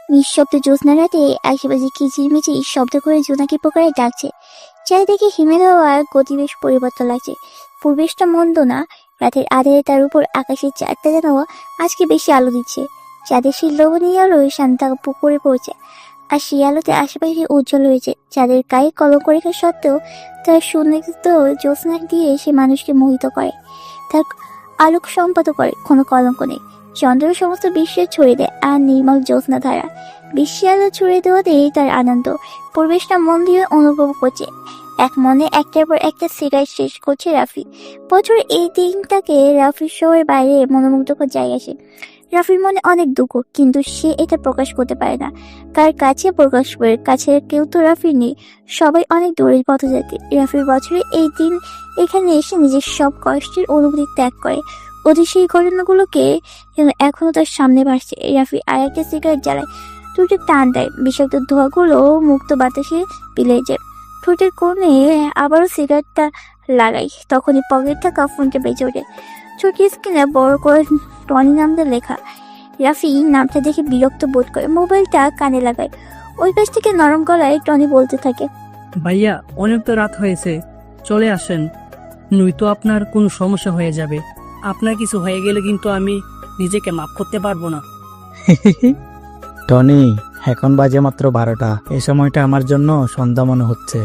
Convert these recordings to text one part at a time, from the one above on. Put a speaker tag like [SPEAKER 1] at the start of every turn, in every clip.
[SPEAKER 1] নিঃশব্দ জ্যোৎস্না রাতে আশেপাশে কিচিরমিচির শব্দ করে জোনাকি পোকারে ডাকছে। চারিদিকে হিমেল হওয়ার গতিবেশ পরিবর্তন লাগছে। পরিবেশটা মন্দ না, রাতের আধারে তার উপর আকাশের চাঁদটা যেন আজকে বেশি আলো দিচ্ছে। চাঁদের সেই লোভনীয় আলো শান্তা পুকুরে পড়ছে, আর সেই আলোতে আশেপাশে উজ্জ্বল হয়েছে। চাঁদের গায়ে কলঙ্ক রেখা সত্ত্বেও তার সুনির্দিষ্ট জ্যোৎস্না দিয়ে সে মানুষকে মোহিত করে, তার আলোক সম্পাদ করে। কোনো কলঙ্ক নেই। চন্দ্র সমস্ত বিশ্বে ছড়িয়ে দেয় আর নির্মল জ্যোৎস্না ধারা বিশ্বে আলো ছড়িয়ে দেওয়াতেই তার আনন্দ। পরিবেশটা মন দিয়ে অনুভব করছে। এক মনে একটার পর একটা সিগারেট শেষ করছে রাফি। বছর এই দিনটাকে রাফির শহরের বাইরে মনোমুগ্ধকর জায়গা সে। রাফির মনে অনেক দুঃখ, কিন্তু সে এটা প্রকাশ করতে পারে না। কার কাছে প্রকাশ করে? কাছে কেউ তো রাফির নেই, সবাই অনেক দূরের পথযাত্রী। রাফির বছরে এই দিন এখানে এসে নিজের সব কষ্টের অনুভূতি ত্যাগ করে। ওদের সেই ঘটনাগুলোকে যেন এখনো তার সামনে ভাসছে। রাফি আর একটা সিগারেট জ্বালায়, ঠোঁটে টান দেয়। বিষাক্ত ধোঁয়াগুলো মুক্ত বাতাসে বিলে যায়। ঠোঁটের কোণে আবারও সিগারেটটা লাগাই, তখনই পকেট থাকা ফোনটা বেজে ওঠে। ছোট স্ক্রিনে বড় করে টনি নামটা লেখা। রাফি নামটা দেখে বিরক্ত বোধ করে মোবাইলটা কানে লাগায়। ওই পাশ থেকে নরম গলায় টনি বলতে থাকে,
[SPEAKER 2] ভাইয়া অনেক তো রাত হয়েছে, চলে আসেন, নয়তো আপনার কোনো সমস্যা হয়ে যাবে। আপনার কিছু হয়ে গেলে কিন্তু আমি নিজেকে মাফ করতে পারবো না।
[SPEAKER 3] টনি, এখন বাজে মাত্র 12টা। এই সময়টা আমার জন্য সন্ধ্যা মনে হচ্ছে।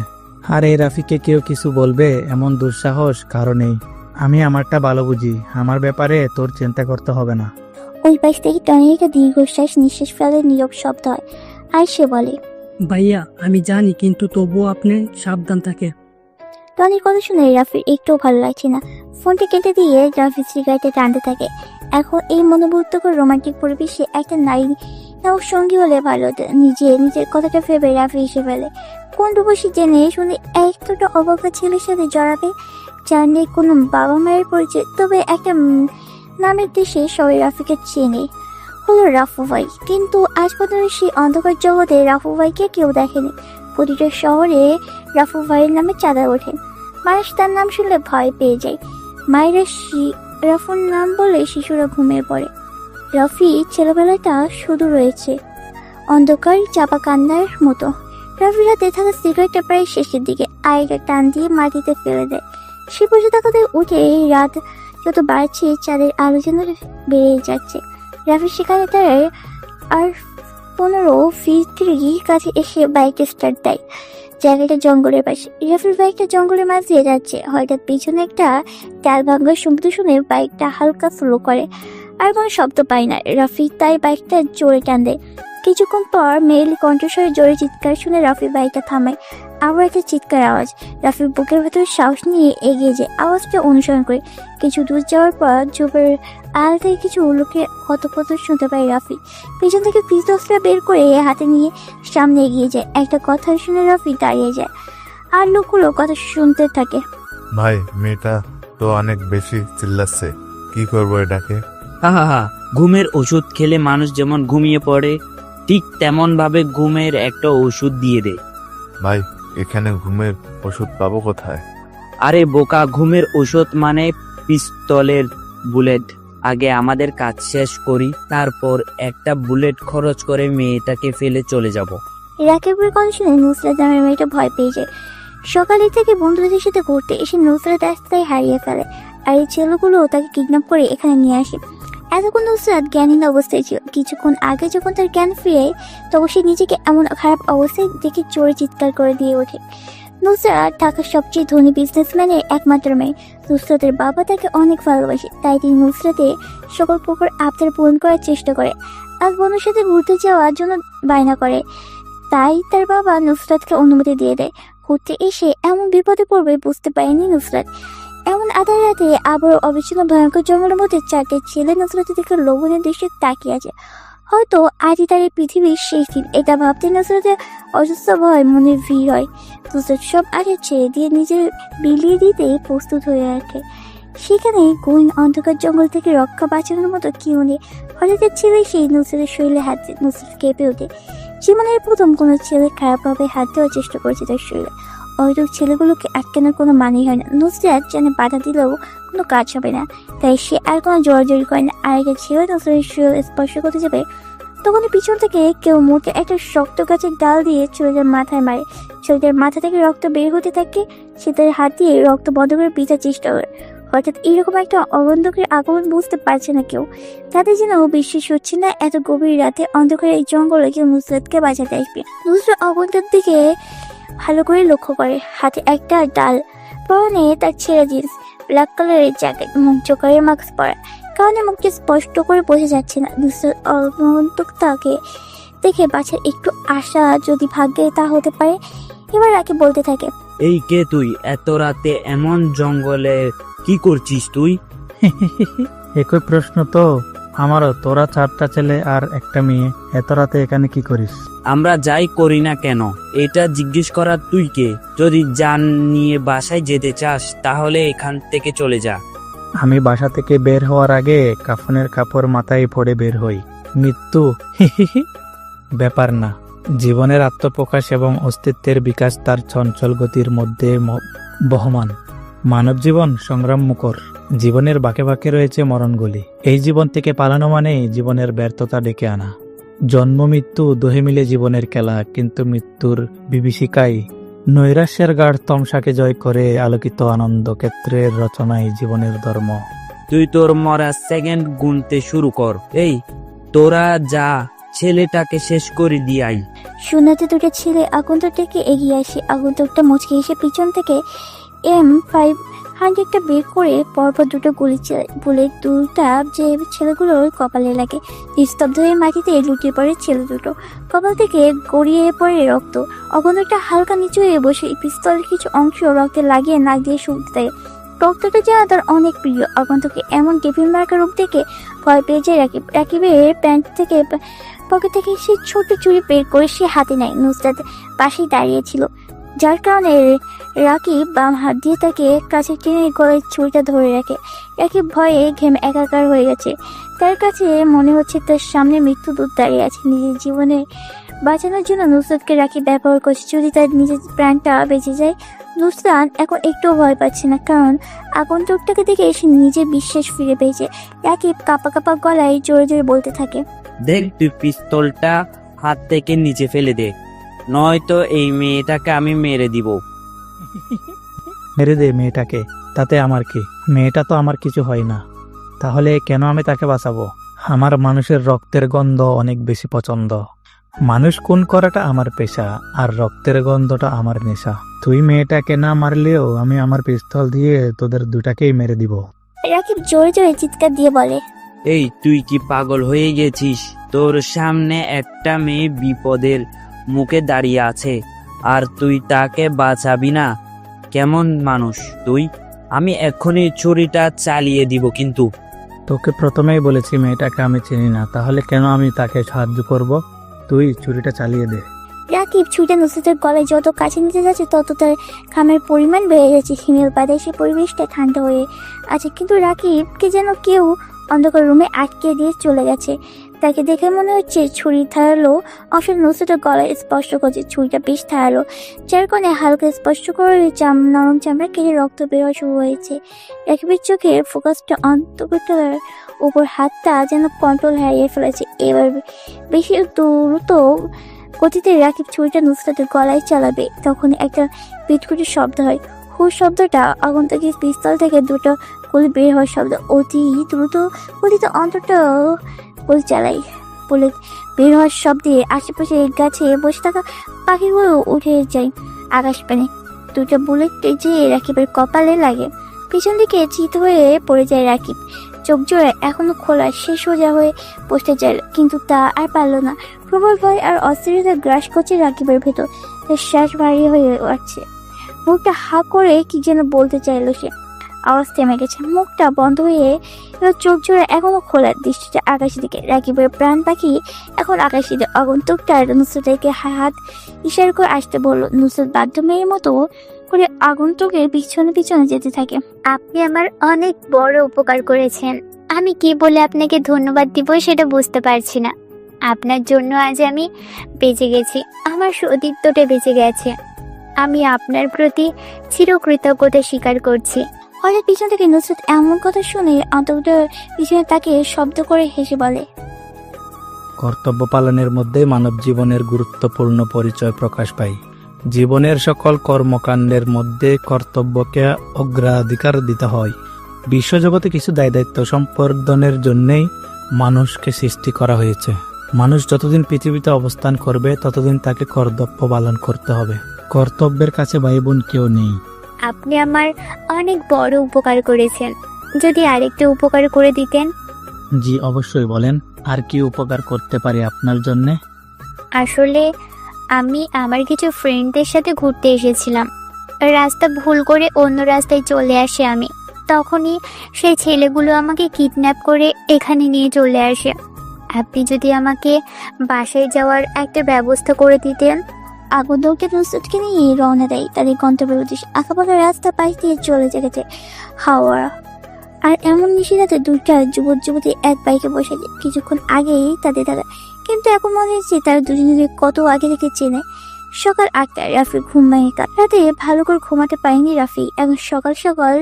[SPEAKER 3] আর এই রাফিকে কেউ কিছু বলবে এমন দুঃসাহস কারো নেই। আমি আমারটা ভালো বুঝি, আমার ব্যাপারে তোর চিন্তা করতে হবে না।
[SPEAKER 1] ওই পাশ থেকে টনির একটা দীর্ঘশ্বাস নিঃশ্বাস ফেলে নীরব শব্দ হয়, আর সে বলে,
[SPEAKER 2] ভাইয়া আমি জানি, কিন্তু তবুও আপনি সাবধান থাকে।
[SPEAKER 1] টনির কথা শুনে রাফির একটুও ভালো লাগছে না। ফোনটি কেটে দিয়ে রাফি সিগারেটে টানতে থাকে। এখন এই মনোমুগ্ধকর রোমান্টিক পরিবেশে একটা নারী নামক সঙ্গী হলে ভালো হতো। নিজের কথাটা ভেবে রাফি এসে ফেলে। কোন রূপসী জেনে শুনে এতটা অবাক ছেলের সাথে জড়াবে, যার নেই কোনো বাবা মায়ের পরিচয়, তবে একটা নামের দেশে সবাই রাফিকে চেনে, হলো রাফু ভাই। কিন্তু আজ পর্যন্ত সেই অন্ধকার জগতে রাফু ভাইকে কেউ দেখেনি। প্রতিটা শহরে রাফু ভাইয়ের নামে চাঁদা ওঠে। মানুষ তার নাম শুনলে ভয় পেয়ে যায়। মায়েরা রাফুর নাম বলে শিশুরা ঘুমিয়ে পড়ে। রাফি ছেলেবেলাটা শুধু রয়েছে অন্ধকার চাপা কান্নার মতো। রাফির হাতে থাকা সিগারেটটা প্রায় শেষের দিকে আরেকটা টান দিয়ে মাটিতে ফেলে দেয়। সে বসে থাকাতে উঠে রাত যত বাড়ছে চাঁদের আলো যেন বেড়ে যাচ্ছে। রাফি সেখানে তার আর 15 ফিট কাছে এসে বাইকটা স্টার্ট দেয়। জায়গাটা জঙ্গলের পাশে। রাফির বাইকটা জঙ্গলের মাঝ দিয়ে যাচ্ছে। হঠাৎ পিছনে একটা ডাল ভাঙ্গার শব্দ শুনে বাইকটা হালকা স্লো করে। আর কোনো শব্দ পায় না। রাফি তাই বাইকটা জোরে টান দেয়। কিছুক্ষণ পর মেয়েলি কণ্ঠস্বরে জোরে চিৎকার শুনে রাফি বাইকটা থামায়। আবার একটা চিৎকার আওয়াজ। রাফির বুকের ভেতরে সাহস নিয়ে এগিয়ে যায়, আওয়াজটা অনুসরণ করে। কিছু দূর যাওয়ার পর ঝোপের আড়াল থেকে কিছু লোকে কথোপকথন শুনতে পায় রাফি। পিছন থেকে পিস্তলটা বের করে হাতে নিয়ে সামনে এগিয়ে যায়। একটা কথা শুনে রাফি দাঁড়িয়ে যায়, আর লোকগুলো কথা শুনতে থাকে।
[SPEAKER 4] ভাই, মেয়েটা তো অনেক বেশি চিল্লাচ্ছে, কি করবো এটাকে?
[SPEAKER 5] হা, ঘুমের ওষুধ খেলে মানুষ যেমন ঘুমিয়ে পড়ে, ঠিক তেমন ভাবে ঘুমের একটা ওষুধ দিয়ে দে।
[SPEAKER 4] ভাই, এখানে ঘুমের ওষুধ পাবো কোথায়?
[SPEAKER 5] আরে বোকা, ঘুমের ওষুধ মানে পিস্তলের বুলেট। আগে আমাদের কাজ শেষ করি, তারপর একটা বুলেট খরচ করে মেয়েটাকে ফেলে চলে যাব।
[SPEAKER 1] রাকিবের কথা শুনে নুসরাত নামের মেয়েটা ভয় পেয়ে যায়। সকালে থেকে বন্ধুদের সাথে ঘুরতে এসে নুসরাত রাস্তায় হারিয়ে ফেলে, আর এই ছেলেগুলো তাকে কিডন্যাপ করে এখানে নিয়ে আসে। এতক্ষণ নুসরাত জ্ঞানহীন অবস্থায় ছিল। কিছুক্ষণ আগে যখন তার জ্ঞান ফিরে, তখন সে নিজেকে এমন খারাপ অবস্থায় দেখে জোরে চিৎকার করে দিয়ে ওঠে। নুসরাত ঢাকার সবচেয়ে ধনী বিজনেসম্যানের একমাত্র মেয়ে। নুসরাতের বাবা তাকে অনেক ভালোবাসে, তাই তিনি নুসরাতের সকল প্রকার আবদার পূরণ করার চেষ্টা করে। আজ বন্ধুর সাথে ঘুরতে যাওয়ার জন্য বায়না করে, তাই তার বাবা নুসরাতকে অনুমতি দিয়ে দেয়। ঘুরতে এসে এমন বিপদে পড়বে বুঝতে পারেনি নুসরাত। এমন আধার রাতে আবার অবিচ্ছিন্ন ভয়ঙ্কর জঙ্গলের মধ্যে 4টে ছেলে নুসরাতের দিকে লোভনীয় দৃশ্যে তাকিয়ে আছে। হয়তো আজই তার এই পৃথিবীর শেষ দিন, এটা ভাবতে নুসরাতের অসুস্থ ভয় মনে ভিড় হয়। নুসরাত সব আগে ছেড়ে দিয়ে নিজের বিলিয়ে দিতে প্রস্তুত হয়ে রাখে। সেখানে গহীন অন্ধকার জঙ্গল থেকে রক্ষা বাঁচানোর মতো কেউ নেই। হঠাৎ ছেলে সেই নুসরাতের শরীরে হাত দিয়ে নুসরাত কেঁপে ওঠে। জীবনের প্রথম কোনো ছেলে খারাপভাবে হাত দেওয়ার চেষ্টা করেছে তার শরীরে। হয়তো ছেলেগুলোকে আটকানোর কোনো মানেই হয় না। নুসরাত জানে বাধা দিলেও কোনো কাজ হবে না, তাই সে আর কোনো জোরাজোরি করে না। আর একটা ছেলে নুসরাতের শরীর স্পর্শ করতে যাবে, তখন পিছন থেকে কেউ মুখে একটা শক্ত গাছের ডাল দিয়ে ছেলেটার মাথায় মারে। ছেলেটার মাথা থেকে রক্ত বের হতে থাকে। সে তার হাত দিয়ে রক্ত বন্ধ করে পিছার চেষ্টা করে। হঠাৎ এরকম একটা অন্ধকারের আগমন বুঝতে পারছে না কেউ। তাদের যেন বিশ্বাস হচ্ছে না এত গভীর রাতে অন্ধকারের এই জঙ্গলে কেউ নুসরাতকে বাঁচাতে আসবে। নুসরাত অগন্তার দিকে ভালো করে লক্ষ্য করে। হাতে একটা ডাল, পরনে তার ছেঁড়া জিন্স, ব্ল্যাক কালারের জ্যাকেট, মুখ জোকারের মাস্ক পরা, কারণে মুখটি স্পষ্ট করে বোঝা যাচ্ছে না। নুসরাত অগন্তুকটাকে দেখে বাঁচার একটু আশা যদি ভাগ্যে তা হতে পারে। এবার রাকিব বলতে থাকে,
[SPEAKER 5] এই কে তুই? এত রাতে এমন জঙ্গলে কি করছিস তুই?
[SPEAKER 3] একই প্রশ্ন তো আমারও। তোরা 4টা ছেলে আর একটা মেয়ে, এত রাতে এখানে কি করিস?
[SPEAKER 5] আমরা যাই করি না কেন এটা জিজ্ঞেস করার তুই কে? যদি জান নিয়ে বাসায় যেতে চাস তাহলে এখান থেকে চলে যা।
[SPEAKER 3] আমি বাসা থেকে বের হওয়ার আগে কাফনের কাপড় মাথায় পড়ে বের হই। মৃত্যু ব্যাপার না। জীবনের আত্মপ্রকাশ এবং অস্তিত্বের বিকাশ তার চঞ্চল গতির মধ্যে বহমান। মানব জীবন সংগ্রাম মুখর। জীবনের বাঁকে বাঁকে রয়েছে মরণগুলি। এই জীবন থেকে পালানো মানে জীবনের ব্যর্থতা ডেকে আনা। জন্ম মৃত্যু দোহে মিলে জীবনের খেলা, কিন্তু মৃত্যুর বিভীষিকায় নৈরাশ্যের গাঢ় তমসাকে জয় করে আলোকিত আনন্দ ক্ষেত্রের রচনায় জীবনের ধর্ম।
[SPEAKER 5] তুই তোর মরা সেকেন্ড গুনতে শুরু কর। এই তোরা যা, ছেলেটাকে শেষ করে দিয়াই।
[SPEAKER 1] শূন্যতে দুটো ছেলে আগন্তুকটাকে এগিয়ে আসে। আগন্তুকটা মুচকে এসে পিছন থেকে M500টা বের করে পরপর দুটো গুলি চালায়। বুলেট দুটা যে ছেলেগুলোর কপালে লাগে। নিস্তব্ধ হয়ে মাটিতে লুটিয়ে পড়ে ছেলে দুটো। কপাল থেকে গড়িয়ে পড়ে রক্ত। আগন্তুকটা হালকা নিচু হয়ে বসে পিস্তলের কিছু অংশ রক্তে লাগিয়ে নাক দিয়ে শুকতে থাকে। রক্তটা যেন তার অনেক প্রিয়। আগন্তুককে এমন টেবিল মার্কা রূপ দেখে ভয় পেয়ে যায় রাকিব। রাকিবের প্যান্ট থেকে পকেট থেকে সে ছোট চুড়ি বের করে সে হাতে নেয়। নুসরাত পাশেই দাঁড়িয়েছিল, যার কারণে রাকিব বাম হাত দিয়ে তাকে কাছে টেনে গলায় ছুরিটা ধরে রাখে। রাকিব ভয়ে ঘেমে একাকার হয়ে গেছে। তার কাছে মনে হচ্ছে তার সামনে মৃত্যু দূত দাঁড়িয়ে আছে। নিজের জীবনে বাঁচানোর জন্য নুসরাতকে রাকিব ব্যবহার করছে। যদি তার নিজের প্রাণটা বেঁচে যায়, নুসরাত এখন একটুও ভয় পাচ্ছে না, কারণ আগন্তুকটাকে দেখে সে নিজের বিশ্বাস ফিরে পেয়েছে। রাকিব কাঁপা কাঁপা গলায় জোরে জোরে বলতে থাকে,
[SPEAKER 5] দেখ, তুই পিস্তলটা হাত থেকে নিচে ফেলে দে, নয়তো এই মেয়েটাকে আমি মেরে দিব।
[SPEAKER 3] মেরে দে মেয়েটাকে, তাতে আমার কি? মেয়েটা তো আমার কিছু হয় না, তাহলে কেন আমি তাকে বাঁচাবো? আমার মানুষের রক্তের গন্ধ অনেক বেশি পছন্দ। মানুষ খুন করাটা আমার পেশা, আর রক্তের গন্ধটা আমার নেশা। তুই মেয়েটাকে না মারলেও আমি আমার পিস্তল দিয়ে তোদের দুটাকেই মেরে দিব।
[SPEAKER 1] রাকিব জোরে জোরে চিৎকার দিয়ে বলে,
[SPEAKER 5] এই তুই কি পাগল হয়ে গেছিস? তোর সামনে একটা মেয়ে বিপদের মুখে দাঁড়িয়ে আছে, আর তুই তাকে বাঁচাবি না? কেমন মানুষ তুই? আমি এক্ষুনি ছুরিটা চালিয়ে দিব। কিন্তু
[SPEAKER 3] তোকে প্রথমেই বলেছি মেয়েটাকে আমি চিনি না, তাহলে কেন আমি তাকে সাহায্য করব? তুই ছুরিটা চালিয়ে দে।
[SPEAKER 1] রাকিব ছুরিটা নুসরাতের গলায় যত কাছে নিতে যাচ্ছে তত তার ঘামের পরিমাণ বেড়ে যাচ্ছে। হিমেল বাতাসে পরিবেশটা ঠান্ডা হয়ে আছে, কিন্তু রাকিবকে যেন কেউ অন্ধকার রুমে আটকে দিয়ে চলে গেছে। তাকে দেখে মনে হচ্ছে ছুরি ধারালো অংশটা নুসরাতের গলায় স্পষ্ট করছে। ছুরিটা বেশ ধারালো, যার কারণে হালকা স্পষ্ট করে নরম চামড়া কেটে রক্ত বের হওয়া শুরু হয়েছে। রাকিবের চোখের ফোকাসটা অন্তর্গতার উপর, হাতটা যেন কন্ট্রোল হারিয়ে ফেলেছে। এবার বেশি দ্রুত গতিতে রাকিব ছুরিটা নুসরাতের গলায় চালাবে, তখন একটা পিটকুটির শব্দ হয়। হু শব্দটা আগন্তুকের পিস্তল থেকে দুটো গুলি বের হওয়ার শব্দ। অতি দ্রুত গতিতে অন্তরটা গুলি চালাই। বলে বের হওয়ার শব্দে আশেপাশে গাছে বসে থাকা পাখিগুলো উঠে যায় আকাশ পানে। দুটো বুলেট যে রাকিবের কপালে লাগে। পিছন দিকে চিত হয়ে পড়ে যায় রাকিব। চোখ জোড়া এখনো খোলা, সে সোজা হয়ে বসতে চাইল, কিন্তু তা আর পারল না। প্রবল ভয় আর অস্থিরতা গ্রাস করছে রাকিবের ভেতর। তার শ্বাস ভারী হয়ে উঠছে। মুখটা হা করে কি যেন বলতে চাইল সে। আওয়াজ থেমে গেছে, মুখটা বন্ধ হয়ে চোখ জোড়া এখনো খোলা, দৃষ্টিটা আকাশের দিকে। রাকিবের প্রাণ পাখি এখন আকাশের দিকে। আগন্তুকটা নুসরাতকে হাত ইশারা করে আসতে বলল। নুসরাত বাধ্য মেয়ের মতো করে আগন্তুকের পিছনে পিছনে যেতে থাকে।
[SPEAKER 6] আপনি আমার অনেক বড় উপকার করেছেন। আমি কি বলে আপনাকে ধন্যবাদ দিব সেটা বুঝতে পারছি না। আপনার জন্য আজ আমি বেঁচে গেছি, আমার সতীত্বটা বেঁচে গেছে। আমি আপনার প্রতি চিরকৃতজ্ঞতা স্বীকার করছি।
[SPEAKER 1] হঠাৎ পিছন থেকে নুসরাত এমন কথা শুনে অন্তত পিছনে তাকে শব্দ করে হেসে বলে,
[SPEAKER 3] কর্তব্য পালনের মধ্যে মানব জীবনের গুরুত্বপূর্ণ পরিচয় প্রকাশ পায়। জীবনের সকল কর্মকাণ্ডের মধ্যে কর্তব্যকে অগ্রাধিকার দিতে হয়। বিশ্বজগতে কিছু দায়িত্ব সম্পাদনের জন্যই মানুষকে সৃষ্টি করা হয়েছে। মানুষ যতদিন পৃথিবীতে অবস্থান করবে ততদিন তাকে কর্তব্য পালন করতে হবে। কর্তব্যের কাছে ভাই বোন কেউ নেই।
[SPEAKER 6] আপনি আমার অনেক বড় উপকার করেছেন, যদি আরেকটু উপকার করে দিতেন।
[SPEAKER 3] জি অবশ্যই, বলেন আর কি উপকার করতে পারি আপনার জন্যে?
[SPEAKER 6] আসলে আমি আমার কিছু ফ্রেন্ডদের সাথে ঘুরতে এসেছিলাম, রাস্তা ভুল করে অন্য রাস্তায় চলে আসি আমি। তখনই সেই ছেলেগুলো আমাকে কিডন্যাপ করে এখানে নিয়ে চলে আসে। আপনি যদি আমাকে বাসায় যাওয়ার একটা ব্যবস্থা করে দিতেন।
[SPEAKER 1] আবু দৌড়ে নুসরতকে নিয়ে রওনা দেয় তাদের গন্তব্যের উদ্দেশ্যে। আঁকাবাঁকা রাস্তা পাশ দিয়ে চলে গেছে হাওড়া। আর এমন নিশিরাতে দুটা যুবক যুবতী এক বাইকে বসে যায়। কিছুক্ষণ আগেই তাদের দাদা, কিন্তু এখন মনে হচ্ছে তারা দুজনে কত আগে থেকে চেনে। সকাল 8টায় রাফি ঘুম ভেঙে রাতে ভালো করে ঘুমাতে পারেনি রাফি। এখন সকাল সকাল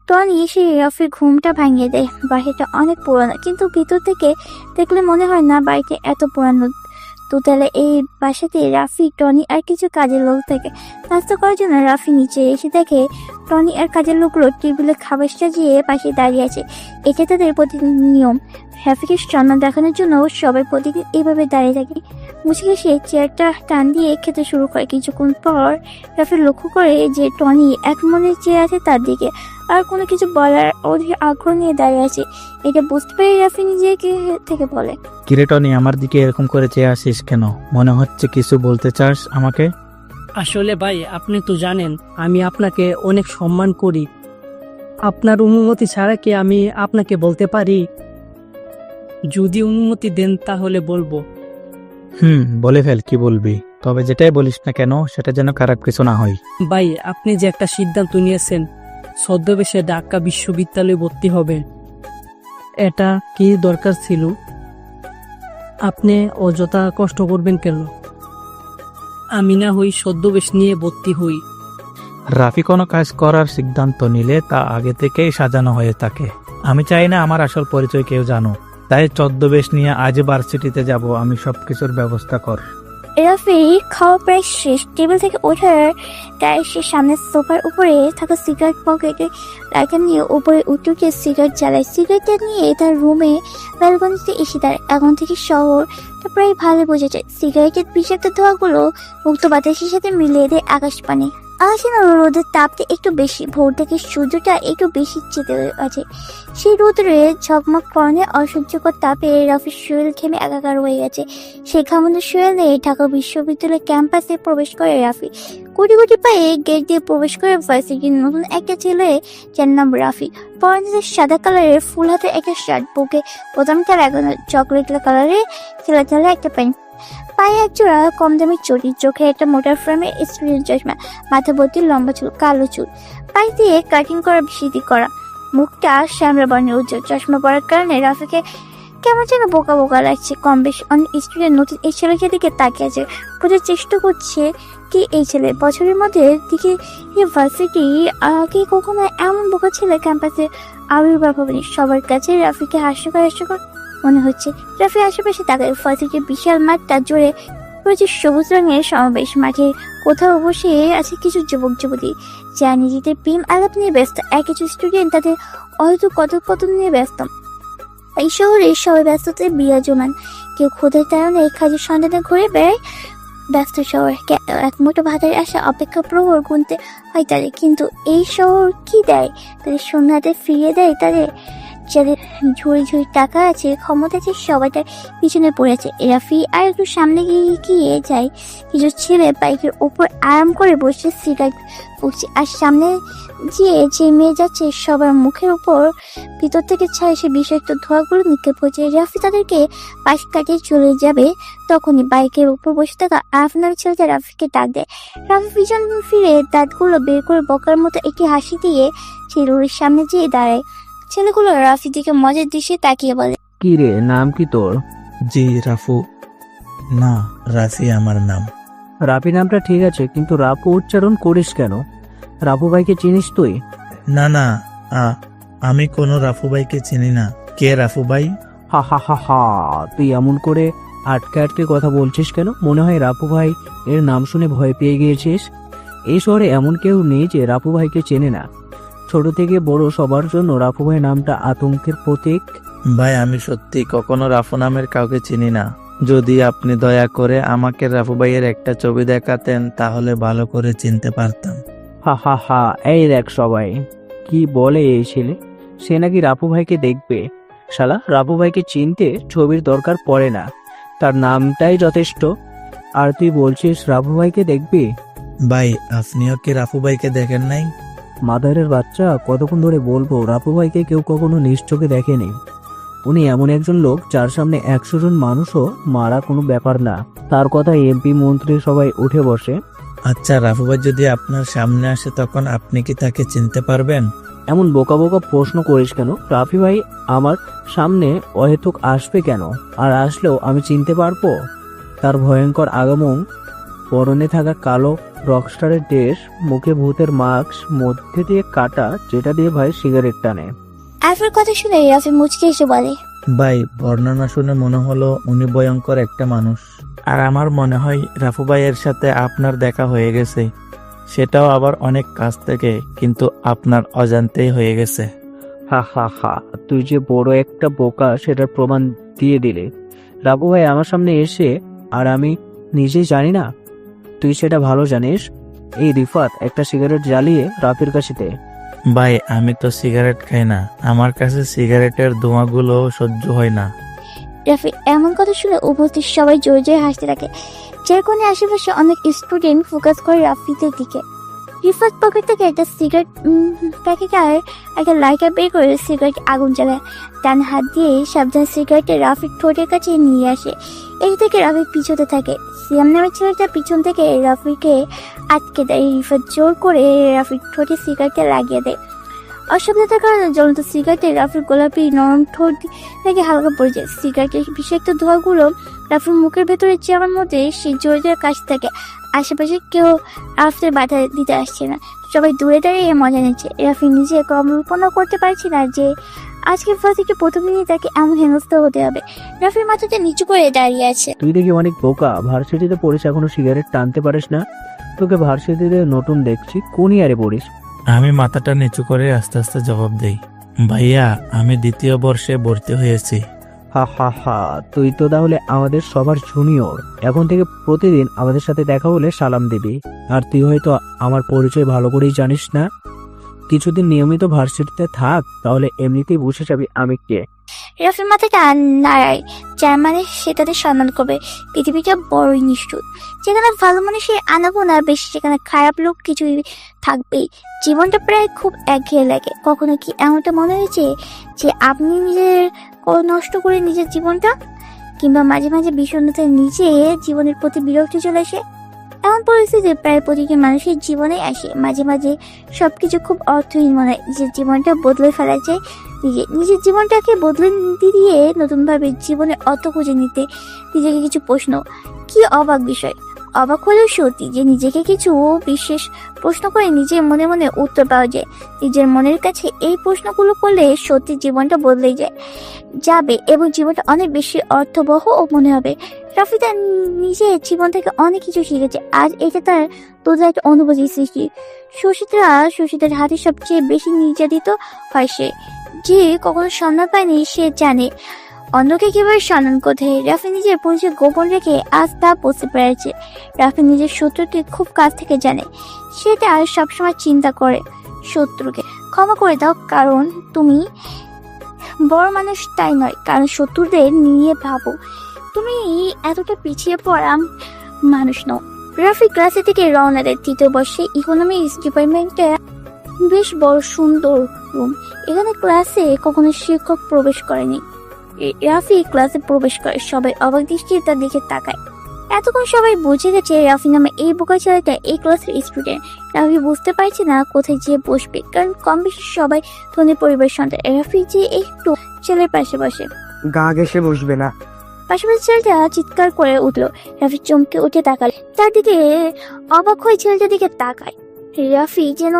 [SPEAKER 1] টনি এসে রাফির ঘুমটা ভাঙিয়ে দেয়। বাড়িটা অনেক পুরানো, কিন্তু ভিতর থেকে দেখলে মনে হয় না বাড়িটা এত পুরানো। দোতলা এই বাসাতে রাফি, টনি আর কিছু কাজের লোক থাকে। নাস্তা করার জন্য রাফি নিচে এসে দেখে টনি আর কাজের লোকগুলো টেবিলে খাবার সাজিয়ে পাশে দাঁড়িয়ে আছে। এটা তাদের প্রতিদিন নিয়ম। রাফিকে সম্মান দেখানোর জন্য সবাই প্রতিদিন এইভাবে দাঁড়িয়ে থাকে। মুছে এসে চেয়ারটা টান দিয়ে খেতে শুরু করে। কিছুক্ষণ পর রাফি লক্ষ্য করে যে টনি এক মনে চেয়ে আছে তার দিকে, আর কোনো কিছু বলার অধীর আগ্রহ নিয়ে দাঁড়িয়ে আছে। এটা বুঝতে পেরে রাফি নিজেকে থেকে বলে,
[SPEAKER 3] কিরে টনি, আমার দিকে এরকম করে চেয়ে আসিস কেন? মনে হচ্ছে কিছু বলতে চাস আমাকে।
[SPEAKER 2] আসলে ভাই, আপনি তো জানেন আমি আপনাকে অনেক সম্মান করি। আপনার অনুমতি ছাড়া কি আমি আপনাকে বলতে পারি? যদি অনুমতি দেন তাহলে বলবো।
[SPEAKER 3] বলে ফেল, কি বলবি? তবে যেটাই বলিস না কেন সেটা যেন খারাপ কিছু না হয়।
[SPEAKER 2] ভাই, আপনি যে একটা সিদ্ধান্ত নিয়েছেন ছদ্মবেশে ঢাকা বিশ্ববিদ্যালয়ে ভর্তি হবে, এটা কি দরকার ছিল? আপনি অযথা কষ্ট করবেন কেন? আমি না হই ছদ্মবেশ নিয়ে ভর্তি হই।
[SPEAKER 3] রাফি কোনো কাজ করার সিদ্ধান্ত নিলে তা আগে থেকেই সাজানো হয়ে থাকে। আমি চাই না আমার আসল পরিচয় কেউ জানো, তাই ছদ্মবেশ নিয়ে আজ ভার্সিটিতে যাব। আমি সবকিছুর ব্যবস্থা কর।
[SPEAKER 1] রাফি খাওয়া প্রায় শেষ। টেবিল থেকে ওঠার তাই সে সামনের সোফার উপরে থাকা সিগারেট পকেটে রাখা নিয়ে উপরে উঠে সিগারেট জ্বালায়। সিগারেটটা নিয়ে তার রুমে ব্যালকনিতে এসে তার এখন থেকে শহরটা প্রায় ভালো বোঝা যায়। সিগারেটের বিষাক্ত ধোঁয়াগুলো মুক্ত বাতাসের সাথে মিলিয়ে দেয় আকাশ পানে। আকাশে রোদের তাপটা একটু বেশি, ভোর থেকে সূর্যটা একটু বেশি চেতে আছে। সেই রোদরে ঝকমক করণে অসহ্যকর তাপে রাফির শরীর ঘেমে একাকার হয়ে গেছে। সেই ঘামানো শরীর নিয়ে ঢাকা বিশ্ববিদ্যালয় ক্যাম্পাসে প্রবেশ করে রাফি। কোটি কোটি পায়ে গেট দিয়ে প্রবেশ করে ভার্সিটির নতুন একটা ছেলে, যার নাম রাফি। পরনে সাদা কালারের ফুল হাতে একটা শার্ট, বুকে বোতামটা লাগানো চকলেট কালারের খেলা একটা প্যান্ট, পায়ে একজোড়া কম দামি চটি, চোখে একটা মোটা ফ্রেমে স্টুডেন্ট চশমা, মাথা ভর্তি লম্বা চুল, কালো চুল, পাশ দিয়ে কাটিং করা সিঁথি করা, মুখটা শ্যামলা বর্ণের উজ্জ্বল। চশমা পরার কারণে রাফিকে কেমন যেন বোকা বোকা লাগছে। কম বেশ অনেক স্টুডেন্ট নতুন এই ছেলেকে দিকে তাকিয়ে আছে, বোঝার চেষ্টা করছে কি এই ছেলে। বছরের মধ্যে দিকে ইউনিভার্সিটি আগে কখনো এমন বোকা ছেলে ক্যাম্পাসে আবির্ভাব হয়নি। সবার কাছে রাফিকে হাস্যকর মনে হচ্ছে। রাফি আশেপাশে তাকায়। ভার্সিটির বিশাল মাঠটা জুড়ে রয়েছে সবুজ রঙের সমাবেশ। মাঠে কোথাও বসে আছে কিছু যুবক যুবতী, যা নিজেদের প্রেম আলাপ নিয়ে ব্যস্ত। আর কিছু স্টুডেন্ট তাদের হয়তো কথোপকথন নিয়ে ব্যস্ত। এই শহরে সবাই ব্যস্ততায় বিরাজমান। কেউ ক্ষুধার কারণে কাজের সন্ধানে ঘুরে বেড়ায় ব্যস্ত শহর। এক মুঠো ভাতের আশা অপেক্ষা প্রহর গুনতে হয় তাদের। কিন্তু এই শহর কি দেয় তাদের? শূন্য হাতে ফিরিয়ে দেয় তাদের। যাদের ঝুড়ি টাকা আছে, ক্ষমতা আছে, সবাই তার পিছনে পড়েছে। রাফি আর একটু সামনে গিয়ে যায়। কিছু ছেলে বাইকের ওপর আরাম করে বসে সিগারেট ফুটছে। আর সামনে যে মেয়ে যাচ্ছে সবার মুখের উপর ভিতর থেকে ছাড়ে সে বিষাক্ত ধোঁয়াগুলো নিক্ষেপ হচ্ছে। রাফি তাদেরকে পাশ কাটিয়ে চলে যাবে, তখনই বাইকের উপর বসে থাকা আপনার ছেলেটা রাফিকে ডাক দেয়। রাফি পিছন ফিরে দাঁতগুলো বের করে বকার মতো একটি হাসি দিয়ে ছেলেগুলোর সামনে যেয়ে দাঁড়ায়। ছেলেগুলো রাফি দিকে মজার দৃশ্যে তাকিয়ে বলে,
[SPEAKER 5] কি রে, নাম কি তোর?
[SPEAKER 3] জি রাফু। না, রাফি আমার নাম।
[SPEAKER 5] রাফি নামটা ঠিক আছে, কিন্তু রাফু উচ্চারণ করিস কেন? রাফু ভাইকে চিনিস তুই?
[SPEAKER 3] না, আমি কোনো রাফু ভাইকে চিনি না। কে রাফু ভাই?
[SPEAKER 5] হা হা হা হা, তুই এমন করে
[SPEAKER 7] আটকে আটকে কথা বলছিস কেন? মনে হয় রাপু ভাই এর নাম শুনে ভয় পেয়ে গিয়েছিস। এই শহরে এমন কেউ নেই যে রাপু ভাইকে চেনে না। ছোট থেকে বড় সবার জন্য রাপু ভাই নামটা আতঙ্কের প্রতীক।
[SPEAKER 3] ভাই আমি সত্যি কখনো রাফু নামের কাউকে চিনি না। যদি আপনি দয়া করে আমাকে রাফু ভাইয়ের একটা ছবি দেখাতেন তাহলে ভালো করে চিনতে পারতাম।
[SPEAKER 7] হা হা হা, এই দেখ সবাই কি বলে এই ছেলে, সে নাকি রাপু ভাইকে দেখবে। শালা, রাপু ভাইকে চিনতে ছবির দরকার পড়ে না, তার নামটাই যথেষ্ট। আর তুই বলছিস রাপু ভাইকে দেখবি?
[SPEAKER 3] ভাই আপনিও কি রাফু ভাইকে দেখেন নাই?
[SPEAKER 7] মাদারের বাচ্চা, কতক্ষণ ধরে বলবো রাপু ভাইকে কেউ কখনো নিজ চোখে দেখেনি। উনি এমন একজন লোক যার সামনে 100 জন মানুষও মারা কোনো ব্যাপার না। তার কথা এমপি মন্ত্রী সবাই উঠে বসে।
[SPEAKER 3] আচ্ছা রাফু ভাই যদি আপনার সামনে আসে তখন আপনি কি তাকে চিনতে পারবেন?
[SPEAKER 7] এমন বোকা বোকা প্রশ্ন করিস কেন? রাফি ভাই আমার সামনে অহেতুক আসবে কেন? আর আসলেও আমি চিনতে পারবো? তার ভয়ঙ্কর আগমন, পরনে থাকা কালো রকস্টারের ড্রেস, মুখে ভূতের মাস্ক, মধ্যে দিয়ে কাটা যেটা দিয়ে ভাই সিগারেট টানে।
[SPEAKER 1] আরফির কথা শুনে রাফি মুচকে এসে বলে,
[SPEAKER 3] ভাই বর্ণনা শুনে মনে হলো উনি ভয়ঙ্কর একটা মানুষ। আর আমার মনে হয় রাফু ভাইয়ের সাথে আপনার দেখা হয়ে গেছে, সেটাও আবার অনেক কাছ থেকে, কিন্তু আপনার অজান্তেই হয়ে গেছে।
[SPEAKER 7] হা হা হা, তুই যে বড় একটা বোকা সেটার প্রমাণ দিয়ে দিলে। রাবু ভাই আমার সামনে এসে আর আমি নিজেই জানি না? তুই সেটা ভালো জানিস। এই রিফাত, একটা সিগারেট জ্বালিয়ে রাফির কাছে দে।
[SPEAKER 3] ভাই আমি তো সিগারেট খাই না, আমার কাছে সিগারেটের ধোঁয়াগুলো সহ্য হয় না।
[SPEAKER 1] রাফি এমন কথা শুনে উপস্থিত সবাই জোরে জোরে হাসতে থাকে। যার কোণে আশেপাশে অনেক স্টুডেন্ট ফোকাস করে রাফিদের দিকে। রিফাত পকেট থেকে একটা সিগারেট প্যাকেট আর একটা লাইটার বের করে সিগারেট আগুন জ্বালায়। ডান হাত দিয়ে সাবধান সিগারেটে রাফির ঠোঁটের কাছে নিয়ে আসে। এই থেকে রাফি পিছতে থাকে। সিয়াম নামের ছেলেটা পিছন থেকে রাফিকে আটকে দেয়। রিফাত জোর করে রাফির ঠোঁটে সিগারেটটা লাগিয়ে দেয়। অসাবধানতার কারণে জ্বলন্ত সিগারেটে রাফির গোলাপি নরম ঠোঁট থেকে হালকা পড়ে যায়। সিগারেটের বিষাক্ত ধোঁয়াগুলো রাফির মুখের ভেতরে যাওয়ার মধ্যে সে জোরে জোরে কাশতে থাকে। আশেপাশে কেউ রাফির বাধা দিতে আসছে না, সবাই দূরে দাঁড়িয়ে মজা নিচ্ছে। রাফি নিজে কল্পনা করতে পারছে না যে আজকে ভার্সিটির প্রথম দিনই তাকে এমন হেনস্থা হতে হবে। রাফির মাথাটা নিচু করে দাঁড়িয়ে আছে।
[SPEAKER 7] তুই দেখি অনেক বোকা, ভার্সিটিতে পড়িস এখনো সিগারেট টানতে পারিস না? তোকে ভার্সিটিতে নতুন দেখছি, কোন ইয়ারে পড়িস?
[SPEAKER 3] আমি মাথাটা নিচু করে আস্তে আস্তে জবাব দেই, ভাইয়া আমি 2য় বর্ষে ভর্তি হয়েছি।
[SPEAKER 7] হা হা হা, তুই তো তাহলে আমাদের সবার জুনিয়র। এখন থেকে প্রতিদিন আমাদের সাথে দেখা হলে সালাম দিবি। আর তুই হয়তো আমার পরিচয় ভালো করেই জানিস না। কিছুদিন নিয়মিত ভার্সিটিতে থাক, তাহলে এমনিতেই বুঝে যাবি আমি কে।
[SPEAKER 1] রাফির মাথাটা নাড়ায়, যার মানে সে তাদের সম্মান করবে। পৃথিবীটা বড়ই নিষ্ঠুর, যেখানে ভালো মানুষের আনাগোনা বেশি, সেখানে খারাপ লোক কিছুই থাকবেই। জীবনটা প্রায় খুব একঘেয়ে লাগে। কখনো কি এমনটা মনে হয়েছে যে আপনি নিজের নষ্ট করে নিজের জীবনটা, কিংবা মাঝে মাঝে বিষণ্ণতায় নিজে জীবনের প্রতি বিরক্তি চলে আসে? এমন পরিস্থিতি প্রায় প্রতিটি মানুষের জীবনে আসে। মাঝে মাঝে সবকিছু খুব অর্থহীন মনে হয়। নিজের জীবনটা বদলে ফেলা যায়, নিজের জীবনটাকে বদলে দিয়ে নতুনভাবে জীবনে অর্থ খুঁজে নিতে নিজেকে কিছু প্রশ্ন। কি অবাক বিষয়! অবাক হলেও সত্যি যে নিজেকে কিছু বিশেষ প্রশ্ন করে নিজের মনে মনে উত্তর পাওয়া যায়। নিজের মনের কাছে এই প্রশ্নগুলো করলে সত্যি জীবনটা বদলে যাবে এবং জীবনটা অনেক বেশি অর্থবহ ও মনে হবে। রাফি তার নিজের জীবন থেকে অনেক কিছু শিখেছে। আজ এটা তার তোদের একটা অনুভূতির সৃষ্টি। শশীদের হাতে সবচেয়ে বেশি নির্যাতিত হয় সে, যে কখনো সম্মান পায়নি। সে জানে অন্যকে কিভাবে সম্মান করতে হয়। রাফি নিজের পরিচয় গোপন রেখে আজ তা বুঝতে পেরেছে। রাফি নিজের শত্রুকে খুব কাছ থেকে জানে। সেটা সবসময় চিন্তা করে শত্রুকে ক্ষমা করে দাও, কারণ তুমি বড় মানুষ তাই নয়, কারণ শত্রুদের নিয়ে ভাবো। তুমি এতটা পিছিয়ে পড়া মানুষ নও। রাফি ক্লাসে থেকে রওনা দেয়। 3য় বর্ষে ইকোনমিক্স ডিপার্টমেন্টে বেশ বড় সুন্দর রুম। এখানে ক্লাসে কখনো শিক্ষক প্রবেশ করেনি। রাফি ক্লাসে প্রবেশ করে, সবাই অবাক দৃষ্টিতে তার দিকে তাকায়। এতক্ষণ সবাই বুঝে গেছে রাফি নামে এই বোকা ছেলেটা এই ক্লাসের স্টুডেন্ট। রাফি বুঝতে পারছে না কোথায় যেয়ে বসবে, কারণ কম বেশি সবাই ধনী পরিবার সন্তান। রাফি যে একটু ছেলের পাশে বসে,
[SPEAKER 2] গা ঘেসে বসবে না।
[SPEAKER 1] পাশাপাশি ছেলেটা চিৎকার করে উঠলো। রাফি চমকে উঠে তাকায়, তার দিকে অবাক হয়ে ছেলেটার দিকে তাকায়। রাফি যেন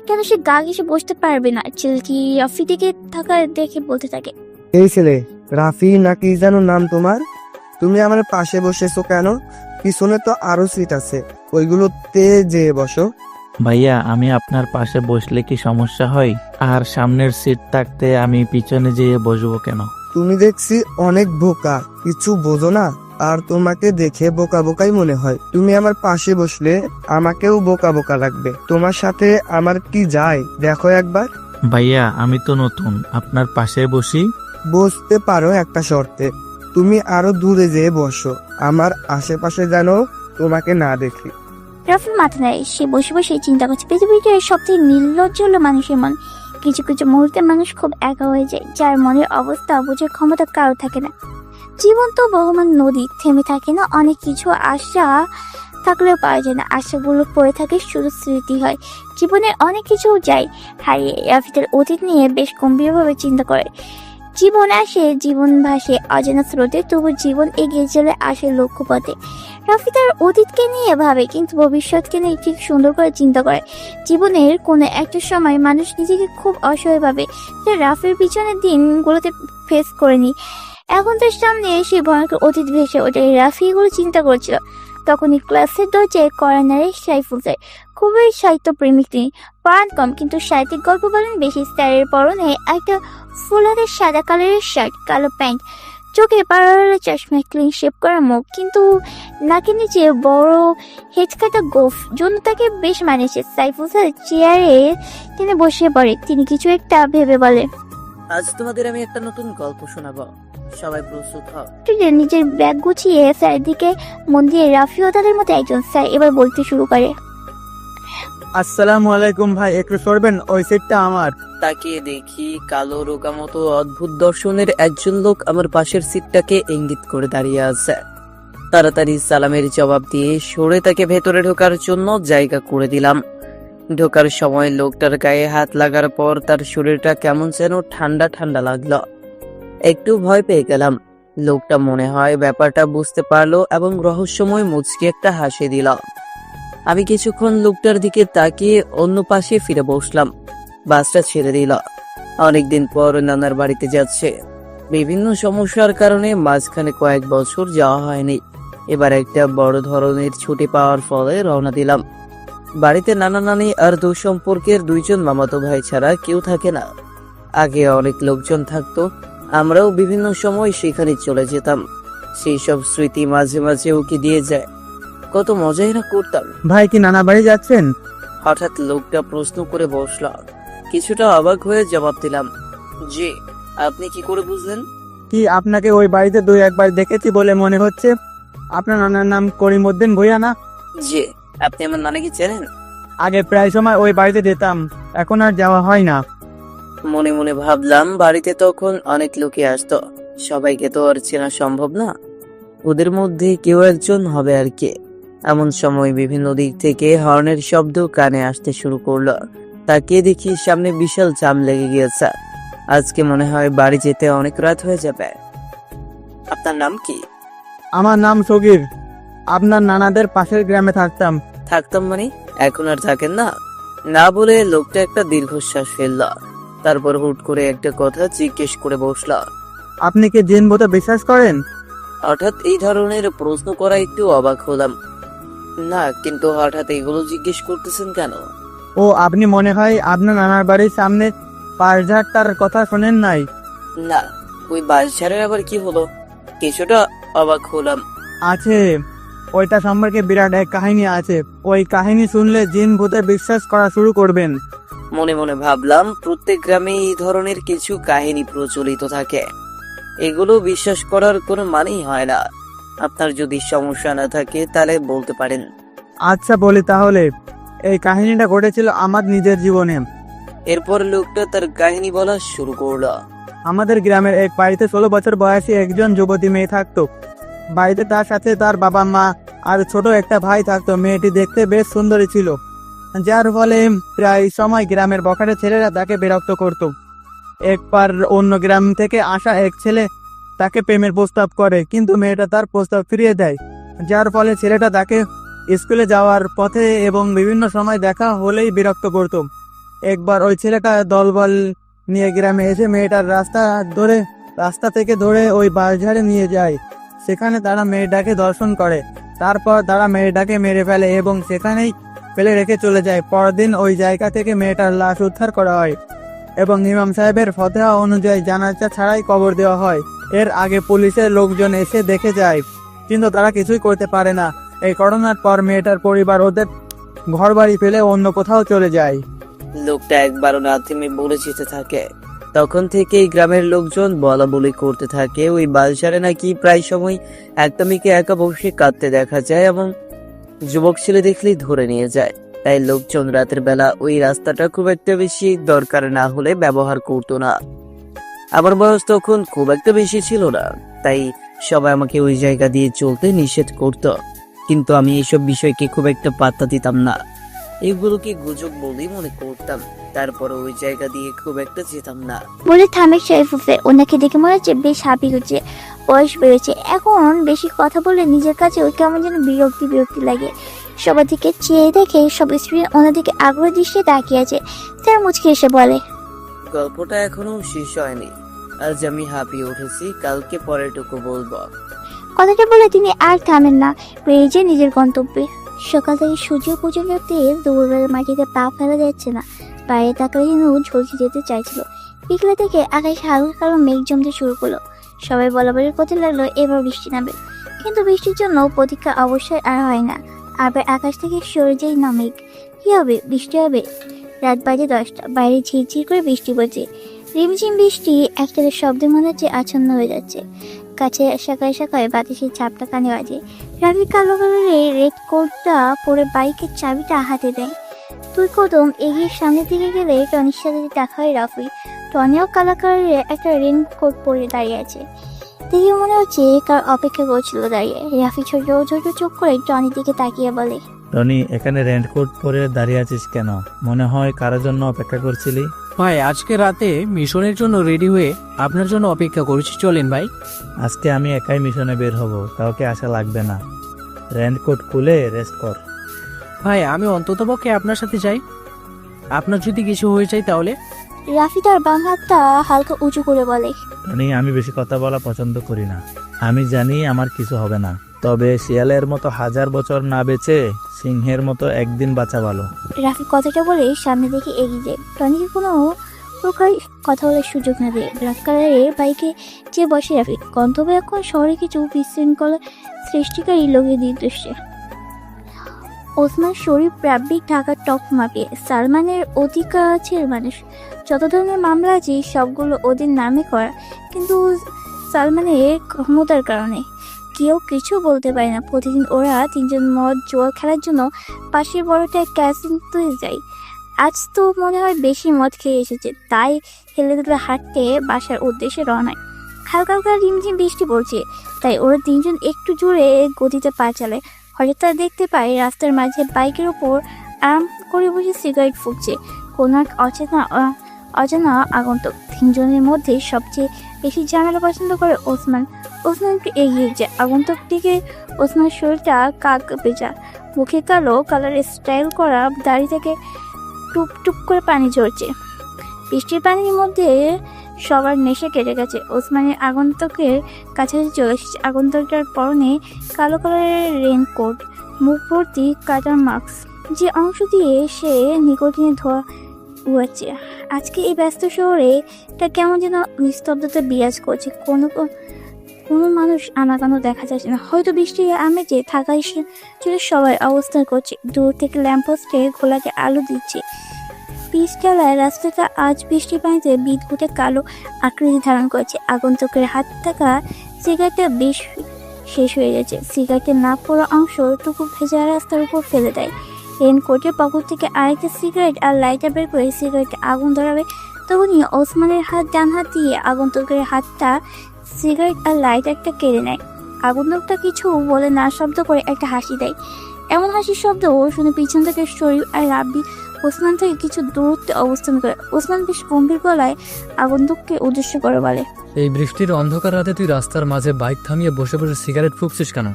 [SPEAKER 1] কেন সে গা ঘেসে বসতে পারবে না। ছেলেটি রাফি দিকে থাকা দেখে বলতে থাকে,
[SPEAKER 2] এই ছেলে রাফি নাকি যেন নাম তোমার?
[SPEAKER 8] তুমি আমার পাশে বসেছো কেন? পিছনে তো আরো সিট আছে, ওইগুলোতে যেয়ে বসো।
[SPEAKER 3] ভাইয়া, আমি আপনার পাশে বসলে কি সমস্যা হয়? আর সামনের সিট থাকতে আমি পিছনে যেয়ে বসবো কেন?
[SPEAKER 8] তুমি দেখছি অনেক বোকা, কিছু বোঝো না। আর তোমাকে দেখে বোকা বোকাই মনে হয়। তুমি আমার পাশে বসলে আমাকেও বোকা বোকা লাগবে। তোমার সাথে আমার কি যায় দেখো একবার।
[SPEAKER 3] ভাইয়া, আমি তো নতুন, আপনার পাশে বসি।
[SPEAKER 8] বসতে পারো একটা শর্তে, তুমি আরো দূরে যেয়ে বসো, আমার আশেপাশে যেন তোমাকে না দেখি।
[SPEAKER 1] রাফি মাথা নেয়। সে বসে বসে চিন্তা করছে, পৃথিবীতে সবথেকে নির্লজ্জ হলো মানুষের মন। কিছু কিছু মুহূর্তে মানুষ খুব একা হয়ে যায়, যার মনের অবস্থা বোঝার ক্ষমতা কারো থাকে না। জীবন তো বহমান নদী, থেমে থাকে না। অনেক কিছু আশা থাকলেও পাওয়া যায় না, আশাগুলো পড়ে থাকে, শুধু স্মৃতি হয়। জীবনের অনেক কিছু যায় হারিয়ে। রাফি তার অতীত নিয়ে বেশ গম্ভীরভাবে চিন্তা করে। জীবন আসে, জীবন ভাসে অজানা স্রোতে, তবু জীবন এগিয়ে চলে আসে লক্ষ্যপথে। রাফি তার অতীতকে নিয়ে ভাবে, কিন্তু ভবিষ্যৎকে নিয়ে ঠিক সুন্দর করে চিন্তা করে। জীবনের কোনো একটা সময় মানুষ নিজেকে খুব অসহায় ভাবে, যে রাফির পিছনের দিনগুলোতে ফেস করেনি। এখন তার সামনে এসে ভয়ঙ্কর অতীত ভেসে ওঠে। রাফি এগুলো চিন্তা করছিল, তখনই ক্লাসের দরজায় কর্নারে সাইফুল স্যার। খুবই সাহিত্য প্রেমিক তিনি, পড়ান কম কিন্তু সাহিত্যিক গল্প বলেন বেশি। স্যারের পরনে একটা ফুলাদের সাদা কালারের শার্ট, কালো প্যান্ট, চোখে পাড়ালা চশমা, ক্লিন শেপ করা মুখ, কিন্তু নাকের নিচে বড় হেঁচকাটা গোফ জন্য তাকে বেশ মানেছে। সাইফুল স্যার চেয়ারে তিনি বসে পড়ে। তিনি কিছু একটা ভেবে বলে,
[SPEAKER 2] আজ তোমাদের আমি একটা নতুন গল্প শোনাবো, সবাই প্রস্তুত হও।
[SPEAKER 1] নিজের ব্যাগ গুছিয়ে স্যারের দিকে মন দিয়ে রাফিও তাদের মতো একজন। স্যার এবার বলতে শুরু করে,
[SPEAKER 3] আসসালামু আলাইকুম ভাই, একটু সরবেন, ওই সিটটা আমার।
[SPEAKER 2] তাকিয়ে দেখি কালো রোগা মতো অদ্ভুত দর্শনের একজন লোক আমার পাশের সিটটাকে ইঙ্গিত করে দাঁড়িয়ে আছে। তাড়াতাড়ি সালামের জবাব দিয়ে সরে তাকে ভেতরে ঢোকার জন্য জায়গা করে দিলাম। ঢোকার সময় লোকটার গায়ে হাত লাগার পর তার শরীরটা কেমন যেন ঠান্ডা ঠান্ডা লাগলো। একটু ভয় পেয়ে গেলাম। লোকটা মনে হয় ব্যাপারটা বুঝতে পারলো এবং রহস্যময় মুচকি একটা হাসি দিল। আমি কিছুক্ষণ লোকটার দিকে তাকিয়ে অন্য পাশে ফিরে বসলাম। বাসটা ছেড়ে দিল। অনেকদিন পর নানার বাড়িতে যাচ্ছে। বিভিন্ন সমস্যার কারণে মাঝখানে কয়েক বছর যাওয়া হয়নি। এবার একটা বড় ধরনের ছুটি পাওয়ার ফলে রওনা দিলাম। বাড়িতে নানা নানি আর দূর সম্পর্কের দুইজন মামাতো ভাই ছাড়া কেউ থাকে না। আগে অনেক লোকজন থাকতো, আমরাও বিভিন্ন সময় সেখানে চলে যেতাম। সেই সব স্মৃতি মাঝে মাঝে ওকে দিয়ে যায়। কত মজাই না করতাম।
[SPEAKER 3] ভাই কি নানা বাড়ি যাচ্ছেন?
[SPEAKER 2] হঠাৎ লোকটা প্রশ্ন করে বসল। কিছুটা অবাক হয়ে জবাব দিলাম, জি। আপনি কি করে বুঝলেন?
[SPEAKER 3] কি আপনাকে ওই বাড়িতে দুই একবার দেখেছি বলে মনে হচ্ছে। আপনার নানার নাম করিমউদ্দিন ভূঁইয়া না?
[SPEAKER 2] জি। আপনি আমার নানাকে চেনেন?
[SPEAKER 3] আগে প্রায় সময় ওই বাড়িতে যেতাম, এখন আর যাওয়া হয় না।
[SPEAKER 2] মনে মনে ভাবলাম, বাড়িতে তখন অনেক লোকে আসতো, সবাইকে তো আর চেনা সম্ভব না। ওদের মধ্যে কেউ একজন হবে আর কি। এমন সময় বিভিন্ন দিক থেকে হর্নের শব্দ কানে আসতে শুরু করলো। তাকিয়ে দেখি সামনে বিশাল জাম লেগে গিয়েছে। আজকে মনে হয় বাড়ি যেতে অনেক রাত হয়ে যাবে। আপনার নাম কি?
[SPEAKER 3] আমার নাম সগীর, আপনার নানাদের পাশের গ্রামে থাকতাম।
[SPEAKER 2] থাকতাম মানে এখন আর থাকেন না? না বলে লোকটা একটা দীর্ঘশ্বাস ফেলল। তারপর হুট করে একটা কথা জিজ্ঞেস করে বসল।
[SPEAKER 3] আপনি কি জিন ভূতে বিশ্বাস করেন?
[SPEAKER 2] হঠাৎ এই ধরনের প্রশ্ন করা একটু অবাক হলাম। না, কিন্তু হঠাৎ এগুলো জিজ্ঞেস করতেছেন কেন?
[SPEAKER 3] ও, আপনি মনে হয় আপনার নানার বাড়ির সামনে পারঝাড়টার কথা শোনেন নাই?
[SPEAKER 2] না, ওই বাসঝাড়ের আবার কি হলো? কিছুটা অবাক হলাম।
[SPEAKER 3] আছে, ওইটা সম্পর্কে বিরাট এক কাহিনী আছে। ওই কাহিনী শুনলে জিন ভূতে বিশ্বাস করা শুরু করবেন।
[SPEAKER 2] মনে মনে ভাবলাম, প্রত্যেক গ্রামে এই ধরনের কিছু কাহিনী প্রচলিত থাকে, এগুলো বিশ্বাস করার কোনো মানেই হয় না। আপনার যদি সমস্যা না থাকে তাহলে বলতে পারেন।
[SPEAKER 3] আচ্ছা বলি তাহলে। এই কাহিনীটা ঘটেছিল আমার নিজের জীবনে।
[SPEAKER 2] এরপর লোকটা তার কাহিনী বলা শুরু করলো।
[SPEAKER 3] আমাদের গ্রামের এক বাড়িতে 16 বছর বয়সী একজন যুবতী মেয়ে থাকতো। বাড়িতে তার সাথে তার বাবা মা আর ছোট একটা ভাই থাকতো। মেয়েটি দেখতে বেশ সুন্দরী ছিল, যার ফলে প্রায় সময় গ্রামের বখাটে ছেলেরা তাকে বিরক্ত করত। একবার অন্য গ্রাম থেকে আসা এক ছেলে তাকে প্রেমের প্রস্তাব করে, কিন্তু মেয়েটা তার প্রস্তাব ফিরিয়ে দেয়, যার ফলে ছেলেটা তাকে স্কুলে যাওয়ার পথে এবং বিভিন্ন সময় দেখা হলেই বিরক্ত করত। একবার ওই ছেলেটা দলবল নিয়ে গ্রামে এসে মেয়েটার রাস্তা থেকে ধরে ওই বাঁশঝাড়ে নিয়ে যায়। সেখানে তারা মেয়েটাকে দর্শন করে। তারপর তারা মেয়েটাকে মেরে ফেলে এবং সেখানেই ফেলে রেখে চলে যায়। পরদিন ওই জায়গা থেকে মেয়েটার লাশ উদ্ধার করা হয় এবং ইমাম সাহেবের ফতোয়া অনুযায়ী জানাজা ছাড়াই কবর দেওয়া হয়। এর আগে পুলিশের লোকজন এসে দেখে যায়, কিন্তু তারা কিছুই করতে পারে না। এই ঘটনার পর মেয়েটার পরিবার ওদের ঘরবাড়ি ফেলে অন্য কোথাও চলে যায়।
[SPEAKER 9] লোকটা একবারও না থেমে বলে যেতে থাকে। তখন থেকেই গ্রামের লোকজন বলা বলি করতে থাকে ওই বালসারে নাকি প্রায় সময় একটা মেয়েকে একা বসে কাঁদতে দেখা যায় এবং যুবক ছেলে দেখলেই ধরে নিয়ে যায়। তাই লোকজন রাতের বেলা ওই রাস্তাটা খুব একটা বেশি দরকার না হলে ব্যবহার করতো না। আমার বয়স তখন খুব একটা বেশি ছিল না, তাই সবাই আমাকে ওই জায়গা দিয়ে চলতে নিষেধ করত, কিন্তু আমি এইসব বিষয়কে খুব একটা পাত্তা দিতাম না। এগুলোকে গুজব বলেই মনে করতাম। তারপর ওই জায়গা দিয়ে খুব একটা যেতাম না।
[SPEAKER 1] বলে থামে শরীফুফে। ওনাকে দেখে মনে হচ্ছে বেশ হাঁপি হচ্ছে, বয়স বেড়েছে। এখন বেশি কথা বলে নিজের কাছে ওই কেমন যেন বিরক্তি লাগে। সবার দিকে চেয়ে দেখে সব স্ত্রী ওনার দিকে আগ্রহ দৃষ্টিতে তাকিয়ে আছে। তারা মুচকে এসে বলে,
[SPEAKER 9] গল্পটা এখনো শেষ হয়নি। আজ আমি হাঁপিয়ে উঠেছি, কালকে পরেরটুকু বলবো।
[SPEAKER 1] কথাটা বলে তিনি আর থামেন না, বেরিয়ে যায় নিজের গন্তব্যে। সকাল থেকে সূর্য পর্যন্ত তেল দুপুরবেলা মাটিতে পা ফেলা যাচ্ছে না। বাইরে তাকালে যেন ঝলসে যেতে চাইছিল। বিকেলে থেকে আকাশে হালকা কালো মেঘ জমতে শুরু করলো। সবাই বলাবলি করতে লাগলো এবার বৃষ্টি নামবে, কিন্তু বৃষ্টির জন্য প্রতীক্ষা অবশ্যই আর হয় না। আবার আকাশ থেকে সরে যায় না মেঘ। কি হবে? বৃষ্টি হবে। রাত বাজে 10টা। বাইরে ঝিরঝির করে বৃষ্টি পড়ছে। রিমঝিম বৃষ্টি একটা শব্দে মনে হচ্ছে আচ্ছন্ন হয়ে যাচ্ছে। কাছে শাখায় শাখায় বাতাসের ছাপটা কানে বাজে। রাফি কালো কালারের রেড কোটটা পরে বাইকের চাবিটা হাতে দেয়। 2 কদম এগিয়ে সামনের দিকে গেলে টনির সাথে দেখা হয় রাফি। টনিও কালো কালারের একটা রেনকোট পরে দাঁড়িয়ে আছে। দেখে মনে হচ্ছে কার অপেক্ষা করছিল দাঁড়িয়ে। রাফি ছোট ছোট চোখ করে টনির দিকে তাকিয়ে বলে,
[SPEAKER 3] টনি, এখানে রেনকোট পরে দাঁড়িয়ে আছিস কেন? মনে হয় কারোর জন্য অপেক্ষা করছিলি।
[SPEAKER 7] ভাই, আজকে রাতে মিশনের জন্য রেডি হয়ে আপনার জন্য অপেক্ষা করছি, চলেন ভাই।
[SPEAKER 3] আজকে আমি একাই মিশনে বের হব, কাউকে আসা লাগবে না। রেনকোট খুলে রেস্ট কর।
[SPEAKER 7] ভাই, আমি অন্ততপক্ষে আপনার সাথে যাই। আপনার যদি কিছু হয়ে যায় তাহলে?
[SPEAKER 1] রাফি তার বাম হাতটা হালকা উঁচু করে বলে,
[SPEAKER 3] টনি, আমি বেশি কথা বলা পছন্দ করি না। আমি জানি আমার কিছু হবে না, তবে শিয়ালের মতো 1000 বছর না বেঁচে সিংহের মতো একদিন বাঁচা ভালো।
[SPEAKER 1] রাফি কথাটা বলে সামনে দিকে এগিয়ে যায়। টনিকে কোনো প্রকার কথা বলার সুযোগ না দিয়ে ব্ল্যাক কালারের বাইকে যে বসে রাফি। গন্তব্য এখন শহরে কিছু বিশৃঙ্খলা সৃষ্টিকারী লোকের নির্দেশে। ওসমান শরীফ প্রাবিক ঢাকার টপ মাপিয়ে সালমানের অতি কাছের মানুষ। যত ধরনের মামলা আছে সবগুলো ওদের নামে করা, কিন্তু সালমানের ক্ষমতার কারণে কেউ কিছু বলতে পারে না। প্রতিদিন ওরা 3 জন মদ জোয়া খেলার জন্য পাশের বড়টা ক্যাসিনোতে যায়। আজ তো মনে হয় বেশি মদ খেয়ে এসেছে, তাই হেলে দুলে হাঁটতে বাসার উদ্দেশ্যে রওনায়। হালকা হালকা রিমঝিম বৃষ্টি পড়ছে, তাই ওরা 3 জন একটু জোরে গতিতে পা চালায়। হঠাৎ তারা দেখতে পায় রাস্তার মাঝে বাইকের ওপর আরাম করে বসে সিগারেট ফুঁকছে কোন এক অজানা আগন্তুক। 3 জনের মধ্যে সবচেয়ে বেশি ঝামেলা পছন্দ করে ওসমান। ওসমান একটু এগিয়ে যায় আগন্তুকটিকে। ওসমানের শরীরটা কাক ভেজা, মুখে কালো কালারের স্টাইল করা দাড়ি থেকে টুপ টুপ করে পানি ঝরছে। বৃষ্টির পানির মধ্যে সবার নেশা কেটে গেছে। ওসমানের আগন্তুকের কাছাকাছি চলে এসেছে। আগন্তুকটার পরনে কালো কালারের রেনকোট, মুখ ভর্তি কাটার মাস্ক, যে অংশ দিয়ে সে নিকোটিনে ধোয়া উড়াচ্ছে। আজকে এই ব্যস্ত শহরে এটা কেমন যেন নিস্তব্ধতা বিরাজ করছে। কোনো মানুষ আনাগানো দেখা যাচ্ছে না। হয়তো বৃষ্টির আমেজে থাকায় সবাই অবস্থান করছে। দূর থেকে ল্যাম্পপোস্টে ঘোলাকে আলো দিচ্ছে। পিচ ঢালায় রাস্তাটা আজ বৃষ্টির পানিতে বিদঘুটে কালো আকৃতি ধারণ করেছে। আগন্তুকের হাত থাকা সিগারেটটা বেশ শেষ হয়ে গেছে। সিগারেটের না পড়া অংশটুকু ভেজা রাস্তার উপর ফেলে দেয়। রেনকোটের পকেট থেকে আরেকটা সিগারেট আর লাইটার বের করে সিগারেটে আগুন ধরাবে, তখনই ওসমানের ডান হাত দিয়ে আগন্তুকের হাতটা সিগারেট আর লাইটারটা কেড়ে নেয়। আগন্তুকটা কিছু বলে না শব্দ করে একটা হাসি দেয়। এমন হাসির শব্দ শুনে পিছন থেকে শরীফ আর রাব্বি ওসমান থেকে কিছু দূরত্বে অবস্থান করে। ওসমান বেশ গম্ভীর গলায় আগন্তুককে উদ্দেশ্য করে বলে,
[SPEAKER 10] এই বৃষ্টির অন্ধকার রাতে তুই রাস্তার মাঝে বাইক থামিয়ে বসে বসে সিগারেট ফুঁকছিস কেন?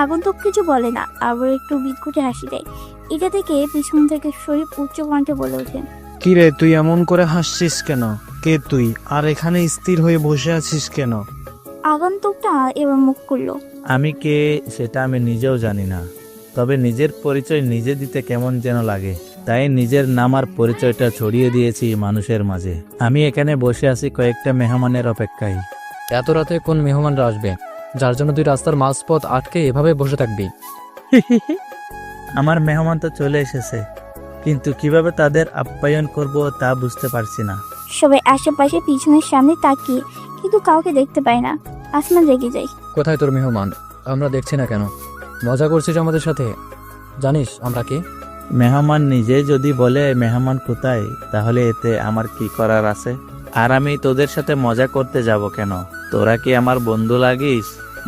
[SPEAKER 1] আগন্তুক কিছু বলে না, আবার একটু বিদঘুটে হাসি দেয়। এটা থেকে পিছন থেকে শরীফ উচ্চ কণ্ঠে বলে ওঠেন,
[SPEAKER 8] কিরে, তুই এমন করে হাসছিস কেন? কে তুই? আর এখানে স্থির হয়ে বসে আছিস কেন?
[SPEAKER 1] আগন্তুকটা এবার মুখ খুলল।
[SPEAKER 3] আমি কে সেটা আমি নিজেও জানি না, তবে নিজের পরিচয় নিজে দিতে কেমন যেন লাগে, তাই নিজের নাম আর পরিচয়টা ছড়িয়ে দিয়েছি মানুষের মাঝে। আমি এখানে বসে আছি কয়েকটা মেহমানের অপেক্ষায়।
[SPEAKER 10] এত রাতে কোন মেহমানরা আসবে যার জন্য তুই রাস্তার মাঝপথ আটকে এভাবে বসে থাকবি?
[SPEAKER 3] আমার মেহমান তো চলে এসেছে, কিন্তু কিভাবে তাদের আপ্যায়ন করব তা বুঝতে পারছি না।
[SPEAKER 1] সবাই আশেপাশে পিছনের সামনে তাকিয়ে, কিন্তু কাউকে দেখতে পায় না। আসমান রেগে যায়।
[SPEAKER 10] কোথায় তোর মেহমান? আমরা দেখছি না কেন? মজা করছিস আমাদের সাথে? জানিস আমরা কে?
[SPEAKER 3] মেহমান নিজে যদি বলে মেহমান কোথায়, তাহলে এতে আমার কি করার আছে? আর আমি তোদের সাথে মজা করতে যাব কেন? তোরা কি আমার বন্ধু লাগিস?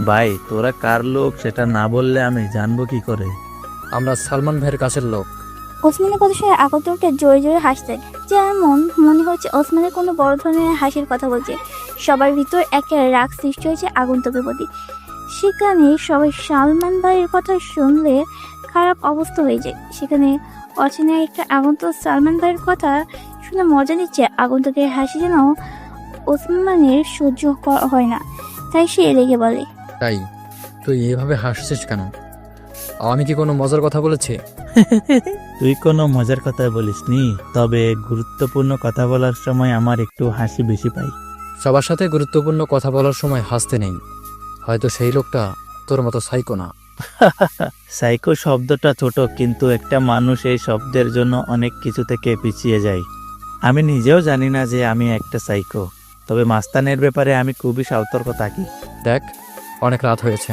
[SPEAKER 3] ভাই, তোরা কার লোক সেটা না বললে আমি জানবো কি করে?
[SPEAKER 10] আমরা সালমান ভাইয়ের কাছের লোক।
[SPEAKER 1] ওসমানের কথা শুনে আগন্তুকটা জোরে জোরে হাসছে, যেমন মনে হচ্ছে ওসমানের কোনো বড় ধরনের হাসির কথা বলছে। সবার ভিতর একটা রাগ সৃষ্টি হয়েছে আগন্তুকের প্রতি। সেখানে সবাই সালমান ভাইয়ের কথা শুনলে খারাপ অবস্থা হয়ে যায়। সেখানে অচেনা একটা আগন্তুক সালমান ভাইয়ের কথা শুনে মজা নিচ্ছে। আগন্তুকের হাসি যেন ওসমানের সহ্য হয় না, তাই সে রেগে বলে,
[SPEAKER 10] তাই তুই এভাবে হাসছিস কেন? আমি কি কোনো মজার কথা বলেছি?
[SPEAKER 3] তুই কোনো মজার কথা বলিসনি, তবে গুরুত্বপূর্ণ কথা বলার সময় আমার একটু হাসি বেশি পাই।
[SPEAKER 10] সবার সাথে গুরুত্বপূর্ণ কথা বলার সময় হাসতে নেই। হয়তো সেই লোকটা তোর মতো সাইকো না।
[SPEAKER 3] সাইকো শব্দটা ছোট, কিন্তু একটা মানুষ এই শব্দের জন্য অনেক কিছু থেকে পিছিয়ে যায়। আমি নিজেও জানি না যে আমি একটা সাইকো, তবে মাস্তানের ব্যাপারে আমি খুবই সতর্ক থাকি।
[SPEAKER 10] দেখ, অনেক রাত হয়েছে,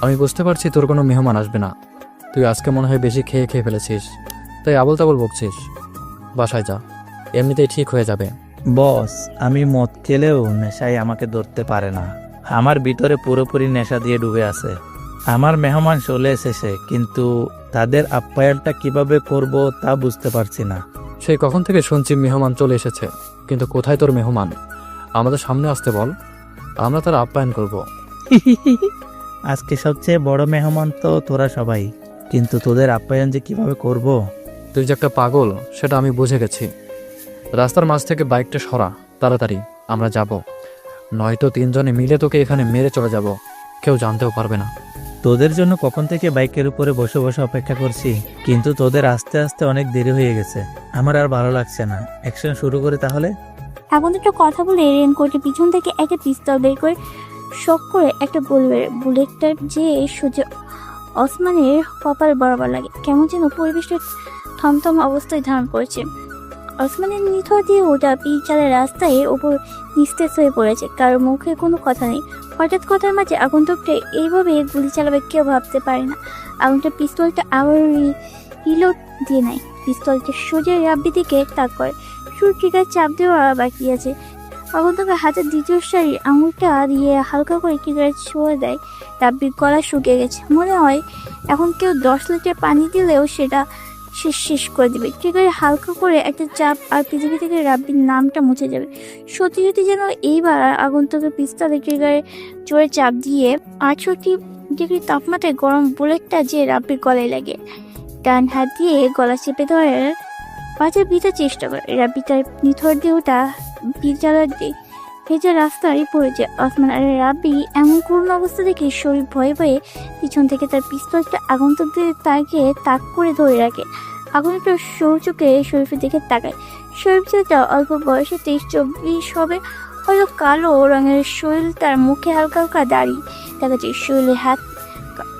[SPEAKER 10] আমি বুঝতে পারছি তোর কোনো মেহমান আসবে না। তুই আজকে মনে হয় বেশি খেয়ে ফেলেছিস, তাই আবল তাবল বকছিস। বাসায় যা, এমনিতেই ঠিক হয়ে যাবে।
[SPEAKER 3] বস, আমি মদ খেলেও নেশায় আমাকে ধরতে পারে না। আমার ভিতরে পুরোপুরি নেশা দিয়ে ডুবে আছে। আমার মেহমান চলে এসেছে, কিন্তু তাদের আপ্যায়নটা কিভাবে করব তা বুঝতে পারছি না।
[SPEAKER 10] সেই কখন থেকে শুনছি মেহমান চলে এসেছে, কিন্তু কোথায় তোর মেহমান? আমাদের সামনে আসতে বল, আমরা তার আপ্যায়ন করব।
[SPEAKER 3] আজকে সবচেয়ে বড় মেহমান তো তোরা সবাই, কিন্তু তোদের আপ্যায়ন যে কিভাবে করব?
[SPEAKER 10] তুই যে একটা পাগল সেটা আমি বুঝে গেছি। রাস্তার মাঝ থেকে বাইকটা সরা, তাড়াতাড়ি আমরা যাব, নয়তো তিনজনে মিলে তোকে এখানে মেরে চলে যাব, কেউ জানতেও পারবে না।
[SPEAKER 3] তোদের জন্য কখন থেকে বাইকের উপরে বসে বসে অপেক্ষা করছি, কিন্তু তোদের আস্তে আস্তে অনেক দেরি হয়ে গেছে। আমার আর ভালো লাগছে না। অ্যাকশন শুরু করে তাহলে।
[SPEAKER 1] আগন্তুকটা কথা বলে রেনকোটের পিছন থেকে একটা পিস্তল বের করে শক করে একটা গোল বের বুলেটটার যে সোজা ওসমানের কপাল বরাবর লাগে। কেমন যেন পরিবেশটা থমথম অবস্থায় ধারণ করছে। ওসমানের নিথর দিয়ে ওটা পিচালের রাস্তায় ওপর নিস্তেজ হয়ে পড়েছে। কারোর মুখে কোনো কথা নেই। হঠাৎ কথার মাঝে আগন্তুকটা এইভাবে গুলি চালাবে কেউ ভাবতে পারে না। আগন্তুক পিস্তলটা আবার রিলোড দিয়ে নেয়। পিস্তলটা সোজা রাব্বির দিকে তাক করে। শুরু ট্রিগার চাপ দেওয়া বাকি আছে। আগন্তুকের হাতের দ্বিতীয় সারি আঙুলটা দিয়ে হালকা করে ট্রিগার ছোঁয়া দেয়। রাব্বির গলা শুকিয়ে গেছে। মনে হয় এখন কেউ 10 লিটার পানি দিলেও সেটা শেষ করে দিবে। ট্রিগারে হালকা করে একটা চাপ আর পৃথিবী থেকে রাব্বির নামটা মুছে যাবে। সত্যি সত্যি যেন এইবার আগন্তুকের পিস্তলে ট্রিগারে জোরে চাপ দিয়ে 68 ডিগ্রি তাপমাত্রায় গরম বুলেটটা যে রাব্বির গলায় লাগে। ডান হাত দিয়ে গলা চেপে ধরার পাঁচের ভিতর চেষ্টা করে। রাব্বি তার নিথর দেহটা বিদ্যালয়ের ভেজা রাস্তায় পড়েছে। ওসমান আর রাব্বি এমন করুণ অবস্থা দেখে শরীফ ভয়ে ভয়ে পিছন থেকে তার পিস্তলটা আগন্তুকদের তাকে তাক করে ধরে রাখে। আগন্তুকটা সরু চোখে শরীফের দিকে তাকায়। শরীফ ছেলেটা অল্প বয়সে 23-24 হবে, হয়তো কালো রঙের শরীর, তার মুখে হালকা হালকা দাড়ি দেখাচ্ছে। শরীরে হাত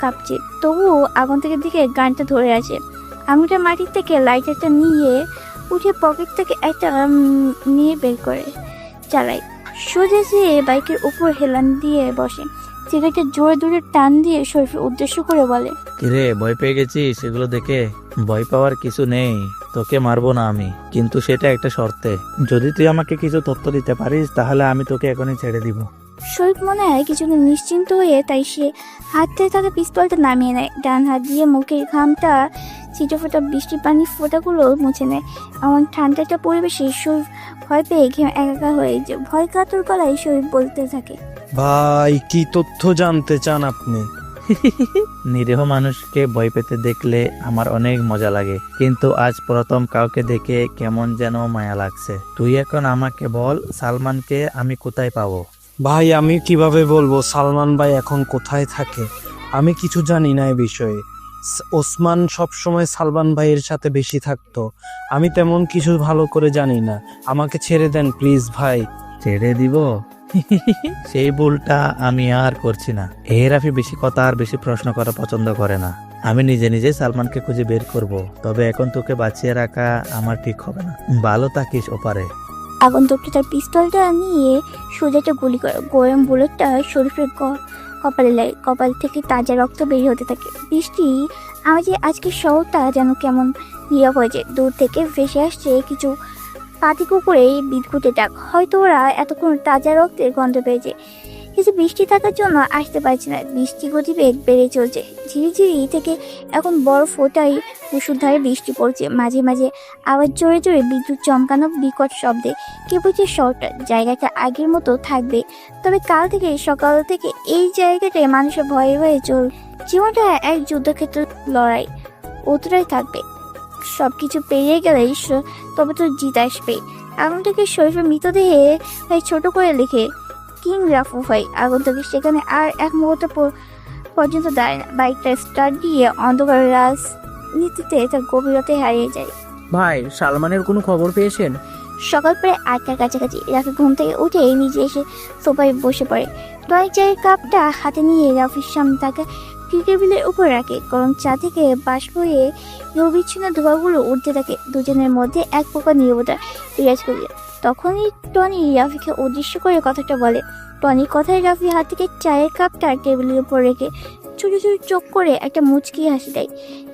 [SPEAKER 1] কাঁপছে, তবুও আগন্তুকের দিকে গানটা ধরে আছে। আঙুলটা মাটির থেকে লাইটারটা নিয়ে উঠে পকেট থেকে একটা নিয়ে বের করে চালায়। সোজা যেয়ে বাইকের উপর হেলান দিয়ে বসে। সিগারেটের জোরে দূরে টান দিয়ে শরীফের উদ্দেশ্য করে বলে,
[SPEAKER 3] কিরে, ভয় পেয়ে গেছিস? সেগুলো দেখে ভয় পাওয়ার কিছু নেই। তোকে মারবো না আমি, কিন্তু সেটা একটা শর্তে। যদি তুই আমাকে কিছু তথ্য দিতে পারিস, তাহলে আমি তোকে এখনই ছেড়ে দিব।
[SPEAKER 1] শরীফ মনে হয় কিছুটা নিশ্চিন্ত হয়ে তাই সে হাত থেকে তাকে পিস্তলটা নামিয়ে নেয়। ডান হাত দিয়ে মুখের ঘামটা ছিটে ফোটা বৃষ্টি পানির ফোঁটাগুলো মুছে নেয়। এমন ঠান্ডা একটা পরিবেশে শরীফ ভয় পেয়ে ঘেমে একাকার হয়ে যায়। ভয় কাতর গলায় শরীফ বলতে থাকে,
[SPEAKER 7] ভাই, কি তথ্য জানতে চান আপনি?
[SPEAKER 3] নিরীহ মানুষকে ভয় পেতে দেখলে আমার অনেক মজা লাগে, কিন্তু আজ প্রথম কাউকে দেখে কেমন যেন মায়া লাগছে। তুই এখন আমাকে বল, সালমানকে আমি কোথায় পাবো?
[SPEAKER 7] ভাই আমি কিভাবে বলবো সালমান ভাই এখন কোথায় থাকে? আমি কিছু জানি না এ বিষয়ে। ওসমান সব সময় সালমান ভাইয়ের সাথে বেশি থাকতো। আমি তেমন কিছু ভালো করে জানি না। আমাকে ছেড়ে দেন প্লিজ ভাই।
[SPEAKER 3] ছেড়ে দিব? সেই ভুলটা আমি আর করছি না। এই রাফি বেশি কথা আর বেশি প্রশ্ন করা পছন্দ করে না। আমি নিজে নিজে সালমানকে খুঁজে বের করব। তবে এখন তোকে বাঁচিয়ে রাখা আমার ঠিক হবে না। ভালো থাকিস ওপারে।
[SPEAKER 1] আগন্তুকটি তার পিস্তলটা নিয়ে সোজা একটা গুলি করে গরম বুলেটটা শরীফের কপালে লাগে। কপাল থেকে তাজা রক্ত বেরিয়ে হতে থাকে। বৃষ্টি আমাদের আজকের শহরটা যেন কেমন নীরব হয়েছে। দূর থেকে ভেসে আসছে কিছু পাতি কুকুরে বিদ্যুতের ডাক। হয়তো ওরা এতক্ষণ তাজা রক্তের গন্ধ পেয়েছে, কিন্তু বৃষ্টি থাকার জন্য আসতে পারছে না। বৃষ্টি গতিবেগ বেড়ে চলছে। ঝিরিঝিরি থেকে এখন বড় ফোটাই মুষলধারে বৃষ্টি পড়ছে। মাঝে মাঝে আবার জোরে জোরে বিদ্যুৎ চমকানো বিকট শব্দে কেবলছে শহরটা। জায়গাটা আগের মতো থাকবে, তবে কাল থেকে সকাল থেকে এই জায়গাটায় মানুষের ভয়ে ভয়ে চল। জীবনটা এক যুদ্ধক্ষেত্র, লড়াই উতরাই থাকবে। সবকিছু পেরিয়ে গেলে তবে তো জিত আসবে। আগুন থেকে শরীফের মৃতদেহে তাই ছোট করে লিখে কিং রাফু ভাই। আগুন থেকে সেখানে আর এক মুহূর্ত পর্যন্ত দাঁড়ায় না। বাইকটা স্টার্ট দিয়ে অন্ধকার রাজনীতিতে তার গভীরতে হারিয়ে যায়।
[SPEAKER 7] ভাই সালমানের কোনো খবর পেয়েছেন?
[SPEAKER 1] সকাল প্রায় 8টার কাছাকাছি রাফি ঘুম থেকে উঠে নিজে এসে সোফায় বসে পড়ে। টনিক চায়ের কাপটা হাতে নিয়ে রাফির সামনে তাকে টেবিলের উপর রাখে। গরম চা থেকে বাষ্প হয়ে নিরবিচ্ছিন্ন ধোঁয়াগুলো উঠতে থাকে। দুজনের মধ্যে এক প্রকার নীরবতা বিরাজ করল। তখনই টনি রাফিকে উদ্দেশ্য করে কথাটা বলে। টনির কথায় রাফি হাত থেকে চায়ের কাপটা টেবিলের উপর রেখে ছোট ছোট চোখ করে একটা মুচকি হাসি দেয়।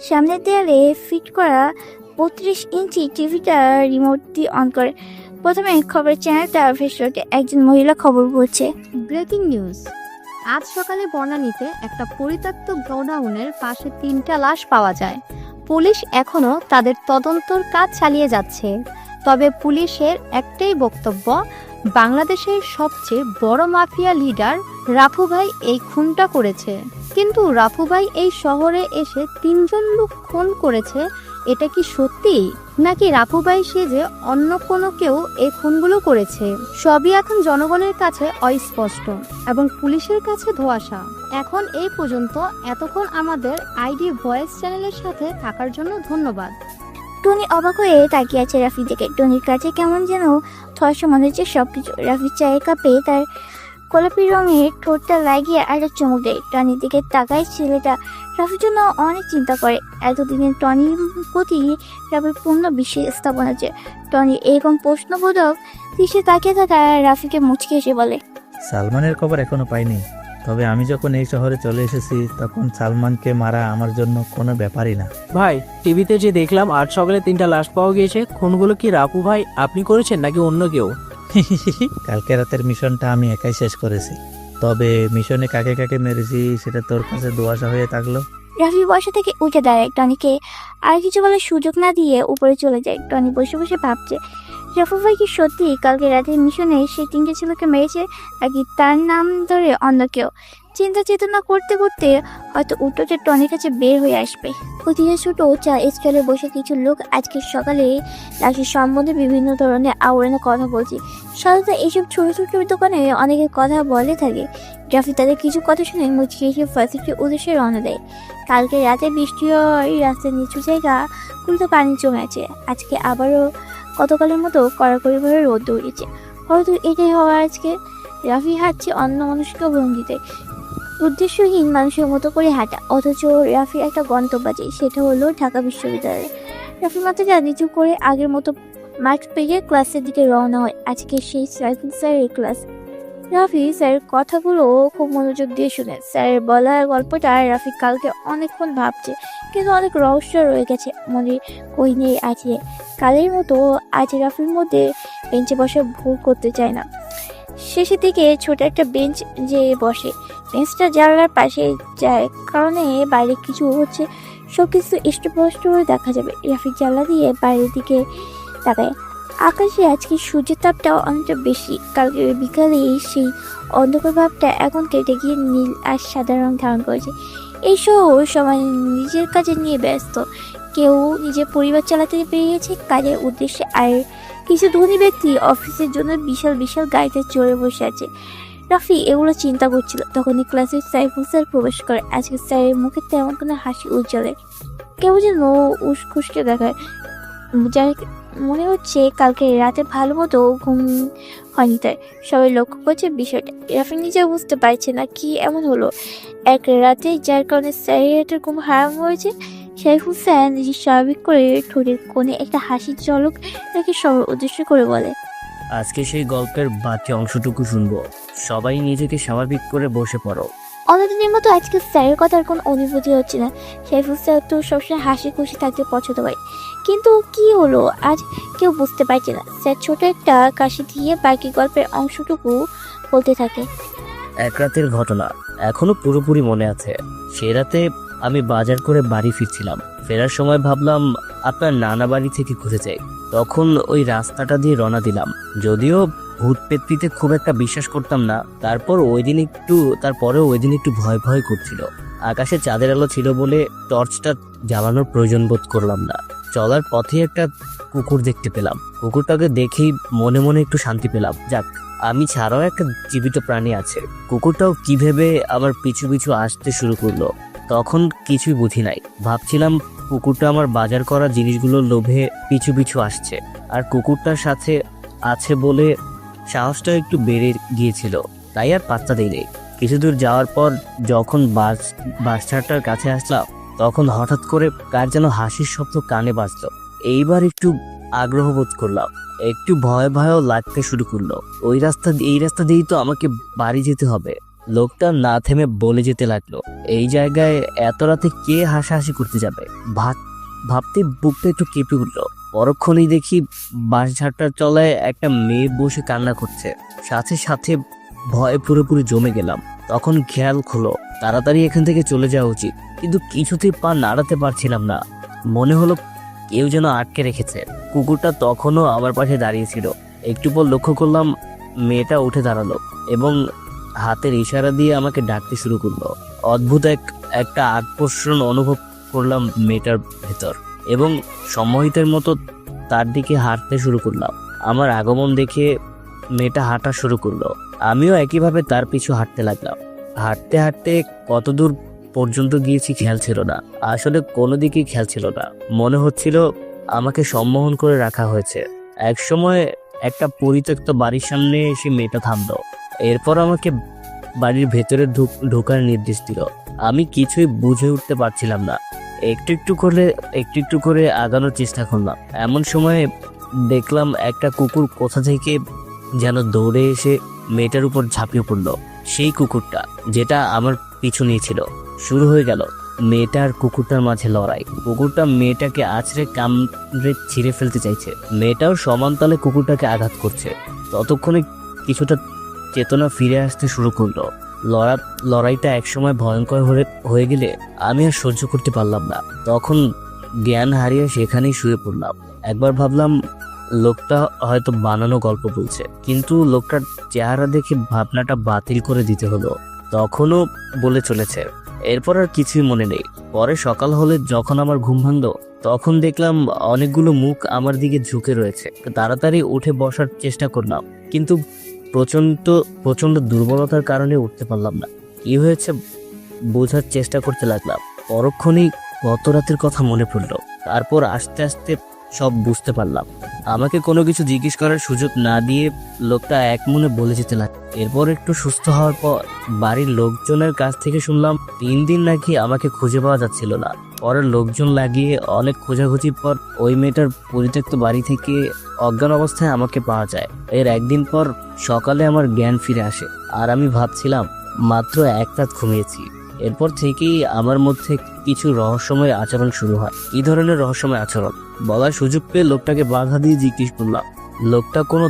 [SPEAKER 1] সামনের দেয়ালে ফিট করা 32 ইঞ্চি টিভিটা রিমোট দিয়ে অন করে। প্রথমে খবরের চ্যানেলটা ভেসে ওঠে। একজন মহিলা খবর বলছে,
[SPEAKER 11] ব্রেকিং নিউজ। আজ সকালে বনানীতে একটা পরিত্যক্ত গোডাউনের পাশে 3টা লাশ পাওয়া যায়। পুলিশ এখনো তাদের তদন্তর কাজ চালিয়ে যাচ্ছে। তবে পুলিশের একটাই বক্তব্য, বাংলাদেশের সবচেয়ে বড় মাফিয়া লিডার রাফু ভাই এই খুনটা করেছে। কিন্তু রাফু ভাই এই শহরে এসে 3জন লোক খুন করেছে, এটা কি সত্যি নাকি রাফু ভাই সেজে অন্য কোনো কেউ এই খুনগুলো করেছে? সবই এখন জনগণের কাছে অস্পষ্ট এবং পুলিশের কাছে ধোঁয়াশা। এখন এই পর্যন্ত। এতক্ষণ আমাদের আইডি ভয়েস চ্যানেলের সাথে থাকার জন্য ধন্যবাদ।
[SPEAKER 1] টনি অবাক হয়ে তাকিয়ে আছে রাফি দিকে। টনির কাছে কেমন যেন ধর্ষণ মনে হচ্ছে সবকিছু। রাফি চায়ের কাপে তার গোলাপি রঙের ঠোঁটটা লাগিয়ে একটা চুমুক দেয়। টনির দিকে তাকায়। ছেলেটা রাফির জন্য অনেক চিন্তা করে। এতদিনের টনির প্রতি রাফির পূর্ণ বিশ্বাস স্থাপন আছে। টনি এরকম প্রশ্নবোধক দৃশ্যে তাকিয়ে থাকা রাফিকে মুচকে এসে বলে,
[SPEAKER 3] সালমানের খবর এখনো পাইনি। তবে আমি যখন এই শহরে চলে এসেছি তখন সালমানকে মারা আমার জন্য কোনো ব্যাপারই না।
[SPEAKER 7] ভাই টিভিতে যে দেখলাম আজ সকালে 3টা লাশ পাওয়া গিয়েছে, খুনগুলো কি রাফু ভাই আপনি করেছেন নাকি অন্য কেউ?
[SPEAKER 3] কালকে রাতের মিশনটা আমি একাই শেষ করেছি। তবে মিশনে কাকে কাকে মেরেছি সেটা তোর কাছে ধোঁয়াশা হয়ে থাকলো।
[SPEAKER 1] রাফি বসা থেকে উঠে দাঁড়ায়। টনিকে আর কিছু বলার সুযোগ না দিয়ে উপরে চলে যায়। টনি বসে বসে ভাবছে, রাফু ভাই কি সত্যি কালকে রাতের মিশনে সেই 3টে ছেলেকে মেরেছে, নাকি তার নাম ধরে অন্য কেউ? চিন্তা চেতনা করতে করতে হয়তো উত্তরটা টনির কাছে বের হয়ে আসবে। ওদিকে ছোট চা স্টলে বসে কিছু লোক আজকে সকালে লাশের সম্বন্ধে বিভিন্ন ধরনের আওড়ানো কথা বলছে। সাধারণত এইসব ছোট ছোট দোকানে অনেকে কথা বলে থাকে। রাফি তাদের কিছু কথা শুনে মুচকি এসে ফার্সিটির উদ্দেশ্যে রওনা দেয়। কালকে রাতে বৃষ্টি হয়, রাস্তার নিচু জায়গাগুলোতে পানি জমে আছে। আজকে আবারও গতকালের মতো কড়াকড়িভাবে রোদ উঠেছে। হয়তো এটাই হওয়া আজকে। রাফি হাঁটছে অন্য মানুষকে ভঙ্গিতে, উদ্দেশ্যহীন মানুষের মতো করে হাঁটা। অথচ রাফির একটা গন্তব্য আছে, সেটা হলো ঢাকা বিশ্ববিদ্যালয়। রাফি মাথাটা নিচু করে আগের মতো মাস্ক পেয়ে ক্লাসের দিকে রওনা হয়। আজকে সেই সাইফুল স্যারের ক্লাস। রাফি স্যারের কথাগুলো খুব মনোযোগ দিয়ে শুনে। স্যারের বলা গল্পটা রাফি কালকে অনেকক্ষণ ভাবছে, কিন্তু অনেক রহস্য রয়ে গেছে মনে কইনে আছে। কালের মতো আজ রাফির মধ্যে বেঞ্চে বসে ভুল করতে চায় না। শেষের দিকে ছোট একটা বেঞ্চ যে বসে। বেঞ্চটা জানলার পাশে যায় কারণে বাইরে কিছু হচ্ছে সবকিছু স্পষ্ট হয়ে দেখা যাবে। রাফি জানলা দিয়ে বাইরের দিকে তাকায়। আকাশে আজকে সূর্যের তাপটাও অনেকটা বেশি। কালকে বিকালে সেই অন্ধকার ভাবটা এখন কেটে গিয়ে নীল আর সাদা রং ধারণ করেছে। এই শহর সবাই নিজের কাজে নিয়ে ব্যস্ত। কেউ নিজের পরিবার চালাতে বেরিয়েছে কাজের উদ্দেশ্যে, আর কিছু ধনী ব্যক্তি অফিসের জন্য বিশাল বিশাল গাড়িতে চড়ে বসে আছে। রাফি এগুলো চিন্তা করছিল। তখনই ক্লাসে সাইফুল স্যার প্রবেশ করে। আজকে স্যারের মুখে তেমন কোনো হাসি উজ্জ্বলে, কেউ যেন উসখুসকে দেখায়, যার মনে হচ্ছে কালকে রাতে ভালো মতো ঘুম হয়নি। তাই সবাই লক্ষ্য করছে বিষয়টা। রাফি নিজেও বুঝতে পারছে না কি এমন হলো এক রাতে যার কারণে স্যারের ঘুম হারাম হয়েছে। সাইফুল স্যার নিজে স্বাভাবিক করে ঠোঁটের কোণে একটা হাসির ঝলক রেখে সবার উদ্দেশ্য করে বলে,
[SPEAKER 9] আজকে সেই গল্পের বাকি অংশটুকু শুনবো। সবাই নিজেকে স্বাভাবিক করে বসে পড়ো।
[SPEAKER 1] অন্যদিনের মতো আজকে স্যারের কথার কোনো অনুভূতি হচ্ছে না। সাইফুল স্যার তো সবসময় হাসি খুশি থাকতে পছন্দ করে, কিন্তু কি হলো আজ কেউ বুঝতে পারছে না। স্যার ছোট একটা কাশি দিয়ে বাকি গল্পের অংশটুকু বলতে থাকে।
[SPEAKER 9] এক রাতের ঘটনা এখনো পুরোপুরি মনে আছে। সে রাতে আমি বাজার করে বাড়ি ফিরছিলাম। ফেরার সময় ভাবলাম আপনার নানা বাড়ি থেকে ঘুরে যাই। তখন ওই রাস্তাটা দিয়ে রওনা দিলাম। যদিও ভূত পেত্রিতে খুব একটা বিশ্বাস করতাম না, তারপরেও ওই দিন একটু ভয় ভয় করছিল। আকাশে চাঁদের আলো ছিল বলে টর্চটা জ্বালানোর প্রয়োজন বোধ করলাম না। চলার পথে একটা কুকুর দেখতে পেলাম। কুকুরটাকে দেখেই মনে মনে একটু শান্তি পেলাম। যাক, আমি ছাড়াও একটা জীবিত প্রাণী আছে। কুকুরটাও কি ভেবে আমার পিছু পিছু আসতে শুরু করলো, তখন কিছুই বুঝি নাই। ভাবছিলাম কুকুরটা আমার বাজার করা জিনিসগুলোর লোভে পিছু পিছু আসছে, আর কুকুরটার সাথে আছে বলে সাহসটা একটু বেড়ে গিয়েছিল, তাই আর পাত্তা দিইনি। কিছু দূর যাওয়ার পর যখন বাস ছাড়টার কাছে আসলাম, তখন হঠাৎ করে কার যেন হাসির শব্দ কানে বাজলো। এইবার একটু আগ্রহ বোধ করলাম, একটু ভয় ভয়ও লাগতে শুরু করলো। এই রাস্তা দিয়েই তো আমাকে বাড়ি যেতে হবে। লোকটা না থেমে বলে যেতে লাগলো, এই জায়গায় এত রাতে কে হাসাহাসি করতে যাবে? ভাবতে বুকটা একটু কেঁপে উঠলো। পরক্ষণেই দেখি বাঁশঝাড়টার তলায় একটা মেয়ে বসে কান্না করছে। সাথে সাথে ভয়ে পুরোপুরি জমে গেলাম। তখন খেয়াল হলো তাড়াতাড়ি এখান থেকে চলে যাওয়া উচিত, কিন্তু কিছুতেই পা নাড়াতে পারছিলাম না। মনে হলো কেউ যেন আটকে রেখেছে। কুকুরটা তখনও আমার পাশে দাঁড়িয়েছিল। একটু পর লক্ষ্য করলাম মেয়েটা উঠে দাঁড়ালো এবং হাতের ইশারা দিয়ে আমাকে ডাকতে শুরু করলো। অদ্ভুত একটা আকর্ষণ অনুভব করলাম মেয়েটার ভেতর, এবং সম্মোহিতের মতো তার দিকে হাঁটতে শুরু করলাম। আমার আগমন দেখে মেয়েটা হাঁটা শুরু করলো। আমিও একইভাবে তার পিছু হাঁটতে লাগলাম। হাঁটতে হাঁটতে কতদূর পর্যন্ত গিয়েছি খেয়াল ছিল না। আসলে কোনো দিকেই খেয়াল ছিল না। মনে হচ্ছিল আমাকে সম্মোহন করে রাখা হয়েছে। এক সময় একটা পরিত্যক্ত বাড়ির সামনে এসে মেয়েটা থামলো। এরপর আমাকে বাড়ির ভেতরে ঢোকার নির্দেশ দিল। আমি কিছুই বুঝে উঠতে পারছিলাম না। একটু একটু করে আগানোর চেষ্টা করলাম। এমন সময় দেখলাম একটা কুকুর কোথা থেকে যেন দৌড়ে এসে মেয়েটার উপর ঝাঁপিয়ে পড়লো। সেই কুকুরটা যেটা আমার পিছু নিয়েছিল। শুরু হয়ে গেল মেয়েটার কুকুরটার মাঝে লড়াই। কুকুরটা মেয়েটাকে আছড়ে কামড়ে ছিঁড়ে ফেলতে চাইছে। মেয়েটাও সমানতালে কুকুরটাকে আঘাত করছে। ততক্ষণে কিছুটা চেতনা ফিরে আসতে শুরু করলো। লড়াইটা একসময় ভয়ঙ্কর হয়ে গেলে আমি আর সহ্য করতে পারলাম না। তখন জ্ঞান হারিয়ে সেখানেই শুয়ে পড়লাম। একবার ভাবলাম লোকটা হয়তো বানানো গল্প বলছে, কিন্তু লোকটার চেহারা দেখে ভাবনাটা বাতিল করে দিতে হলো। তখনও বলে চলেছে। এরপর আর কিছুই মনে নেই। পরে সকাল হলে যখন আমার ঘুম ভাঙলো, তখন দেখলাম অনেকগুলো মুখ আমার দিকে ঝুঁকে রয়েছে। তাড়াতাড়ি উঠে বসার চেষ্টা করলাম, কিন্তু প্রচন্ড দুর্বলতার কারণে উঠতে পারলাম না। কি হয়েছে বোঝার চেষ্টা করতে লাগলাম। পরক্ষণেই গত রাতের কথা মনে পড়লো। তারপর আস্তে আস্তে সব বুঝতে পারলাম। আমাকে কোনো কিছু জিজ্ঞেস করার সুযোগ না দিয়ে লোকটা এক মনে বলে যেতে লাগলো। এরপর একটু সুস্থ হওয়ার পর বাড়ির লোকজনের কাছ থেকে শুনলাম 3 দিন নাকি আমাকে খুঁজে পাওয়া যাচ্ছিল না। পরের লোকজন লাগিয়ে অনেক খোঁজাখুঁজির পর ওই মেয়েটার পরিত্যক্ত বাড়ি থেকে অজ্ঞান অবস্থায় আমাকে পাওয়া যায়। এর একদিন পর সকালে আমার জ্ঞান ফিরে আসে, আর আমি ভাবছিলাম মাত্র 1 রাত ঘুমিয়েছি। এরপর থেকেই আমার মধ্যে কিছু রহস্যময় আচরণ শুরু হয়। কি ধরনের রহস্যময় আচরণ বলার সুযোগ পেয়ে লোকটাকে বাধা দিয়ে জিজ্ঞেস করলাম। লোকটা কোনো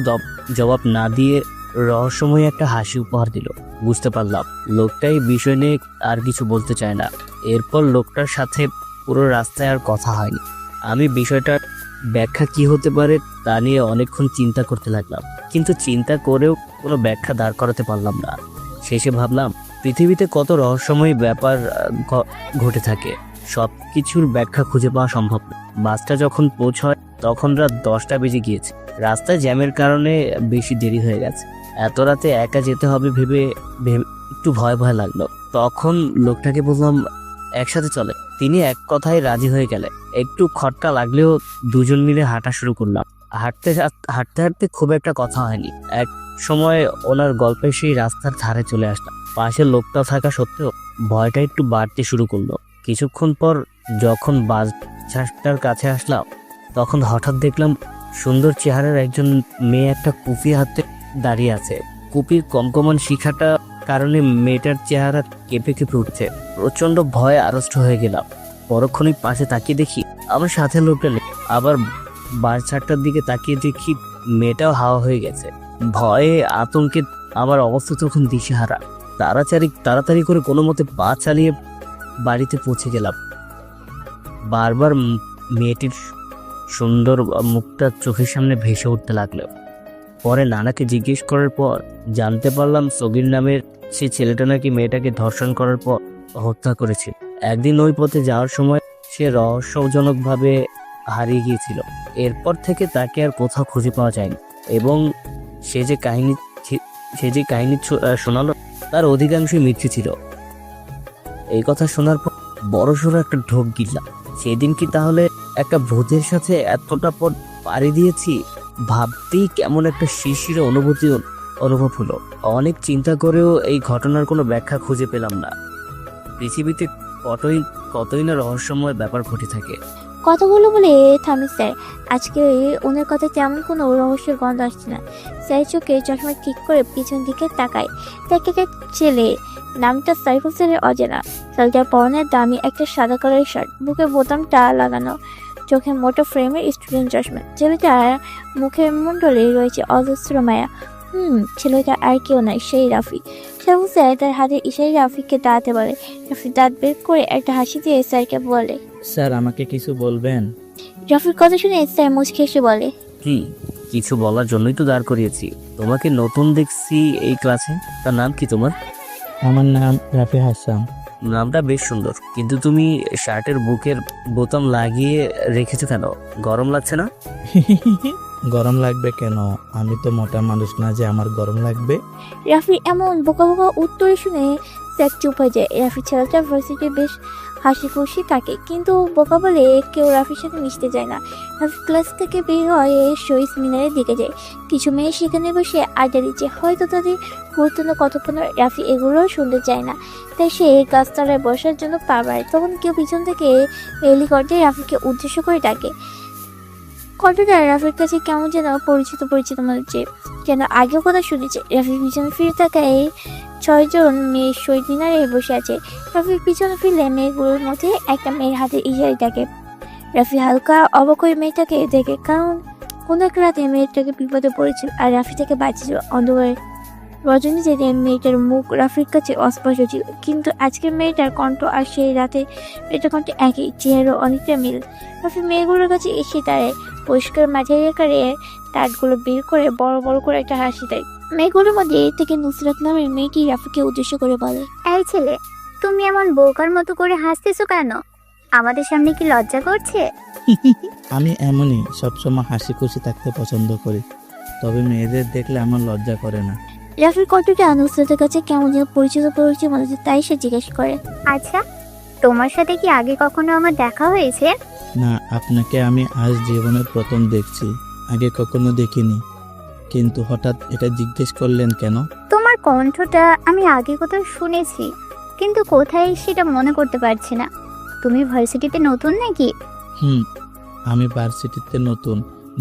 [SPEAKER 9] জবাব না দিয়ে রহস্যময় একটা হাসি উপহার দিল। বুঝতে পারলাম লোকটাই বিষয় নিয়ে আর কিছু বলতে চায় না। এরপর লোকটার সাথে পুরো রাস্তায় আর কথা হয়নি। আমি বিষয়টার ব্যাখ্যা কি হতে পারে তা নিয়ে অনেকক্ষণ চিন্তা করতে লাগলাম, কিন্তু চিন্তা করেও কোনো ব্যাখ্যা দাঁড় করাতে পারলাম না। শেষে ভাবলাম পৃথিবীতে কত রহস্যময় ব্যাপার ঘটে থাকে, সব কিছুর ব্যাখ্যা খুঁজে পাওয়া সম্ভব না। বাসটা যখন পৌঁছয় তখন রাত 10টা বেজে গিয়েছে। রাস্তায় জ্যামের কারণে বেশি দেরি হয়ে গেছে। এত রাতে একা যেতে হবে ভেবে একটু ভয় ভয় লাগলো। তখন লোকটাকে বললাম একসাথে চলে। তিনি এক কথায় রাজি হয়ে গেলে। একটু খটকা লাগলেও দুজন মিলে হাঁটা শুরু করলাম। হাঁটতে হাঁটতে খুব একটা কথা হয়নি। এক সময় ওনার গল্পে সেই রাস্তার ধারে চলে আসলাম। পাশে লোকটা থাকা সত্ত্বেও ভয়টা একটু বাড়তে শুরু করলো। কিছুক্ষণ পর যখন বাসটার কাছে আসলাম তখন হঠাৎ দেখলাম সুন্দর চেহারার একজন মেয়ে একটা কুপি হাতে দাঁড়িয়ে আছে। কুপির কমকমান শিখাটা কারণে মেয়েটার চেহারা কেঁপে কেঁপে উঠছে। প্রচন্ড ভয়ে আড়ষ্ট হয়ে গেলাম। পরক্ষণই পাশে তাকিয়ে দেখি আমার সাথে লোকটা নেই। আবার বাস ছাড়টার দিকে তাকিয়ে দেখি মেয়েটাও হাওয়া হয়ে গেছে। ভয়ে আতঙ্কে আমার অবস্থা তখন দিশেহারা। তাড়াতাড়ি করে কোনো মতে পা চালিয়ে বাড়িতে পৌঁছে গেলাম। বারবার মেয়েটির সুন্দর মুখটা চোখের সামনে ভেসে উঠতে লাগলো। পরে নানাকে জিজ্ঞেস করার পর জানতে পারলাম সগির নামের সেই ছেলেটা নাকি মেয়েটাকে ধর্ষণ করার পর হত্যা করেছিল। একদিন ওই পথে যাওয়ার সময় সে রহস্যজনকভাবে হারিয়ে গিয়েছিল। এরপর থেকে তাকে আর কোথাও খুঁজে পাওয়া যায়নি এবং সে যে কাহিনী শোনালো তার অধিকাংশই মিথ্যে ছিল। এই কথা শোনার পর বড়সড় একটা ঢোক গিললাম। সেদিন কি তাহলে একটা ভূতের সাথে এতটা পর পাড়ি দিয়েছি? ভাবতেই কেমন একটা শিরশিরে অনুভব হলো। অনেক চিন্তা করেও এই ঘটনার কোনো ব্যাখ্যা খুঁজে পেলাম না। পৃথিবীতে কতই না রহস্যময় ব্যাপার ঘটে থাকে।
[SPEAKER 1] কথাগুলো বলে থামি স্যার। আজকে ওনার কথা তেমন কোনো রহস্যের গন্ধ আসছে না। স্যার চোখে চশমা ঠিক করে পিছন দিকে তাকায়। তাকে একটা ছেলে, নামটা সাইফুল স্যারের অজানা। ছেলেটার পরনে দামি একটা সাদা কালারের শার্ট, বুকে বোতামটা লাগানো, চোখে মোটা ফ্রেমের স্টুডেন্ট চশমা। ছেলেটার মুখের মণ্ডলে রয়েছে অজস্র মায়া। ছেলেটা আর কেউ নয়, সেই রাফি। সাইফুল স্যার তার হাতের ইশারায় রাফিকে দাঁড়াতে বলে। রাফি দাঁত বের করে একটা হাসি দিয়ে স্যারকে বলে,
[SPEAKER 3] স্যার আমাকে কিছু বলবেন?
[SPEAKER 1] রাফির কথা শুনে স্যার মুচকে এসে বলে,
[SPEAKER 9] কিছু বলার জন্যই তো দাঁড় করিয়েছি। তোমাকে নতুন দেখছি এই ক্লাসে। তার নাম কি তোমার?
[SPEAKER 3] আমার নাম রাফি হাসান।
[SPEAKER 9] নামটা বেশ সুন্দর, কিন্তু তুমি শার্টের বুকের বোতাম লাগিয়ে রেখেছো কেন? গরম লাগছে না?
[SPEAKER 3] গরম লাগবে কেন? আমি তো মোটা মানুষ না যে আমার গরম লাগবে।
[SPEAKER 1] রাফির এমন বোকা বোকা উত্তর শুনে স্যার চুপ হয়ে যায়। রাফি ছেলেটা ভার্সিটি বেশ হাসি খুশি থাকে, কিন্তু বোকা বলে কেউ রাফির সাথে মিশতে যায় না। রাফি ক্লাস থেকে বের হয়ে শহীদ মিনারের দিকে যায়। কিছু মেয়ে সেখানে বসে আড্ডা দিচ্ছে, হয়তো তাদের গুরুত্বপূর্ণ কথোপকথন রাফি এগুলো শুনতে চায় না, তাই সে গাছতলায় বসার জন্য পা বাড়ায়। তখন কেউ পিছন থেকে মেলি কণ্ঠে রাফিকে উদ্দেশ্য করে ডাকে। কণ্ঠটা রাফির কাছে কেমন যেন পরিচিত মনে হচ্ছে, যেন আগেও কথা শুনেছে। রাফির পিছনে ফিরে তাকায় 6 জন মেয়ে শহীদ মিনারে বসে আছে। রাফির পিছনে ফিরলে মেয়েগুলোর মধ্যে একটা মেয়ের হাতে ইশারায় ডাকে। রাফি হালকা অবাক হয়ে মেয়েটাকে দেখে, কারণ কোনো এক রাতে মেয়েটাকে বিপদে পড়েছিল আর রাফি থেকে বাঁচিয়েছিল। অন্ধকারে রজনী যেতে মেয়েটার মুখ রাফির কাছে অস্পষ্ট ছিল, কিন্তু আজকের মেয়েটার কণ্ঠ আর সেই রাতে মেয়েটার কণ্ঠ একই, চেহারা অনেকটা মিল। রাফি মেয়েগুলোর কাছে এসে তারে পরিষ্কার মাঝারি আকারে দাঁতগুলো বের করে বড় বড় করে একটা হাসি দেয়। মেয়েগুলোর মধ্যে থেকে নুসরাত নামের মেয়েটি রাফিকে উদ্দেশ্য করে বলে,
[SPEAKER 6] এই ছেলে, তুমি এমন বোকার মতো করে হাসতেছো কেন? আমাদের সামনে কি লজ্জা করছে?
[SPEAKER 3] আমি এমনই, সবসময় হাসি খুশি থাকতে পছন্দ করি, তবে মেয়েদের দেখলে আমার লজ্জা করে না।
[SPEAKER 1] রাফির কণ্ঠটা নুসরাতের কাছে কেমন যেন পরিচিত মনে হচ্ছে, তাই সে জিজ্ঞেস করে,
[SPEAKER 6] আচ্ছা, তোমার সাথে কি আগে কখনো আমার দেখা হয়েছে?
[SPEAKER 3] না, আপনাকে আমি আজ জীবনের প্রথম দেখছি, আগে কখনো দেখিনি। কিন্তু হঠাৎ এটা জিজ্ঞেস করলেন কেন?
[SPEAKER 6] তোমার কণ্ঠটা আমি আগে কোথাও শুনেছি, কিন্তু কোথায় সেটা মনে করতে পারছি না। তুমি ভার্সিটিতে নতুন নাকি?
[SPEAKER 3] আমি ভার্সিটিতে নতুন,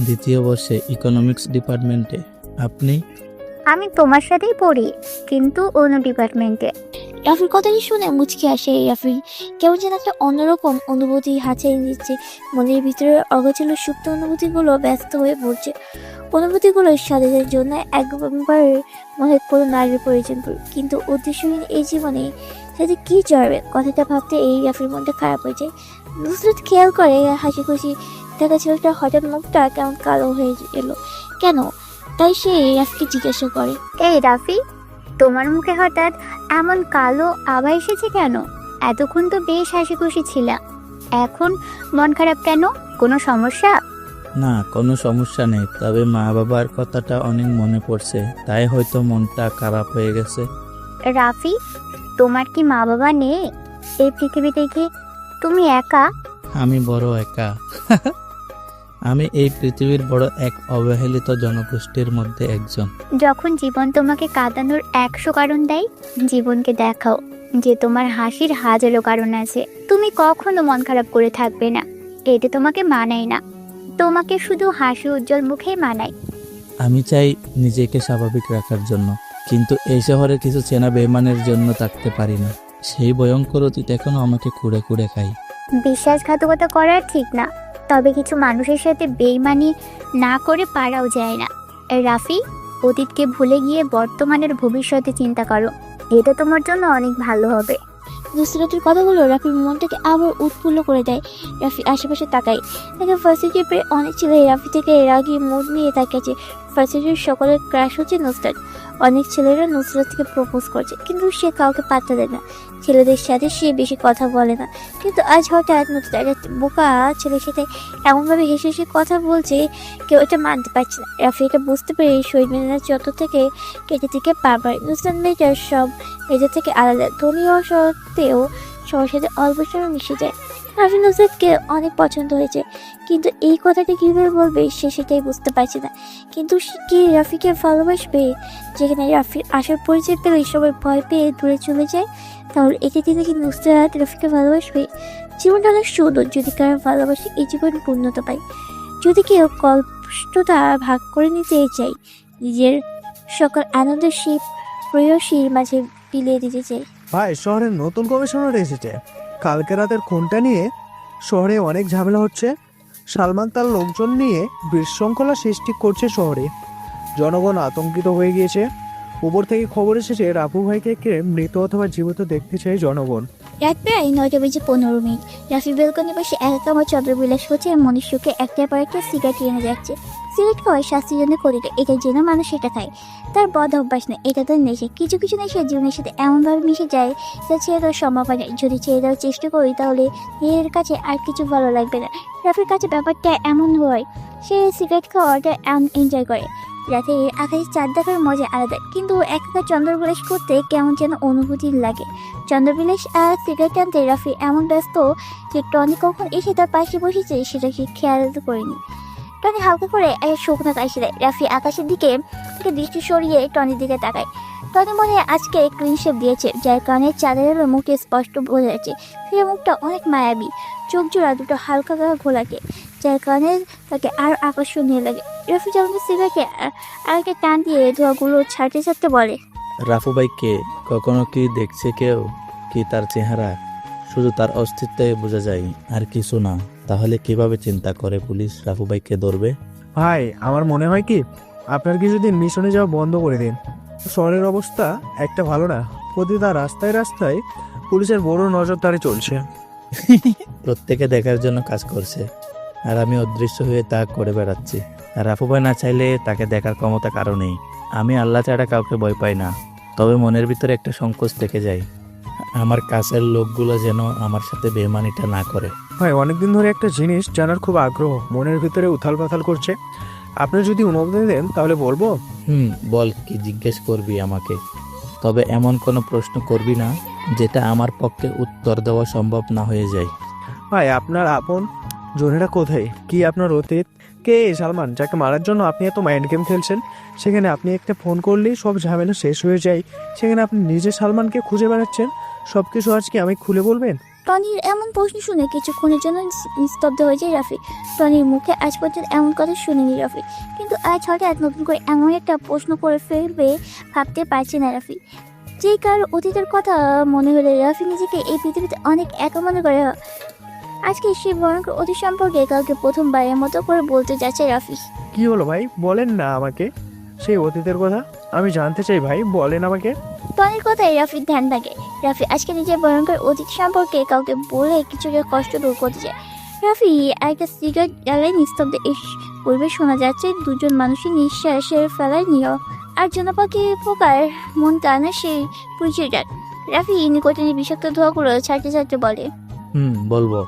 [SPEAKER 3] 2য় বর্ষে, ইকোনমিক্স ডিপার্টমেন্টে। আপনি?
[SPEAKER 6] আমি তোমার সাথেই পড়ি, কিন্তু অন্য ডিপার্টমেন্টে।
[SPEAKER 1] রাফির কথাটি শুনে মুচকি আসে। রাফির কেমন যেন একটা অন্যরকম অনুভূতি হাঁচিয়ে দিচ্ছে। মনের ভিতরে অগোচর সুপ্ত অনুভূতিগুলো ব্যস্ত হয়ে পড়ছে। অনুভূতিগুলোর সাথে জন্য একবার মনে কোনো নারীর প্রয়োজন পড়ে, কিন্তু উদ্দেশ্যহীন এই জীবনে সাথে কি চড়বে, কথাটা ভাবতে এই রাফির মনটা খারাপ হয়ে যায়। নুসরাত খেয়াল করে হাসি খুশি থাকা ছেলেটা হঠাৎ মুখটা কেমন কালো হয়ে এলো কেন, তাই সে রাফিকে জিজ্ঞাসা করে,
[SPEAKER 6] এই রাফি, তোমার মুখে হঠাৎ এমন কালো আভা এসেছে কেন? এতক্ষণ তো বেশ হাসি খুশি ছিলা, এখন মন খারাপ কেন? কোনো সমস্যা?
[SPEAKER 3] না, কোনো সমস্যা নেই, তবে মা বাবার কথাটা অনেক মনে পড়ছে, তাই হয়তো মনটা খারাপ হয়ে গেছে।
[SPEAKER 6] রাফি, তোমার কি মা বাবা নেই? এই পৃথিবীতে কি তুমি একা?
[SPEAKER 3] আমি বড় একা। আমি এই পৃথিবীর বড় এক অবহেলিত জনগোষ্ঠীর মধ্যে একজন।
[SPEAKER 6] যখন জীবন তোমাকে কাঁদানোর 100 কারণ দেয়, জীবনকে দেখাও যে তোমার হাসির হাজারো কারণ আছে। তুমি কখনো মন খারাপ করে থাকবে না, এটা তোমাকে মানায় না। তোমাকে শুধু হাসি উজ্জ্বল মুখেই মানায়।
[SPEAKER 3] আমি চাই নিজেকে স্বাভাবিক রাখার জন্য, কিন্তু এই শহরে কিছু চেনা বেমানের জন্য থাকতে পারি না। সেই ভয়ঙ্কর অতীত এখনো আমাকে কুড়ে কুড়ে খাই।
[SPEAKER 6] বিশ্বাসঘাতকতা করা ঠিক না, তবে কিছু মানুষের সাথে বেইমানি না করে পারাও যায় না। রাফি, অতীতকে ভুলে গিয়ে বর্তমানের ভবিষ্যতে চিন্তা করো, এটা তোমার জন্য অনেক ভালো হবে।
[SPEAKER 1] নুসরাতের কথাগুলো রাফির মনটাকে আবার উৎফুল্ল করে দেয়। রাফি আশেপাশে তাকায়, তাকে ফার্সিটি পেয়ে অনেক ছেলে রাফি থেকে রাগি মুড নিয়ে তাকিয়েছে। ফার্সিটির সকলের ক্রাশ হচ্ছে নুসরাত। অনেক ছেলেরা নুসরাত থেকে প্রপোজ করছে, কিন্তু সে কাউকে পাত্তা দেয় না। ছেলেদের সাথে সে বেশি কথা বলে না, কিন্তু আজ হঠাৎ নুসরাত একটা বোকা ছেলের সাথে এমনভাবে হেসে হেসে কথা বলছে, কেউ এটা মানতে পারছে না। রাফি এটা বুঝতে পেরে শহীদ মিনার চত্বর থেকে কেটে থেকে পা পায়। নুসরাত মেয়েটার সব মেয়েদের থেকে আলাদা, ধনী হওয়া সত্ত্বেও সবার সাথে অল্প সময় মিশে যায়। রাফি নুসরাতকে অনেক পছন্দ হয়েছে, কিন্তু এই কথাটা কীভাবে বলবে সে সেটাই বুঝতে পারছে না। কিন্তু সে কি রাফিকে ভালোবাসবে? যেখানে রাফির আসার পরিচয় পেলে সবাই ভয় পেয়ে দূরে চলে যায়, তাহলে একে দিনে কি নুসরাত রাফিকে ভালোবাসবে? জীবনটা অনেক সুন্দর যদি কারো ভালোবাসে এই জীবন পূর্ণতা পায়। যদি কেউ কষ্টটা ভাগ করে নিতে চায়, নিজের সকল আনন্দের সেই প্রেয়সীর মাঝে বিলিয়ে দিতে চায়।
[SPEAKER 8] ভাই, শহরে নতুন কমিশনার এসেছে। কালকে রাতের খুনটা নিয়ে শহরে অনেক ঝামেলা হচ্ছে। সালমান তার লোকজন নিয়ে বিশৃঙ্খলা সৃষ্টি করছে শহরে। জনগণ আতঙ্কিত হয়ে গিয়েছে। উপর থেকে খবর এসেছে রাফু ভাইকে কে মৃত অথবা জীবিত দেখতে চায় জনগণ।
[SPEAKER 1] রাত প্রায় 9:15। রাফি বেলকনি বসে একা আমার চন্দ্রবিলাস হচ্ছে মনুষ্যকে একটার পর একটা সিগারেট এনে যাচ্ছে। সিগারেট খাওয়ায় স্বাস্থ্যের জন্য ক্ষতিটা, এটার জন্য মানুষ সেটা খায়। তার বদ অভ্যাস না, এটা তার নেশা। কিছু কিছু নেশা জীবনের সাথে এমনভাবে মিশে যায় যা ছেড়ে দেওয়ার সম্ভব হয় না। যদি ছেড়ে দেওয়ার চেষ্টা করি তাহলে এর কাছে আর কিছু ভালো লাগবে না। রাফির কাছে ব্যাপারটা এমন হয়, সে সিগারেট খাওয়াটা এনজয় করে। রাতে আকাশে চাঁদ দেখার মজা আলাদা, কিন্তু একা চন্দ্রবিলাস করতে কেমন যেন অনুভূতি লাগে। চন্দ্রবিলাস আর সিগারেট আনতে রাফি এমন ব্যস্ত যে টনি কখন এসে তার পাশে বসেছে সেটা সে খেয়াল করেনি। টনি হালকা করে এক শুকনো কাশি দেয়। রাফি আকাশের দিকে থেকে দৃষ্টি সরিয়ে টনির দিকে তাকায়। টনি মনে হয় আজকে ক্লিন শেপ দিয়েছে, যার কারণে চাঁদের মুখে স্পষ্ট বোঝা যাচ্ছে। সে মুখটা অনেক মায়াবী, চোখ জোড়া দুটো হালকা ঘোলাটে, যার কারণে তাকে আরো আকর্ষণীয় লাগে। রাফি যখন সিগারেটে আরেকটা টান দিয়ে ধোঁয়াগুলো ছাড়তে ছাড়তে বলে,
[SPEAKER 3] রাফু ভাইকে কখনো কি দেখছে কেউ? কি তার চেহারা? শুধু তার অস্তিত্বে বোঝা যায়, আর কিছু না। তাহলে কিভাবে চিন্তা করে পুলিশ রাফু ভাইকে ধরবে?
[SPEAKER 8] ভাই, আমার মনে হয় কি আপনার কিছুদিন মিশনে যাওয়া বন্ধ করে দিন। শহরের অবস্থা একটা ভালো না। প্রতিটা রাস্তায় রাস্তায় পুলিশের বড় নজরদারি চলছে।
[SPEAKER 3] প্রত্যেকে দেখার জন্য কাজ করছে, আর আমি অদৃশ্য হয়ে তা করে বেড়াচ্ছি। আর রাফু ভাই না চাইলে তাকে দেখার ক্ষমতা কারো নেই। আমি আল্লাহ ছাড়া কাউকে ভয় পাই না, তবে মনের ভিতরে একটা সংকোচ থেকে যায়। আমার কাছের লোকগুলো যেন আমার সাথে বেমানিটা না করে।
[SPEAKER 8] ভাই, অনেকদিন ধরে একটা জিনিস জানার খুব আগ্রহ, মনের ভিতরে উথাল পাথাল করছে। আপনি যদি অনুমতি দেন তাহলে বলবো।
[SPEAKER 3] বল, কি জিজ্ঞেস করবি আমাকে? তবে এমন কোনো প্রশ্ন করবি না যেটা আমার পক্ষে উত্তর দেওয়া সম্ভব না হয়ে যায়।
[SPEAKER 8] ভাই, আপনার আপন জনেরা কোথায়? কি আপনার অতীত? কে সালমান যাকে মারার জন্য আপনি এত মাইন্ড গেম খেলছেন? সেখানে আপনি একটা ফোন করলেই সব ঝামেলা শেষ হয়ে যায়। সেখানে আপনি নিজে সালমানকে খুঁজে বেড়াচ্ছেন। সব কিছু আজকে আমি খুলে বলবেন?
[SPEAKER 1] টনির এমন প্রশ্ন শুনে কিছুক্ষণের জন্য নিস্তব্ধ হয়ে যায় রাফি। টনির মুখে আজ পর্যন্ত এমন কথা শুনেনি রাফি, কিন্তু আজ হঠাৎ নতুন করে এমন একটা প্রশ্ন করে ফেলবে ভাবতে পারছে না রাফি। যে কার অতীতের কথা মনে হলে রাফি নিজেকে এই পৃথিবীতে অনেক একা মনে করে। আজকে সেই ভয়ঙ্কর অতীত সম্পর্কে কাউকে প্রথমবারের মতো করে বলতে যাচ্ছে রাফি।
[SPEAKER 8] কি হলো ভাই, বলেন না আমাকে সেই অতীতের কথা। আমি জানতে চাই ভাই, বলেন আমাকে।
[SPEAKER 1] টনির কথায় রাফির ধ্যান থাকে। রাফি আজকে নিজের ভয়ঙ্কর অতীত সম্পর্কে কাউকে বলে কিছুটা কষ্ট দূর করতে চায়। রাফি একটা সিগারেট জ্বালায় নিস্তব্ধ। এই পরিবেশ শোনা যাচ্ছে দুজন মানুষের নিঃশ্বাসের ফেলার নিয়ম আর জনপাখি পোকার মন টানে সেই পরিচয়টা। রাফি নিকটে বিষাক্ত ধোঁয়াগুলো ছাড়তে ছাড়তে বলে,
[SPEAKER 3] বলবো।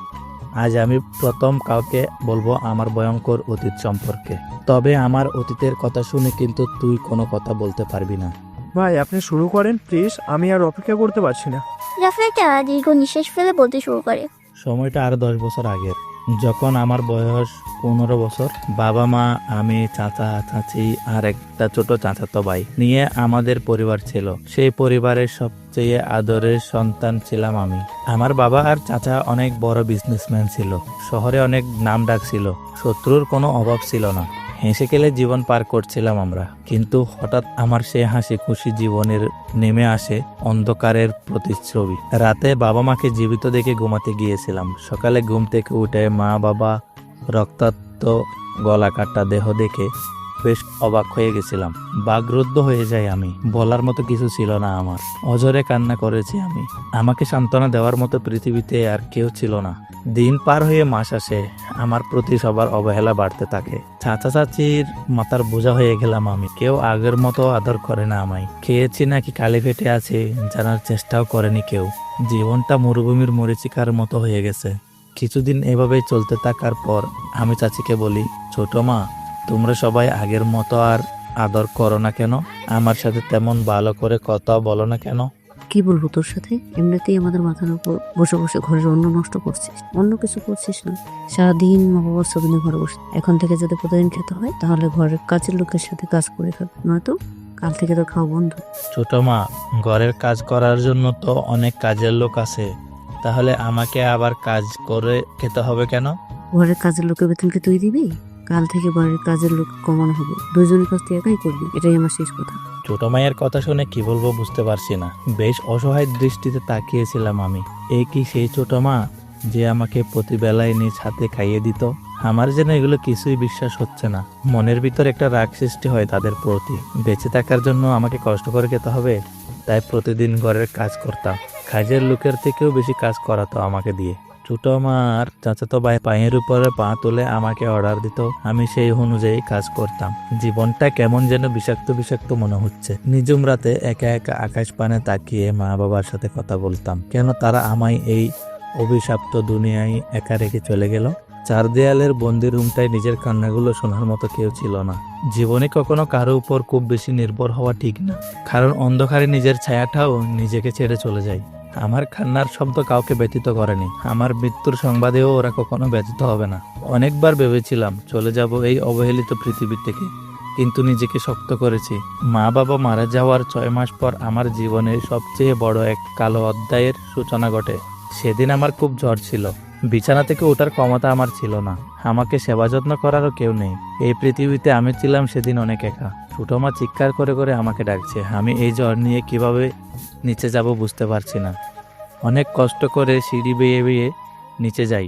[SPEAKER 3] আজ আমি প্রথম কাউকে বলবো আমার ভয়ঙ্কর অতীত সম্পর্কে। তবে আমার অতীতের কথা শুনে কিন্তু তুই কোনো কথা বলতে পারবি না।
[SPEAKER 8] ভাই আপনি শুরু করেন প্লিজ, আমি আর অপেক্ষা করতে পারছি না।
[SPEAKER 1] রাফি একটা দীর্ঘ নিঃশ্বাস ফেলে বলতে শুরু করে।
[SPEAKER 3] সময়টা আরো 10 বছর আগের, যখন আমার বয়স 15 বছর। বাবা মা, আমি, চাচা চাচি আর একটা ছোট চাচাতো ভাই নিয়ে আমাদের পরিবার ছিল। সেই পরিবারের সবচেয়ে আদরের সন্তান ছিলাম আমি। আমার বাবা আর চাচা অনেক বড় বিজনেসম্যান ছিল, শহরে অনেক নাম ডাক ছিল, শত্রুর কোনো অভাব ছিল না। হেসে খেলে জীবন পার করছিলাম আমরা। কিন্তু হঠাৎ আমার সেই হাসি খুশি জীবনের নেমে আসে অন্ধকারের প্রতিচ্ছবি। রাতে বাবা মাকে জীবিত দেখে ঘুমাতে গিয়েছিলাম। সকালে ঘুম থেকে উঠে মা বাবা রক্তাক্ত গলা কাটা দেহ দেখে বেশ অবাক হয়ে গেছিলাম। বাগরুদ্ধ হয়ে যাই আমি। বলার মতো কিছু ছিল না আমার। অজরে কান্না করেছি আমি। আমাকে সান্ত্বনা দেওয়ার মতো পৃথিবীতে আর কেউ ছিল না। দিন পার হয়ে মাস আসে, আমার প্রতি সবার অবহেলা বাড়তে থাকে। চাচা চাচির মাথার বোঝা হয়ে গেলাম আমি। কেউ আগের মতো আদর করে না আমায়। খেয়েছি নাকি খালি পেটে আছে জানার চেষ্টাও করেনি কেউ। জীবনটা মরুভূমির মরীচিকার মতো হয়ে গেছে। কিছুদিন এভাবেই চলতে থাকার পর আমি চাচিকে বলি, ছোট মা, তোমরা সবাই আগের মতো আর আদর করো না কেন? আমার সাথে তেমন ভালো করে কথা বলো না কেন?
[SPEAKER 12] কি বলবো তোর সাথে? এমনিতেই আমাদের মাথার উপর বসে বসে ঘরের অন্ন নষ্ট করছিস, অন্য কিছু করছিস না। সারাদিন মা বাবার ছবি নিয়ে ঘরে বসে। এখন থেকে যদি প্রতিদিন খেতে হয় তাহলে ঘরের কাজের লোকের সাথে কাজ করে খাবে, নয়তো কাল থেকে তোর খাওয়া বন্ধ।
[SPEAKER 3] ছোট মা, ঘরের কাজ করার জন্য তো অনেক কাজের লোক আছে, তাহলে আমাকে আবার কাজ করে খেতে হবে কেন?
[SPEAKER 12] ঘরের কাজের লোকের বেতন কি তুই দিবি? কাল থেকে বাড়ির কাজের লোক কমানো হবে, দুজনের কাজ তুই একাই করবি, এটাই আমার শেষ কথা।
[SPEAKER 3] ছোট মায়ের কথা শুনে কি বলবো বুঝতে পারছি না। বেশ অসহায় দৃষ্টিতে তাকিয়েছিলাম আমি। এই কি সেই ছোট মা যে আমাকে প্রতিবেলায় নিজ হাতে খাইয়ে দিত? আমার যেন এগুলো কিছুই বিশ্বাস হচ্ছে না। মনের ভিতর একটা রাগ সৃষ্টি হয় তাদের প্রতি। বেঁচে থাকার জন্য আমাকে কষ্ট করে খেতে হবে, তাই প্রতিদিন ঘরের কাজ করতাম। কাজের লোকের থেকেও বেশি কাজ করাতো আমাকে দিয়ে। ছোট মার চাচাতো ভাই পায়ের উপরে পা তুলে আমাকে অর্ডার দিত, আমি সেই অনুযায়ী কাজ করতাম। জীবনটা কেমন যেন বিষাক্ত বিষাক্ত মনে হচ্ছে। নিজুম রাতে একা একা আকাশ পানে তাকিয়ে মা বাবার সাথে কথা বলতাম। কেন তারা আমায় এই অভিশপ্ত দুনিয়ায় একা রেখে চলে গেল? চার দেয়ালের বন্দি রুমটায় নিজের কান্নাগুলো শোনার মতো কেউ ছিল না। জীবনে কখনো কারো উপর খুব বেশি নির্ভর হওয়া ঠিক না, কারণ অন্ধকারে নিজের ছায়াটাও নিজেকে ছেড়ে চলে যায়। আমার কান্নার শব্দ কাউকে ব্যথিত করেনি। আমার মৃত্যুর সংবাদেও ওরা কখনো ব্যথিত হবে না। অনেকবার ভেবেছিলাম চলে যাব এই অবহেলিত পৃথিবী থেকে, কিন্তু নিজেকে শক্ত করেছি। মা বাবা মারা যাওয়ার 6 মাস পর আমার জীবনের সবচেয়ে বড় এক কালো অধ্যায়ের সূচনা ঘটে। সেদিন আমার খুব জ্বর ছিল। বিছানা থেকে ওঠার ক্ষমতা আমার ছিল না। আমাকে সেবা যত্ন করারও কেউ নেই। এই পৃথিবীতে আমি ছিলাম সেদিন অনেক একা। ছোট মা চিৎকার করে করে আমাকে ডাকছে। আমি এই জ্বর নিয়ে কিভাবে নিচে যাব বুঝতে পারছি না। অনেক কষ্ট করে সিঁড়ি বেয়ে বেয়ে নিচে যাই।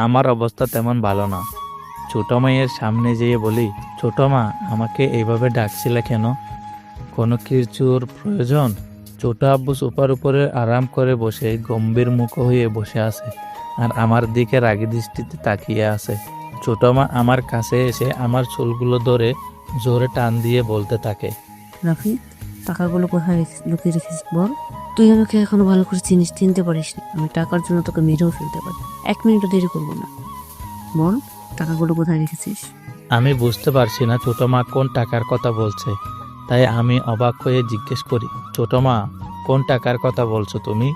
[SPEAKER 3] আমার অবস্থা তেমন ভালো না। ছোট মায়ের সামনে যেয়ে বলি, ছোট মা, আমাকে এইভাবে ডাকছিলে কেন? কোনো কিছুর প্রয়োজন? ছোট আব্বু সোফার উপরে আরাম করে বসে গম্ভীর মুখ হয়ে বসে আছে আর আমার দিকে রাগী দৃষ্টিতে তাকিয়ে আছে। ছোট মা আমার কাছে এসে আমার চুলগুলো ধরে জোরে টান দিয়ে বলতে থাকে,
[SPEAKER 12] রাফি, টাকাগুলো কোথায় লুকিয়ে রেখেছিস বল? তুই আমাকে এখনো ভালো করে চিনতে পারিস না। আমি টাকার জন্য তোকে মেরেও ফেলতে পারি। 1 মিনিটও দেরি করবো না। বল, টাকাগুলো কোথায় রেখেছিস?
[SPEAKER 3] আমি বুঝতে পারছি না ছোট মা কোন টাকার কথা বলছে, তাই আমি অবাক হয়ে জিজ্ঞেস করি, ছোট মা, কোন টাকার কথা বলছো তুমি?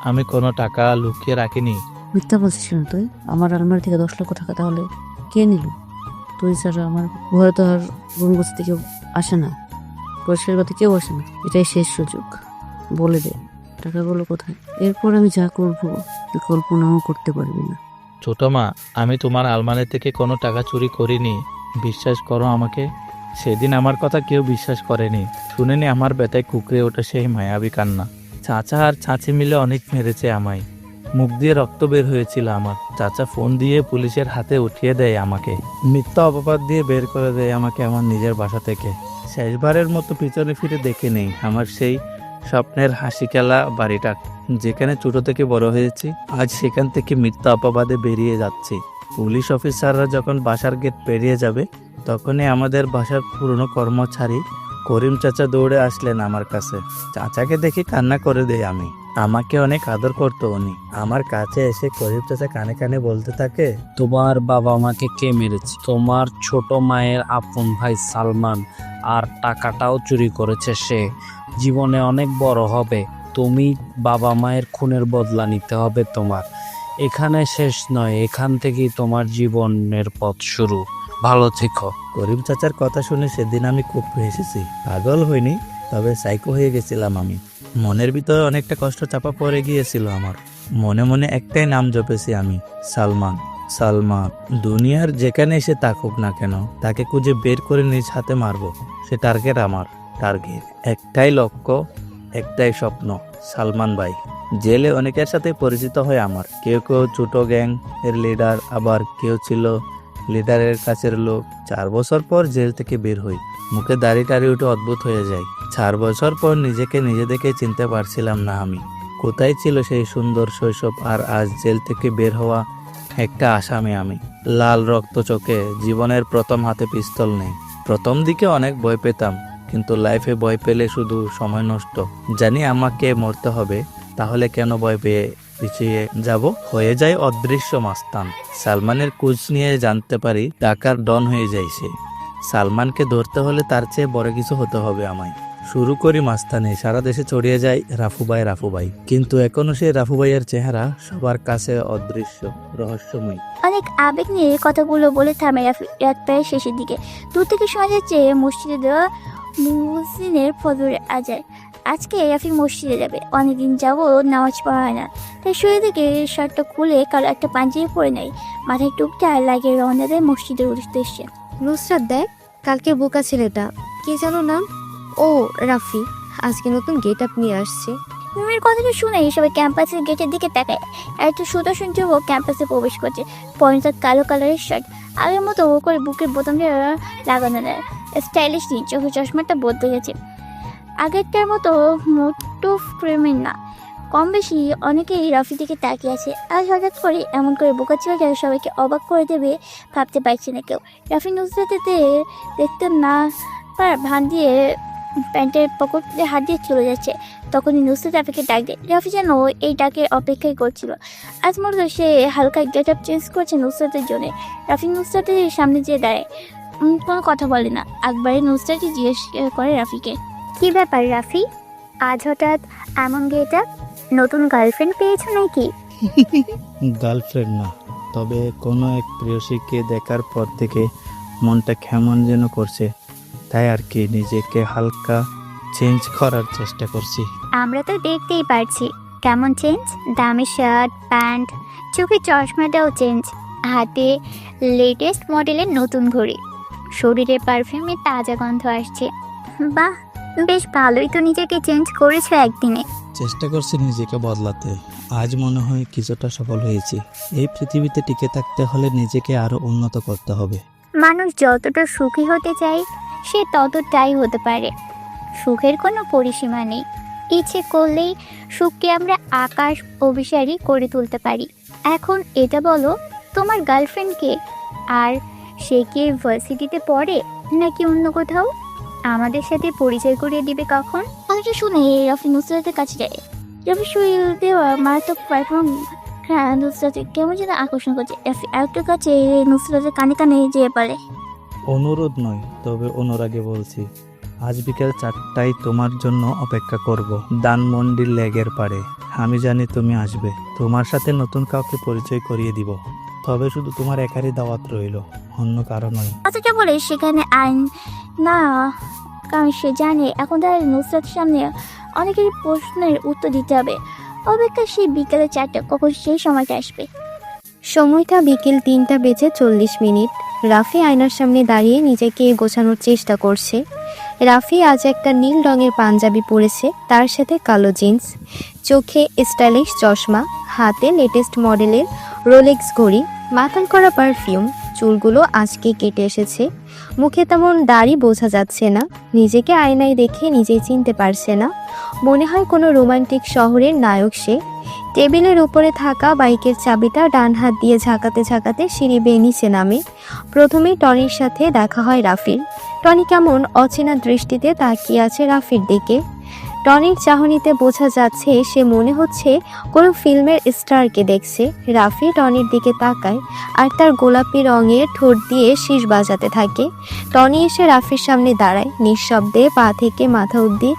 [SPEAKER 3] আমি কোনো টাকা লুকিয়ে রাখিনি।
[SPEAKER 12] মিথ্যা বলছিস না তুই? আমার আলমারি থেকে 10 লক্ষ টাকা তাহলে কে নিল? তুই ছাড়া আমার ঘরে তো আর রুম গুছতে কেউ আসে না, পরিষ্কার করতে কেউ আসে না। এটাই শেষ সুযোগ, বলে দে টাকাগুলো কোথায়। এরপর আমি যা করবো তুই কল্পনাও করতে পারবি না।
[SPEAKER 3] ছোট মা, আমি তোমার আলমারি থেকে কোনো টাকা চুরি করিনি, বিশ্বাস করো আমাকে। সেদিন আমার কথা কেউ বিশ্বাস করেনি, শুনেনি আমার ব্যথায় কুকড়ে ওঠে সেই মায়াবী কান্না। চাচা আর চাচি মিলে অনেক মেরেছে আমায়। মুখ দিয়ে রক্ত বের হয়েছিল আমার। চাচা ফোন দিয়ে পুলিশের হাতে উঠিয়ে দেয় আমাকে। মিথ্যা অপবাদ দিয়ে বের করে দেয় আমাকে আমার নিজের বাসা থেকে। শেষবারের মতো পিছনে ফিরে দেখে নেই আমার সেই স্বপ্নের হাসি খেলা বাড়িটা, যেখানে ছোট থেকে বড় হয়েছি। আজ সেখান থেকে মিথ্যা অপবাদে বেরিয়ে যাচ্ছি। পুলিশ অফিসাররা যখন বাসার গেট পেরিয়ে যাবে, তখনই আমাদের বাসার পুরনো কর্মচারী করিম চাচা দৌড়ে আসলেন আমার কাছে। চাচাকে দেখে কান্না করে দেই আমি। আমাকে অনেক আদর করতো উনি। আমার কাছে এসে করিম চাচা কানে কানে বলতে থাকে,
[SPEAKER 5] তোমার বাবা মাকে কে মেরেছে? তোমার ছোট মায়ের আপন ভাই সালমান, আর টাকাটাও চুরি করেছে সে। জীবনে অনেক বড় হবে, তুমি বাবা মায়ের খুনের বদলা নিতে হবে তোমার। এখানে শেষ নয়, এখান থেকেই তোমার জীবনের পথ শুরু। ভালো থেকো।
[SPEAKER 3] করিম চাচার কথা শুনে সেদিন আমি খুব হেসেছি। পাগল হইনি, তবে সাইকো হয়ে গেছিলাম আমি। মনের ভিতরে অনেকটা কষ্ট চাপা পড়ে গিয়েছিল আমার। মনে মনে একটাই নাম জপেছি আমি, সালমান। সালমান দুনিয়ার যেখানে এসে থাকুক না কেন, তাকে খুঁজে বের করে নিজ হাতে মারবো। সে টার্গেট আমার টার্গেট। একটাই লক্ষ্য, একটাই স্বপ্ন, সালমান ভাই। জেলে অনেকের সাথে পরিচিত হয় আমার। কেউ কেউ ছোট গ্যাং এর লিডার, আবার কেউ ছিল লিডারের কাছের লোক। 4 বছর পর জেল থেকে বের হই, মুখে দাড়ি টাড়ি উঠে অদ্ভুত হয়ে যায়। 4 বছর পর নিজেকে নিজে দেখে চিনতে পারছিলাম না আমি। কোথায় ছিল সেই সুন্দর শৈশব, আর আজ জেল থেকে বের হওয়া একটা আসামি আমি। লাল রক্ত চোখে, জীবনের প্রথম হাতে পিস্তল নেই। প্রথম দিকে অনেক ভয় পেতাম, কিন্তু লাইফে ভয় পেলে শুধু সময় নষ্ট। জানি আমাকে মরতে হবে, তাহলে কেন ভয় পেয়ে পিছিয়ে যাব? হয়ে যায় অদৃশ্য মাস্তান। সালমানের খোঁজ নিয়ে জানতে পারি ঢাকার ডন হয়ে যায় সে। সালমানকে ধরতে হলে তার চেয়ে বড় কিছু হতে হবে আমায়। শুরু করি মাস্তানে, সারা দেশে ছড়িয়ে যায় রাফু ভাই। কিন্তু এখনো সেই রাফু ভাইয়ের চেহারা সবার কাছে অদৃশ্য, রহস্যময়।
[SPEAKER 1] অনেক আবেগ নিয়ে কথাগুলো বলে থামে রাফি। রাত প্রায় শেষের দিকে দূর থেকে শোনা যাচ্ছে মসজিদে দেওয়া মুহসিনের ফজরের আজান। আজকে রাফি মসজিদে যাবে। অনেকদিন যাবো নামাজ পড়া হয় না, তাই শুয়ে থেকে শার্টটা খুলে কালো একটা পাঞ্জাবি পরে নেয়, মাথায় টুপটা লাগিয়ে রওনা দেয় মসজিদের উদ্দেশ্যে।
[SPEAKER 11] নুসরাত দেখ, কালকে বোকা ছেলেটা, কে জানো নাম? ও রাফি, আজকে নতুন গেট আপ নিয়ে আসছে।
[SPEAKER 1] মিমের কথাটা শুনে সবাই ক্যাম্পাসের গেটের দিকে তাকায়। একটা সুদর্শন যুবক ক্যাম্পাসে প্রবেশ করছে। পরনে তার কালো কালারের শার্ট, আগের মতো ও করে বুকের বোতামটা লাগানো নেয়। স্টাইলিশ দিন, চোখে চশমাটা বদলে গেছে, আগেরটার মতো মোটো ফ্রেমের না। কম বেশি অনেকেই রাফি দিকে তাকিয়ে আছে। আজ হঠাৎ করে এমন করে বোকা ছেলেটা সবাইকে অবাক করে দেবে ভাবতে পারছে না কেউ। রাফি নুসরাতে দেখতে না পার ভান দিয়ে প্যান্টের পকেটে হাত দিয়ে চলে যাচ্ছে। তখনই নুসরাত রাফিকে ডাক দেয়। রাফি যেন এই ডাকের অপেক্ষাই করছিল। আজ মূলত সে হালকা গেট আপ চেঞ্জ করছে নুসরাতের জন্য। রাফি নুসরাতের সামনে যেয়ে দাঁড়ায়, কোনো কথা বলে না। একবারে নুসরাতই জিজ্ঞেস করে রাফিকে,
[SPEAKER 6] কি ব্যাপার রাফি, আজ হঠাৎ এমন গেট আপ? নতুন গার্লফ্রেন্ড পেয়েছো নাকি?
[SPEAKER 3] গার্লফ্রেন্ড না, তবে কোনো এক প্রেয়সীকে দেখার পর থেকে মনটা কেমন যেন করছে, তাই আর কি নিজেকে হালকা চেঞ্জ করার চেষ্টা করছি।
[SPEAKER 6] আমরা তো দেখতেই পারছি কেমন চেঞ্জ। দামি শার্ট, প্যান্ট, চোখে চশমাটাও চেঞ্জ, হাতে লেটেস্ট মডেলের নতুন ঘড়ি, শরীরে পারফিউমের তাজা গন্ধ আসছে। বাহ, বেশ ভালোই তো নিজেকে চেঞ্জ করেছো একদিনে।
[SPEAKER 3] চেষ্টা করছি নিজেকে বদলাতে, আজ মনে হয় কিছুটা সফল হয়েছি। এই পৃথিবীতে টিকে থাকতে হলে নিজেকে আরো উন্নত করতে হবে।
[SPEAKER 6] মানুষ যতটা সুখী হতে চায় সে ততটাই হতে পারে। সুখের কোনো পরিসীমা নেই। ইচ্ছে করলেই সুখকে আমরা আকাশ অভিসারী করে তুলতে পারি। এখন এটা বলো, তোমার গার্লফ্রেন্ডকে, আর সে কি ভার্সিটিতে পড়ে নাকি অন্য কোথাও? আমাদের সাথে পরিচয় করিয়ে দিবে কখন?
[SPEAKER 1] কথাটা শুনে রাফি নুসরাতের কাছে যায়। রাফি শরীর দেওয়া মারাত্মক পারফর্ম নুসরাতের কেমন যেন আকর্ষণ করছে। রাফি আরেকটার কাছে নুসরাতের কানে কানে যেয়ে পারে,
[SPEAKER 3] অনুরোধ নয়, তবে অনুরাগে বলছি, আজ বিকেল 4টায় তোমার জন্য অপেক্ষা করব ধানমন্ডির লেগের পাড়ে। আমি জানি তুমি আসবে। তোমার সাথে নতুন কাউকে পরিচয় করিয়ে দিব, তবে শুধু তোমার একারই দাওয়াত রইল, অন্য কারো নয়।
[SPEAKER 1] কথাটা বলে সেখানে আইন না, কারণ সে জানে এখন তার নুসরাতের সামনে অনেকেরই প্রশ্নের উত্তর দিতে হবে। অপেক্ষা সেই বিকেলে 4টা, কখন সেই সময়টা আসবে।
[SPEAKER 11] সময়টা বিকেল 3:40। রাফি আয়নার সামনে দাঁড়িয়ে নিজেকে গোছানোর চেষ্টা করছে। রাফি আজ একটা নীল রঙের পাঞ্জাবি পরেছে, তার সাথে কালো জিন্স, চোখে স্টাইলিশ চশমা, হাতে লেটেস্ট মডেলের রোলেক্স ঘড়ি, মাথায় করা পারফিউম, চুলগুলো আজকে কেটে এসেছে, মুখে তেমন দাড়ি বোঝা যাচ্ছে না। নিজেকে আয়নায় দেখে নিজেই চিনতে পারছে না। মনে হয় কোনো রোমান্টিক শহরের নায়ক সে। টেবিলের উপরে থাকা বাইকের চাবিটা ডান হাত দিয়ে ঝাঁকাতে ঝাঁকাতে সিঁড়ি বেয়ে নিচে নামে। প্রথমেই টনির সাথে দেখা হয় রাফির। টনি কেমন অচেনা দৃষ্টিতে তাকিয়ে আছে রাফির দিকে। টনির চাহনিতে বোঝা যাচ্ছে সে মনে হচ্ছে কোনো ফিল্মের স্টারকে দেখছে। রাফি টনির দিকে তাকায় আর তার গোলাপি রঙের ঠোঁট দিয়ে শীষ বাজাতে থাকে। টনি এসে রাফির সামনে দাঁড়ায়, নিঃশব্দে পা থেকে মাথা অবধি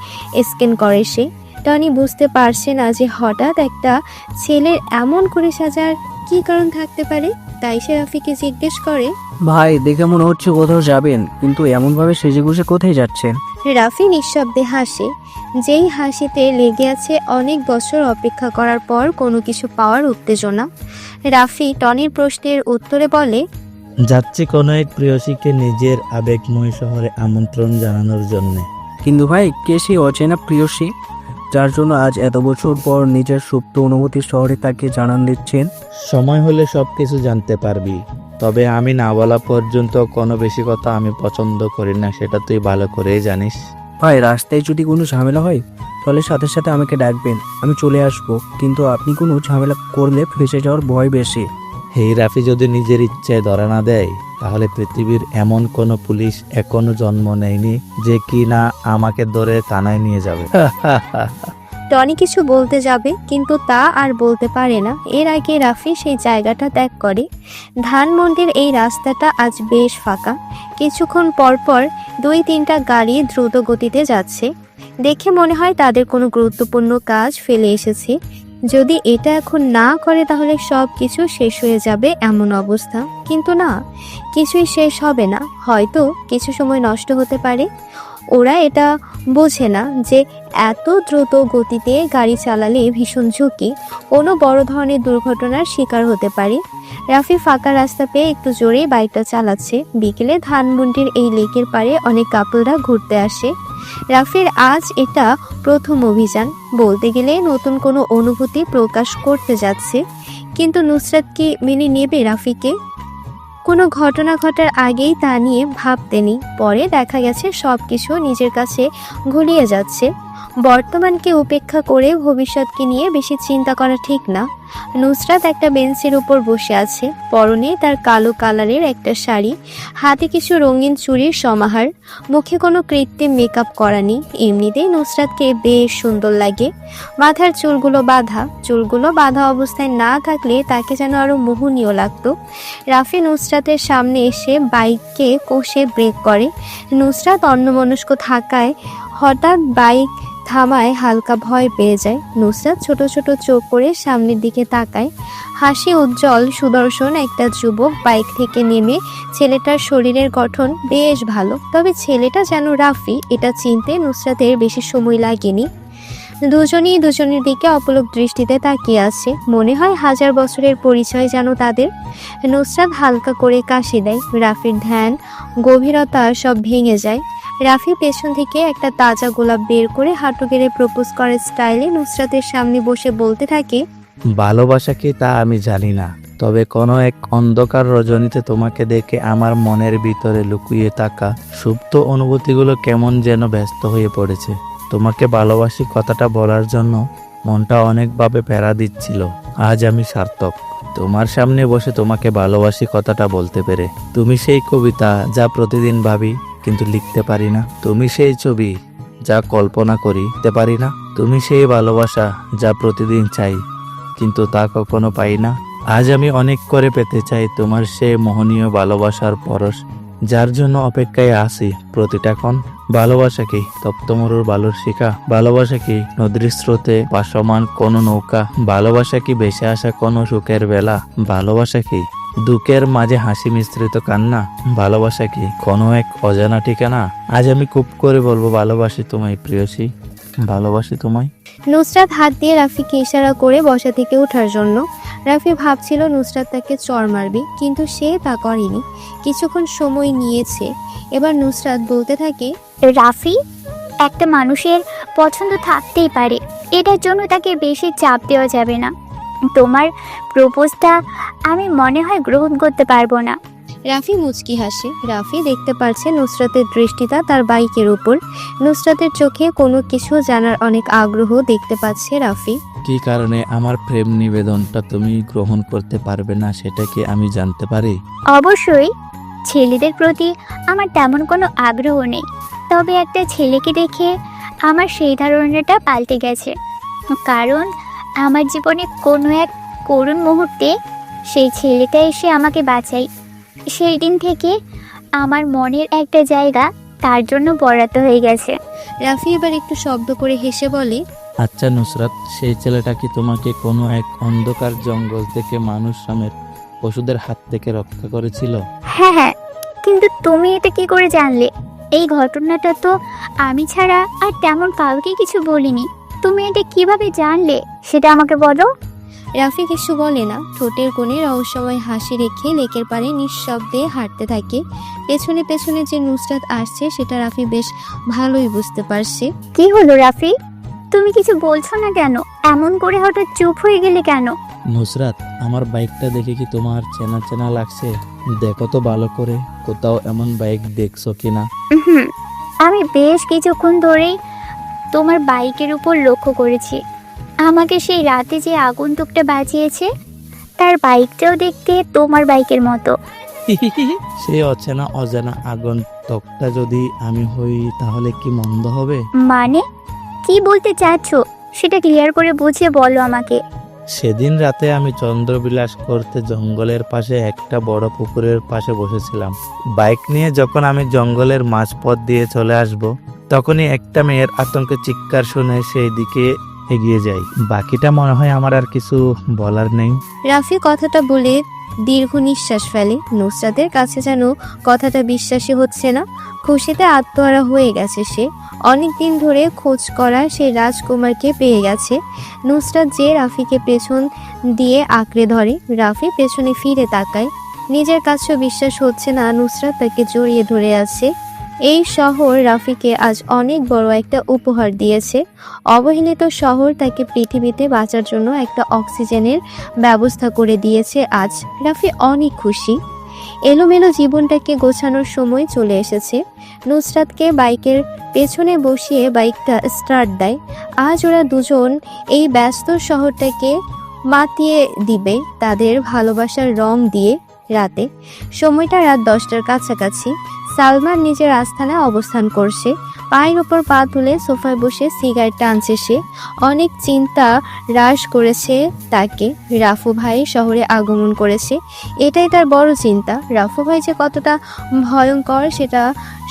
[SPEAKER 11] স্ক্যান করে সে। টনি বুঝতে পারছে না যে হঠাৎ একটা ছেলের এমন করে সাজার কি কারণ থাকতে পারে, তাই সে রাফিকে জিজ্ঞেস করে,
[SPEAKER 7] ভাই দেখে মনে হচ্ছে কোথাও যাবেন, কিন্তু এমনভাবে সেজেগুজে কোথায় যাচ্ছেন?
[SPEAKER 11] রাফি নিঃশব্দে হাসে, যেই হাসিতে লেগে আছে অনেক বছর অপেক্ষা করার পর কোনো কিছু পাওয়ার উত্তেজনা। রাফি টনির প্রশ্নের উত্তরে বলে,
[SPEAKER 3] যাচ্ছি কোনো এক প্রিয়সীকে নিজের আবেগময় শহরে আমন্ত্রণ জানানোর জন্য।
[SPEAKER 7] কিন্তু ভাই, কে সেই অচেনা প্রিয়সী যার জন্য আজ এত বছর পর নিজের সুপ্ত অনুভূতির শহরে তাকে জানান দিচ্ছেন?
[SPEAKER 3] সময় হলে সবকিছু জানতে পারবি, তবে আমি না বলা পর্যন্ত কোনো বেশি কথা আমি পছন্দ করি না, সেটা তুই ভালো করেই জানিস।
[SPEAKER 7] ভাই, রাস্তায় যদি কোনো ঝামেলা হয় তাহলে সাথে সাথে আমাকে ডাকবেন, আমি চলে আসব, কিন্তু আপনি কোনো ঝামেলা করলে ফেসে যাওয়ার ভয় বেশি।
[SPEAKER 3] এই রাফি যদি নিজের ইচ্ছায় ধরা না দেয়, তাহলে পৃথিবীর এমন কোনো পুলিশ এখনো জন্ম নেয়নি যে কি না আমাকে ধরে থানায় নিয়ে যাবে।
[SPEAKER 11] টনি কিছু বলতে যাবে কিন্তু তা আর বলতে পারে না। এর আগে রাফি সেই জায়গাটা ত্যাগ করে। ধানমন্ডির এই রাস্তাটা আজ বেশ ফাঁকা। কিছুক্ষণ পরপর 2-3টা গাড়ি দ্রুত গতিতে যাচ্ছে। দেখে মনে হয় তাদের কোনো গুরুত্বপূর্ণ কাজ ফেলে এসেছে। যদি এটা এখন না করে তাহলে সব কিছু শেষ হয়ে যাবে এমন অবস্থা। কিন্তু না, কিছুই শেষ হবে না, হয়তো কিছু সময় নষ্ট হতে পারে। ওরা এটা বোঝে না যে এত দ্রুত গতিতে গাড়ি চালালে ভীষণ ঝুঁকি, কোনো বড় ধরনের দুর্ঘটনার শিকার হতে পারে। রাফি ফাঁকা রাস্তা পেয়ে একটু জোরেই বাইকটা চালাচ্ছে। বিকেলে ধানমন্ডির এই লেকের পাড়ে অনেক কাপলরা ঘুরতে আসে। রাফির আজ এটা প্রথম অভিযান, বলতে গেলে নতুন কোনো অনুভূতি প্রকাশ করতে যাচ্ছে। কিন্তু নুসরাত কি মেনে নেবে রাফিকে? কোনো ঘটনা ঘটার আগেই তা নিয়ে ভাবতেনি, পরে দেখা গেছে সব কিছু নিজের কাছে ঘুলিয়ে যাচ্ছে। বর্তমানকে উপেক্ষা করে ভবিষ্যৎকে নিয়ে বেশি চিন্তা করা ঠিক না। নুসরাত একটা বেঞ্চের উপর বসে আছে, পরনে তার কালো কালারের একটা শাড়ি, হাতে কিছু রঙিন চুড়ির সমাহার, মুখে কোনো কৃত্রিম মেকআপ করা নেই। এমনিতেই নুসরাতকে বেশ সুন্দর লাগে। মাথার চুলগুলো বাঁধা অবস্থায় না থাকলে তাকে যেন আরো মোহনীয় লাগতো। রাফি নুসরাতের সামনে এসে বাইককে কষে ব্রেক করে। নুসরাত অন্যমনস্ক থাকায় হঠাৎ বাইক থামায় হালকা ভয় পেয়ে যায়। নুসরাত ছোট ছোট চোখ করে সামনের দিকে তাকায়। হাসি উজ্জ্বল সুদর্শন একটা যুবক বাইক থেকে নেমে। ছেলেটার শরীরের গঠন বেশ ভালো, তবে ছেলেটা যেন রাফি এটা চিনতে নুসরাতের বেশি সময় লাগেনি। দুজনেই দুজনের দিকে অপলক দৃষ্টিতে তাকিয়ে আছে, মনে হয় 1000 বছরের পরিচয় যেন তাদের। নুসরাত হালকা করে কাশি দেয়। রাফির ধ্যান গভীরতা সব ভেঙে যায়। রাফি পেছন থেকে একটা তাজা গোলাপ বের করে হাঁটু গেড়ে প্রপোজ করার স্টাইলে নুসরাতের সামনে বসে বলতে থাকে,
[SPEAKER 3] ভালোবাসা কি তা আমি জানি না, তবে কোনো এক অন্ধকার রজনীতে তোমাকে দেখে আমার মনের ভিতরে লুকিয়ে থাকা সুপ্ত অনুভূতিগুলো কেমন যেন ব্যস্ত হয়ে পড়েছে। তোমাকে ভালোবাসি কথাটা বলার জন্য মনটা অনেকভাবে প্যারা দিচ্ছিল। আজ আমি সার্থক, তোমার সামনে বসে তোমাকে ভালোবাসি কথাটা বলতে পেরে। তুমি সেই কবিতা যা প্রতিদিন ভাবি কিন্তু লিখতে পারি না, তুমি সেই ছবি যা কল্পনা করতে পারি না, তুমি সেই ভালোবাসা যা প্রতিদিন চাই কিন্তু তা কখনো পাই না। আজ আমি অনেক করে পেতে চাই তোমার সেই মোহনীয় ভালোবাসার পরশ, যার জন্য অপেক্ষায় আছি প্রতিটা ক্ষণ। ভালোবাসা কি তপ্তমরুর বালুর শিখা? ভালোবাসা কি নদীর স্রোতে ভাসমান কোনো নৌকা? ভালোবাসা কি ভেসে আসা কোনো সুখের বেলা? ভালোবাসা কি দুঃখের মাঝে হাসি মিশ্রিত কান্না? ভালোবাসা কি কোনো এক অজানা ঠিকানা? আজ আমি খুব করে বলবো ভালোবাসি তোমায় প্রিয়সী, ভালোবাসি তোমায়।
[SPEAKER 11] নুসরাত হাত দিয়ে রাফিকে ইশারা করে বসা থেকে ওঠার জন্য। রাফি ভাবছিল নুসরাত তাকে চড় মারবে, কিন্তু সে তা করেনি। কিছুক্ষণ সময় নিয়েছে। এবার নুসরাত বলতে থাকে,
[SPEAKER 6] রাফি, একটা মানুষের পছন্দ থাকতেই পারে, এটার জন্য তাকে বেশি চাপ দেওয়া যাবে না। তোমার প্রপোজটা আমি মনে হয় গ্রহণ করতে পারবো না।
[SPEAKER 11] রাফি মুচকি হাসে। রাফি দেখতে পারছে নুসরাতের দৃষ্টিটা তার বাইকের উপর। নুসরাতের চোখে কোনো কিছু জানার অনেক আগ্রহ দেখতে পাচ্ছে রাফি।
[SPEAKER 3] কি কারণে আমার প্রেম নিবেদনটা তুমি গ্রহণ করতে পারবে না সেটা কি আমি জানতে পারি?
[SPEAKER 6] অবশ্যই, ছেলেদের প্রতি আমার তেমন কোনো আগ্রহ নেই, তবে একটা ছেলেকে দেখে আমার সেই ধারণাটা পাল্টে গেছে, কারণ আমার জীবনে কোনো এক করুণ মুহূর্তে সেই ছেলেটা এসে আমাকে বাঁচায়। সেই দিন থেকে আমার মনের একটা জায়গা তার জন্য বরাদ্দ হয়ে গেছে।
[SPEAKER 11] রাফি এবার একটু শব্দ করে হেসে বলে,
[SPEAKER 3] আচ্ছা নুসরাত, সেই ছেলেটা কি তোমাকে কোনো এক অন্ধকার জঙ্গল থেকে মানুষ নামের পশুদের হাত থেকে রক্ষা করেছিল?
[SPEAKER 6] হ্যাঁ হ্যাঁ, কিন্তু তুমি এটা কি করে জানলে? এই ঘটনাটা তো আমি ছাড়া আর তেমন কাউকে কিছু বলিনি। তুমি এটা কিভাবে জানলে সেটা আমাকে বলো।
[SPEAKER 11] রাফি কিছু বলে না, ঠোঁটের কোণে রহস্যময় হাসি রেখে লেকের পাড়ে নিঃশব্দে হাঁটতে থাকে। পেছনে পেছনে যে নুসরাত আসছে সেটা রাফি বেশ ভালোই বুঝতে পারছে।
[SPEAKER 6] কি হলো রাফি, তুমি কিছু বলছো না কেন? এমন করে হঠাৎ চুপ হয়ে গেলে কেন?
[SPEAKER 3] নুসরাত, আমার বাইকটা দেখে কি তোমার চেনা চেনা লাগছে? দেখো তো ভালো করে, কোথাও এমন বাইক দেখছো কিনা?
[SPEAKER 6] আমি বেশ কিছুক্ষণ ধরেই তোমার বাইকের উপর লক্ষ্য করেছি। আমাকে সেই রাতে যে আগন্তুকটা বাঁচিয়েছে তার বাইকটাও দেখতে তোমার বাইকের মতো।
[SPEAKER 3] সেই অচেনা অজানা আগন্তুকটা যদি আমি হই তাহলে কি মন্দ হবে?
[SPEAKER 6] মানে কি বলতে চাচ্ছ সেটা ক্লিয়ার করে বুঝিয়ে বলো আমাকে।
[SPEAKER 3] সেদিন রাতে আমি চন্দ্রবিলাস করতে জঙ্গলের পাশে একটা বড় পুকুরের পাশে বসেছিলাম। বাইক নিয়ে যখন আমি জঙ্গলের মাঝপথ দিয়ে চলে আসব, তখনই একটা মেয়ের আতঙ্কে চিৎকার শুনে সেই দিকে এগিয়ে যাই। বাকিটা মনে হয় আমার আর কিছু বলার নেই।
[SPEAKER 11] রাফি কথাটা বলে দীর্ঘ নিঃশ্বাস ফেলে। নুসরাতের কাছে যেন কথাটা বিশ্বাসই হচ্ছে না। খুশিতে আত্মহারা হয়ে গেছে সে। অনেক দিন ধরে খোঁজ করা সেই রাজকুমারকে পেয়ে গেছে। নুসরাত যে রাফিকে পেছন দিয়ে আঁকড়ে ধরে। রাফি পেছনে ফিরে তাকায়। নিজের কাছেও বিশ্বাস হচ্ছে না নুসরাত তাকে জড়িয়ে ধরে আছে। এই শহর রাফিকে আজ অনেক বড় একটা উপহার দিয়েছে। অবহেলিত শহর তাকে পৃথিবীতে বাঁচার জন্য একটা অক্সিজেনের ব্যবস্থা করে দিয়েছে আজ। রাফি অনেক খুশি। এলোমেলো জীবনটাকে গোছানোর সময় চলে এসেছে। নুসরাতকে বাইকের পেছনে বসিয়ে বাইকটা স্টার্ট দেয়। আজ ওরা দুজন এই ব্যস্ত শহরটাকে মাতিয়ে দিবে তাদের ভালোবাসার রং দিয়ে। রাতে সময়টা রাত 10টার কাছাকাছি। সালমান নিজের আস্থানায় অবস্থান করছে। পায়ের ওপর পা তুলে সোফায় বসে সিগারেট টানছে সে। অনেক চিন্তা হ্রাস করেছে তাকে। রাফু ভাই শহরে আগমন করেছে, এটাই তার বড় চিন্তা। রাফু ভাই যে কতটা ভয়ঙ্কর সেটা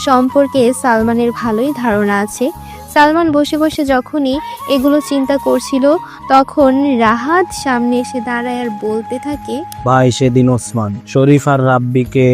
[SPEAKER 11] সম্পর্কে সালমানের ভালোই ধারণা আছে। সালমান বসে বসে যখনই এগুলো চিন্তা করছিল, তখন রাহাত সামনে এসে দাঁড়ায় আর বলতে থাকে,
[SPEAKER 7] ভাই, সেদিন ওসমান শরীফ আর রাব্বিকে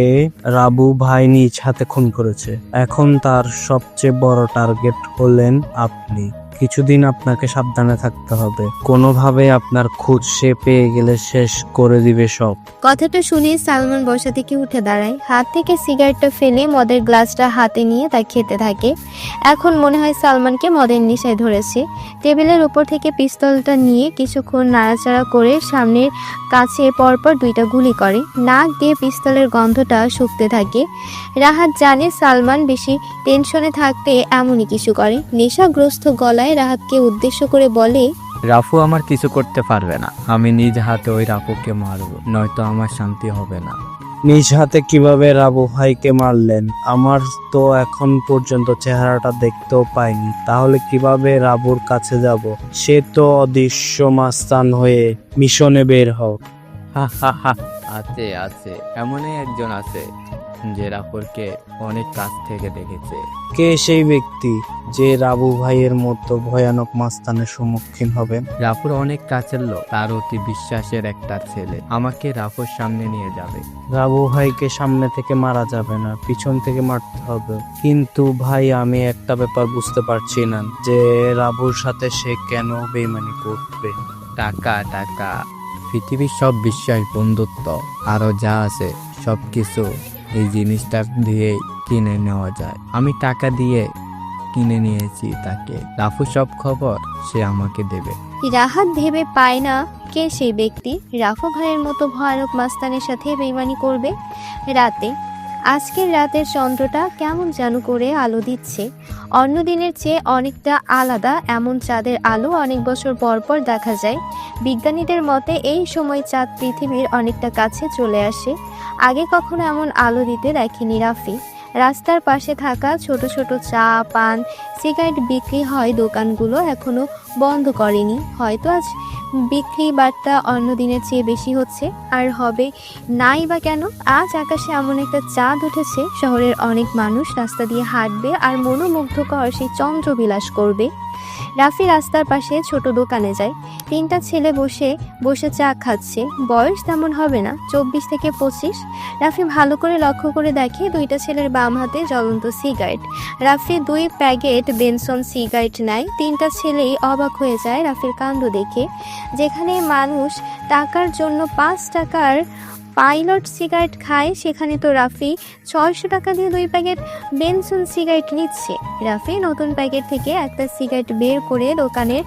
[SPEAKER 7] রাবু ভাই নিজ হাতে খুন করেছে। এখন তার সবচেয়ে বড় টার্গেট হলেন আপনি। কিছুদিন আপনাকে সাবধানে থাকতে হবে। কোনোভাবে আপনার খোঁজ সে পেয়ে গেলে শেষ করে দিবে সব।
[SPEAKER 11] কথাটা শুনে সালমান বসা থেকে উঠে দাঁড়ায়। হাত থেকে সিগারেটটা ফেলে মদের গ্লাসটা হাতে নিয়ে তা খেতে থাকে। এখন মনে হয় সালমানকে মদের নেশায় ধরেছে। টেবিলের উপর থেকে পিস্তলটা নিয়ে কিছুক্ষণ নাড়াচাড়া করে সামনের কাছে পরপর 2টা গুলি করে। নাক দিয়ে পিস্তলের গন্ধটা শুকতে থাকে। রাহাত জানে সালমান বেশি টেনশনে থাকতে এমনই কিছু করে। নেশাগ্রস্ত গলায় রাহাতকে উদ্দেশ্য করে বলে,
[SPEAKER 10] রাফু আমার কিছু করতে পারবে না। আমি নিজ হাতে ওই রাফুকে মারব, নয়তো আমার শান্তি হবে না।
[SPEAKER 7] নিজ হাতে কিভাবে রাবু ভাইকে মারলেন? আমার তো এখন পর্যন্ত চেহারাটা দেখতেও পাইনি। তাহলে কিভাবে রাবুর কাছে যাব? সে তো অদৃশ্য মাস্তান হয়ে মিশনে বের হোক।
[SPEAKER 10] হা হা হা, আছে আছে, এমনই একজন আছে যে রাফুরকে অনেক কাছ থেকে দেখেছে।
[SPEAKER 7] কে সেই ব্যক্তি যে রাবু ভাইয়ের মতো ভয়ানক মাস্তানের সম্মুখীন হবেন?
[SPEAKER 10] রাফুর অনেক কাছের লোক, তার অতি বিশ্বাসের একটা ছেলে। আমাকে রাফুর সামনে নিয়ে যাবে।
[SPEAKER 7] রাবু ভাইকে সামনে থেকে মারা যাবে না, পিছন থেকে মারতে হবে। কিন্তু ভাই, আমি একটা ব্যাপার বুঝতে পারছি না, যে রাবুর সাথে সে কেন বেইমানি করবে?
[SPEAKER 10] টাকা টাকা, পৃথিবীর সব বিশ্বাস, বন্ধুত্ব, আরো যা আছে সবকিছু এই জিনিসটা দিয়ে কিনে নেওয়া যায়। আমি টাকা দিয়ে কিনে নিয়েছি তাকে। রাফু সব খবর সে আমাকে দেবে।
[SPEAKER 11] রাহাত ভেবে পায় না কে সেই ব্যক্তি রাফু ভাইয়ের মতো ভয়ানক মাস্তানের সাথে বেইমানি করবে। রাতে আজকের রাতের চন্দ্রটা কেমন যেন করে আলো দিচ্ছে। অন্য দিনের চেয়ে অনেকটা আলাদা। এমন চাঁদের আলো অনেক বছর পর পর দেখা যায়। বিজ্ঞানীদের মতে এই সময় চাঁদ পৃথিবীর অনেকটা কাছে চলে আসে। আগে কখনো এমন আলো দিতে দেখেনি রাফি। রাস্তার পাশে থাকা ছোট ছোট চা, পান, সিগারেট বিক্রি হয় দোকানগুলো এখনো বন্ধ করেনি। হয়তো আজ বিক্রি বার্তা অন্য দিনের চেয়ে বেশি হচ্ছে, আর হবে নাই বা কেন। আজ আকাশে এমন একটা চাঁদ উঠেছে, শহরের অনেক মানুষ রাস্তা দিয়ে হাঁটবে আর মনোমুগ্ধকর সেই চন্দ্রবিলাস করবে। রাফি রাস্তার পাশে ছোট দোকানে যায়। 3টা ছেলে বসে বসে চা খাচ্ছে। বয়স তেমন হবে না, 24 থেকে 25। রাফি ভালো করে লক্ষ্য করে দেখে 2টা ছেলের বাম হাতে জ্বলন্ত cigarette. Rafi 2 packet Benson cigarette নেয়। 3টা ছেলেই অবাক হয়ে যায় রাফির কাণ্ড দেখে। যেখানে মানুষ টাকার জন্য 5 টাকার পাইলট সিগারেট খায়, সেখানে তো রাফি 600 টাকা দিয়ে 2 প্যাকেট বেনসন সিগারেট নিচ্ছে। রাফি নতুন প্যাকেট থেকে একটা সিগারেট বের করে দোকানের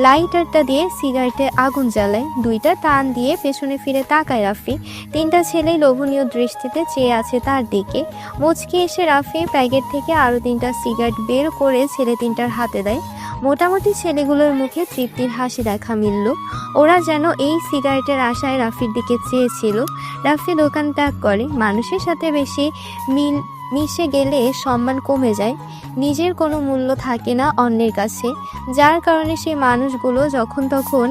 [SPEAKER 11] লাইটারটা দিয়ে সিগারেটে আগুন জ্বালায়। 2টা টান দিয়ে পেছনে ফিরে তাকায় রাফি। 3টা ছেলে লোভনীয় দৃষ্টিতে চেয়ে আছে তার দিকে। মুচকি এসে রাফি প্যাকেট থেকে আরও 3টা সিগারেট বের করে ছেলে 3টার হাতে দেয়। মোটামুটি ছেলেগুলোর মুখে তৃপ্তির হাসি দেখা মিলল। ওরা যেন এই সিগারেটের আশায় রাফির দিকে চেয়েছিল। রাফি দোকান ত্যাগ করে। মানুষের সাথে বেশি মিশে গেলে সম্মান কমে যায়, নিজের কোনো মূল্য থাকে না অন্যের কাছে, যার কারণে সেই মানুষগুলো যখন তখন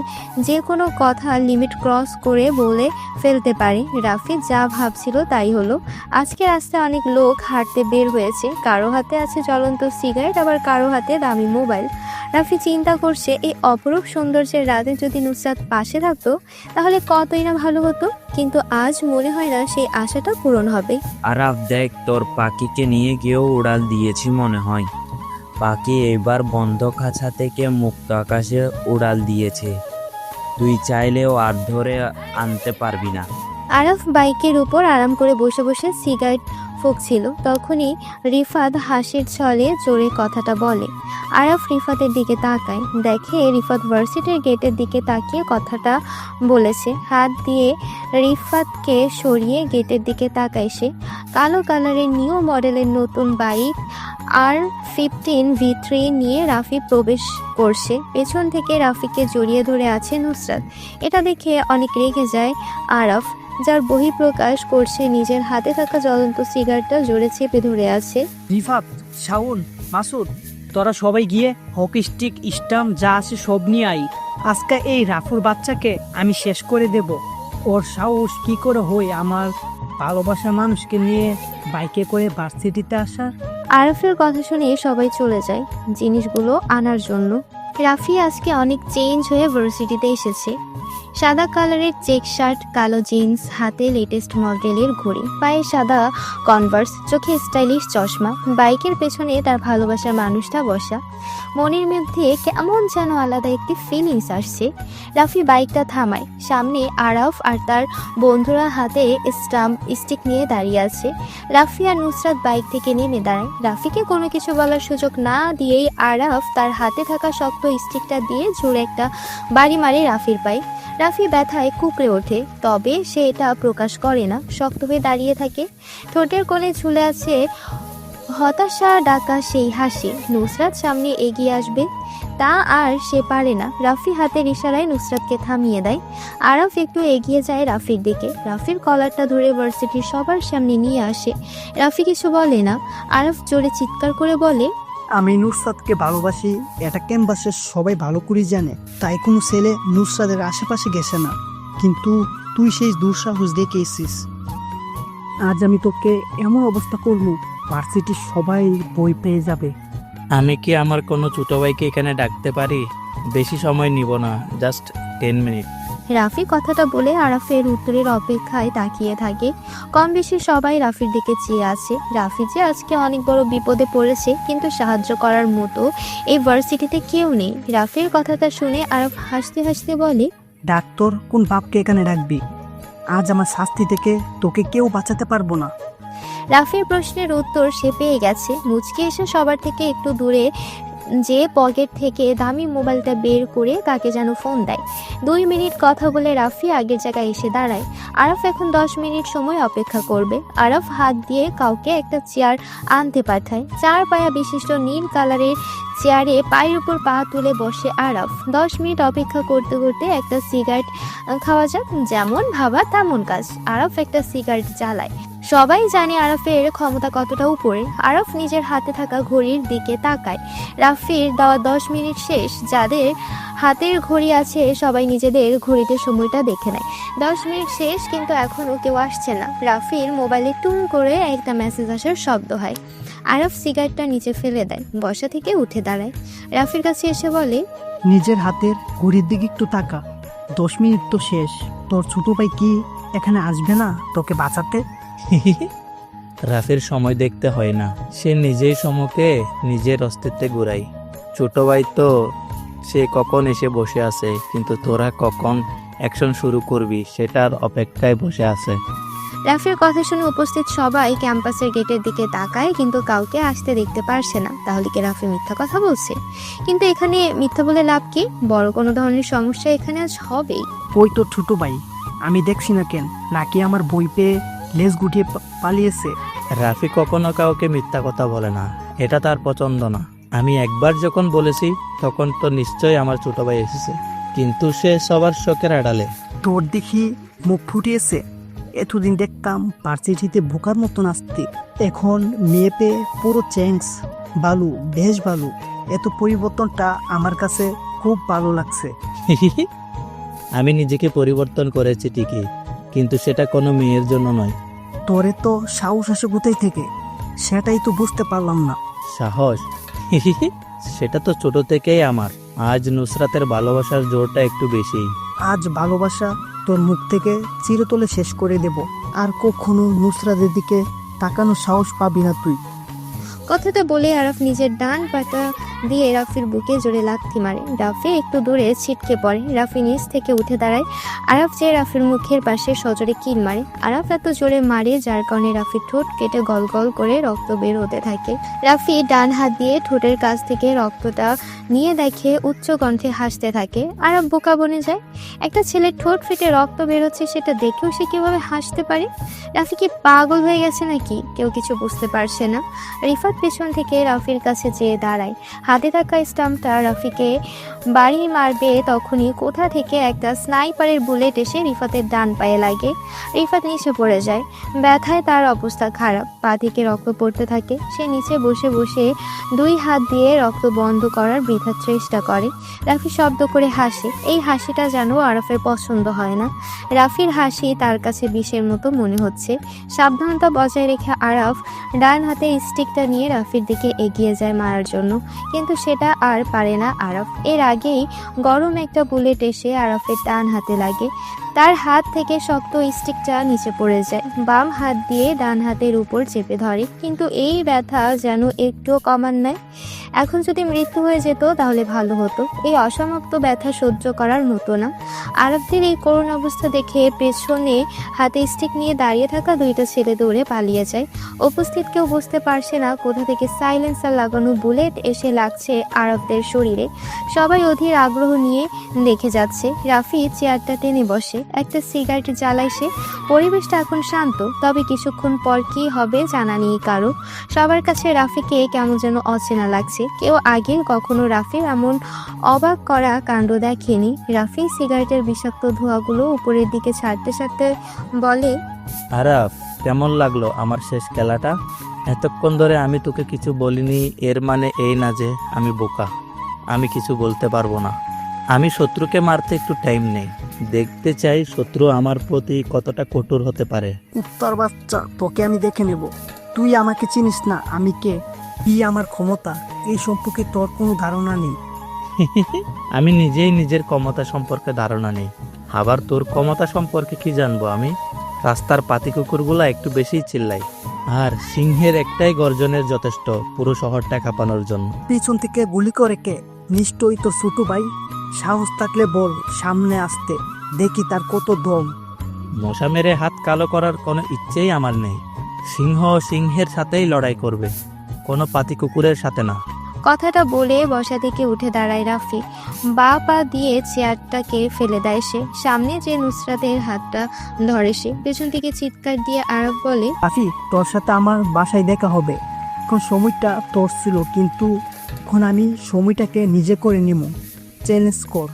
[SPEAKER 11] যে কোনো কথা লিমিট ক্রস করে বলে ফেলতে পারে। রাফি যা ভাবছিল তাই হলো। আজকে রাস্তায় অনেক লোক হাঁটতে বের হয়েছে, কারো হাতে আছে জ্বলন্ত সিগারেট, আবার কারো হাতে দামি মোবাইল। রাফি চিন্তা করছে, এই অপরূপ সৌন্দর্যের রাতে যদি নুসরাত পাশে থাকতো তাহলে কতই না ভালো হতো, কিন্তু আজ মনে হয় না সেই আশাটা পূরণ হবে।
[SPEAKER 5] আরাফ দেখ, তোর পাখিকে নিয়ে গিয়েও উড়াল দিয়েছি মনে হয়। পাখি এবার বন্ধ খাঁচা থেকে মুক্ত আকাশে উড়াল দিয়েছে। তুই চাইলেও আর ধরে আনতে পারবি না।
[SPEAKER 11] আরাফ বাইকের উপর আরাম করে বসে বসে সিগারেট ফুঁকছিল। তখনই রিফাত হাসির ছলে জোরে কথাটা বলে। আরাফ রিফাতের দিকে তাকায়, দেখে রিফাত ভার্সিটির গেটের দিকে তাকিয়ে কথাটা বলেছে। হাত দিয়ে রিফাতকে সরিয়ে গেটের দিকে তাকায় সে। কালো কালারের নিউ মডেলের নতুন বাইক R15 V3 নিয়ে রাফি প্রবেশ করছে। পেছন থেকে রাফিকে জড়িয়ে ধরে আছে নুসরাত। এটা দেখে অনেক রেগে যায় আরাফ, যার বহিঃপ্রকাশ করছে নিজের হাতে থাকা জ্বলন্ত সিগারেটটা জোরে চেপে ধরে আছে।
[SPEAKER 2] রিফাত, শাওন, মাসুদ, তোরা সবাই গিয়ে হকি স্টিক, স্টাম্প যা আছে সব নিয়ে আই। আজকে এই রাফুর বাচ্চাকে আমি শেষ করে দেব। ওর সাহস কি করে হয় আমার ভালোবাসার মানুষকে নিয়ে বাইকে করে ভার্সিটিতে আসা।
[SPEAKER 11] আরাফের কথা শুনে সবাই চলে যায় জিনিসগুলো আনার জন্য। রাফি আজকে অনেক চেঞ্জ হয়ে ভার্সিটিতে এসেছে। সাদা কালারের চেক শার্ট, কালো জিন্স, হাতে লেটেস্ট মডেলের ঘড়ি, পায়ে সাদা কনভার্স, চোখে স্টাইলিশ চশমা। বাইকের পেছনে তার ভালোবাসার মানুষটা বসা। মনের মধ্যে কেমন যেন আলাদা একটি ফিলিংস আসছে। রাফি বাইকটা থামায়। সামনে আরাফ আর তার বন্ধুরা হাতে স্টাম্প স্টিক নিয়ে দাঁড়িয়ে আছে। রাফি আর নুসরাত বাইক থেকে নেমে দাঁড়ায়। রাফিকে কোনো কিছু বলার সুযোগ না দিয়েই আরাফ তার হাতে থাকা শক্ত স্টিকটা দিয়ে জোরে একটা বাড়ি মারে রাফির পায়ে। রাফি ব্যথায় কুঁকড়ে ওঠে, তবে সে এটা প্রকাশ করে না, শক্ত হয়ে দাঁড়িয়ে থাকে। ঠোঁটের কোণে ঝুলে আছে হতাশা ডাকা সেই হাসি। নুসরাত সামনে এগিয়ে আসবে, তা আর সে পারে না। রাফি হাতের ইশারায় নুসরাতকে থামিয়ে দেয়। আরাফ একটু এগিয়ে যায় রাফির দিকে। রাফির কলারটা ধরে ভার্সিটির সবার সামনে নিয়ে আসে। রাফি কিছু বলে না। আরাফ জোরে চিৎকার করে বলে,
[SPEAKER 2] আমি নুসরাতকে ভালোবাসি, এটা ক্যাম্পাসের সবাই ভালো করে জানে, তাই কোনো ছেলে নুসরাতের আশেপাশে গেছে না। কিন্তু তুই সেই দুঃসাহস দেখিয়েছিস। আজ আমি তোকে এমন অবস্থা করবো, ভার্সিটির সবাই বই পেয়ে যাবে।
[SPEAKER 3] আমি কি আমার কোনো ছোট ভাইকে এখানে ডাকতে পারি? বেশি সময় নিব না, জাস্ট 10 মিনিট।
[SPEAKER 11] রাফি কথাটা বলে আরাফের উত্তরের অপেক্ষায় তাকিয়ে থাকে। কম বেশি সবাই রাফির দিকে চেয়ে আছে। রাফি যে আজকে অনেক বড় বিপদে পড়েছে, কিন্তু সাহায্য করার মতো এই ভার্সিটিতে কেউ নেই। রাফির কথাটা শুনে আরাফ হাসতে হাসতে বলে,
[SPEAKER 2] ডাক্তার কোন বাপকে এখানে ডাকবি? আজ আমার শাস্তি থেকে তোকে কেউ বাঁচাতে পারবো না।
[SPEAKER 11] রাফির প্রশ্নের উত্তর সে পেয়ে গেছে। মুচকি এসে সবার থেকে একটু দূরে যে পকেট থেকে দামি মোবাইলটা বের করে তাকে যেন ফোন দেয়। 2 মিনিট কথা বলে রাফি আগের জায়গায় এসে দাঁড়ায়। আরাফ এখন 10 মিনিট সময় অপেক্ষা করবে। আরাফ হাত দিয়ে কাউকে একটা চেয়ার আনতে পাঠায়। 4 পায়া বিশিষ্ট নীল কালারের চেয়ারে পায়ের উপর পা তুলে বসে আরাফ। 10 মিনিট অপেক্ষা করতে করতে একটা সিগারেট খাওয়া যাক, যেমন ভাবা তেমন কাজ। আরাফ একটা সিগারেট জ্বালায়। সবাই জানে আরাফের ক্ষমতা কতটা উপরে। আরাফ নিজের হাতে থাকা ঘড়ির দিকে তাকায়। রাফির দেওয়া 10 মিনিট শেষ। যাদের হাতের ঘড়ি আছে সবাই নিজেদের ঘড়িতে সময়টা দেখে নেয়। 10 মিনিট শেষ, কিন্তু এখনো কেউ আসছে না। রাফির মোবাইলে টুং করে একটা মেসেজ আসার শব্দ হয়। আরাফ সিগারেটটা নিচে ফেলে দেয়, বসা থেকে উঠে দাঁড়ায়। রাফির কাছে এসে বলে,
[SPEAKER 2] নিজের হাতের ঘড়ির দিকে একটু তাকা, 10 মিনিট তো শেষ। তোর ছোট ভাই কি এখানে আসবে না তোকে বাঁচাতে?
[SPEAKER 3] রাফির সময় দেখতে হয় না, সে নিজেই সময়কে নিজের অস্তিত্বে ঘুরাই। ছোট ভাই তো সে কখন এসে বসে আছে, কিন্তু তোরা কখন অ্যাকশন শুরু করবি সেটার অপেক্ষায় বসে আছে।
[SPEAKER 11] রাফির কথা শুনে উপস্থিত সবাই ক্যাম্পাসের গেটের দিকে তাকায়, কিন্তু কাউকে আসতে দেখতে পারছে না। তাহলে কি রাফি মিথ্যা কথা বলছে? কিন্তু এখানে মিথ্যা বলে লাভ কি? বড় কোনো ধরনের সমস্যা এখানে আজ হবেই।
[SPEAKER 2] ওই তো ছোট ভাই, আমি দেখছি না কেন? নাকি আমার বই পেয়ে লেজ গুটিয়ে পালিয়েছে?
[SPEAKER 3] রাফি কখনো কাউকে মিথ্যা কথা বলে না, এটা তার পছন্দ না। আমি একবার যখন বলেছি তখন তো নিশ্চয়ই আমার ছোট ভাই এসেছে, কিন্তু সে সবার শোকের আড়ালে।
[SPEAKER 2] তোর দেখি মুখ ফুটিয়েছে। এতদিন দেখতাম ভার্সিটিতে বোকার মতো নাচতে, এখন মেয়ে পেয়ে পুরো চেঞ্জ। ভালো, বেশ ভালো। এত পরিবর্তনটা আমার কাছে খুব ভালো লাগছে।
[SPEAKER 3] আমি নিজেকে পরিবর্তন করেছি ঠিকই, কিন্তু সেটা কোনো মেয়ের জন্য নয়।
[SPEAKER 2] তোরে তো সাহস আসে কোথায় থেকে, সেটাই তো বুঝতে পারলাম না।
[SPEAKER 3] সাহস? সেটা তো ছোট থেকেই আমার। আজ নুসরাতের ভালোবাসার জোরটা একটু বেশি।
[SPEAKER 2] আজ ভালোবাসা তোর মুখ থেকে চিরতলে শেষ করে দেব। আর কখনো নুসরাতের দিকে তাকানোর সাহস পাবি না তুই।
[SPEAKER 11] কথাটা বলে আরাফ নিজের ডান পাটা দিয়ে রাফির বুকে জোরে লাথি মারে। রাফি একটু দূরে ছিটকে পড়ে। রাফি নিচ থেকে উঠে দাঁড়ায়। আরাফ যে রাফির মুখের পাশে সজোরে কিল মারে। আরাফ এত জোরে মারে যার কারণে রাফির ঠোঁট কেটে গল গল করে রক্ত বের হতে থাকে। রাফি ডান হাত দিয়ে ঠোঁটের কাছ থেকে রক্তটা নিয়ে দেখে উচ্চ কণ্ঠে হাসতে থাকে। আরাফ বোকা বনে যায়। একটা ছেলের ঠোঁট ফেটে রক্ত বেরোচ্ছে সেটা দেখেও সে কিভাবে হাসতে পারে? রাফি কি পাগল হয়ে গেছে নাকি? কেউ কিছু বুঝতে পারছে না। রিফাত পেছন থেকে রাফির কাছে যেয়ে দাঁড়ায়। হাতে থাকা স্টাম্পটা রাফিকে বাড়ি মারবে তখনই কোথা থেকে একটা স্নাইপারের বুলেট এসে রিফাতের ডান পায়ে লাগে। রিফাত নিচে পড়ে যায়। ব্যথায় তার অবস্থা খারাপ, পা থেকে রক্ত পড়তে থাকে। সে নিচে বসে বসে 2 হাত দিয়ে রক্ত বন্ধ করার বৃথা চেষ্টা করে। রাফি শব্দ করে হাসে। এই হাসিটা যেন আরাফের পছন্দ হয় না। রাফির হাসি তার কাছে বিষের মতো মনে হচ্ছে। সাবধানতা বজায় রেখে আরাফ ডান হাতে স্টিকটা নিয়ে রাফির দিকে এগিয়ে যায় মারার জন্য, কিন্তু সেটা আর পারে না আরাফ। এর আগেই গরম একটা বুলেট এসে আরাফের ডান হাতে লাগে। তার হাত থেকে শক্ত স্টিকটা নিচে পড়ে যায়। বাম হাত দিয়ে ডান হাতের উপর চেপে ধরে, কিন্তু এই ব্যথা যেন একটুও কমার নয়। এখন যদি মৃত্যু হয়ে যেত তাহলে ভালো হতো। এই অসমাপ্ত ব্যথা সহ্য করার মতো না। আরাফদের এই করুণ অবস্থা দেখে পেছনে হাতে স্টিক নিয়ে দাঁড়িয়ে থাকা 2টা ছেলে দৌড়ে পালিয়ে যায়। উপস্থিত কেউ বুঝতে পারছে না কোথা থেকে সাইলেন্সার লাগানো বুলেট এসে লাগছে আরাফদের শরীরে। সবাই অধীর আগ্রহ নিয়ে দেখে যাচ্ছে। রাফি চেয়ারটা টেনে বসে, একটা সিগারেট জ্বালায় সে। পরিবেশটা এখন শান্ত, তবে কিছুক্ষণ পর কি হবে জানা নেই কারো। সবার কাছে রাফিকে কেমন যেন অচেনা লাগছে। কেউ আগে কখনো রাফির এমন অবাক করা কাণ্ড দেখেনি। রাফি সিগারেটের বিষাক্ত ধোঁয়াগুলো উপরের দিকে ছাড়তে ছাড়তে বলে,
[SPEAKER 3] আরাফ, কেমন লাগলো আমার শেষ খেলাটা? এতক্ষণ ধরে আমি তোকে কিছু বলিনি, এর মানে এই না যে আমি বোকা, আমি কিছু বলতে পারবো না। আমি শত্রুকে মারতে একটু টাইম নেই, দেখতে চাই শত্রু আমার প্রতি কতটা কঠোর হতে পারে।
[SPEAKER 2] উত্তর বাচ্চা, তোকে আমি দেখে নেব। তুই আমাকে চিনিস না, আমি কে, কি আমার ক্ষমতা, এই সম্পর্কে তোর কোনো ধারণা নেই।
[SPEAKER 3] আমি নিজেই নিজের ক্ষমতা সম্পর্কে ধারণা নেই, আবার তোর ক্ষমতা সম্পর্কে কি জানবো আমি? রাস্তার পাতি কুকুরগুলা একটু বেশি চিল্লাই, আর সিংহের একটাই গর্জনের যথেষ্ট পুরো শহরটা কাঁপানোর জন্য।
[SPEAKER 2] পিছন থেকে গুলি করে কে? নিশ্চয়ই তোর ছোট ভাই। সাহস থাকলে বল সামনে আসতে, দেখি তার কত দম।
[SPEAKER 3] মশা মেরে হাত কালো করার কোনো ইচ্ছেই আমার নেই। সিংহ সিংহের সাথেই লড়াই করবে, কোনো পাতি কুকুরের সাথে না।
[SPEAKER 11] কথাটা বলে বসা থেকে উঠে দাঁড়ায় রাফি। বা পা দিয়ে চেয়ারটাকে ফেলে দেয় সে। সামনে যে নুসরাতের হাতটা ধরে সে। পেছন থেকে চিৎকার দিয়ে আরাফ বলে,
[SPEAKER 2] রাফি, তোর সাথে আমার বাসায় দেখা হবে। এখন সময়টা তোর ছিল, কিন্তু এখন আমি সময়টাকে নিজে করে নিব। চ্যালেঞ্জ কর।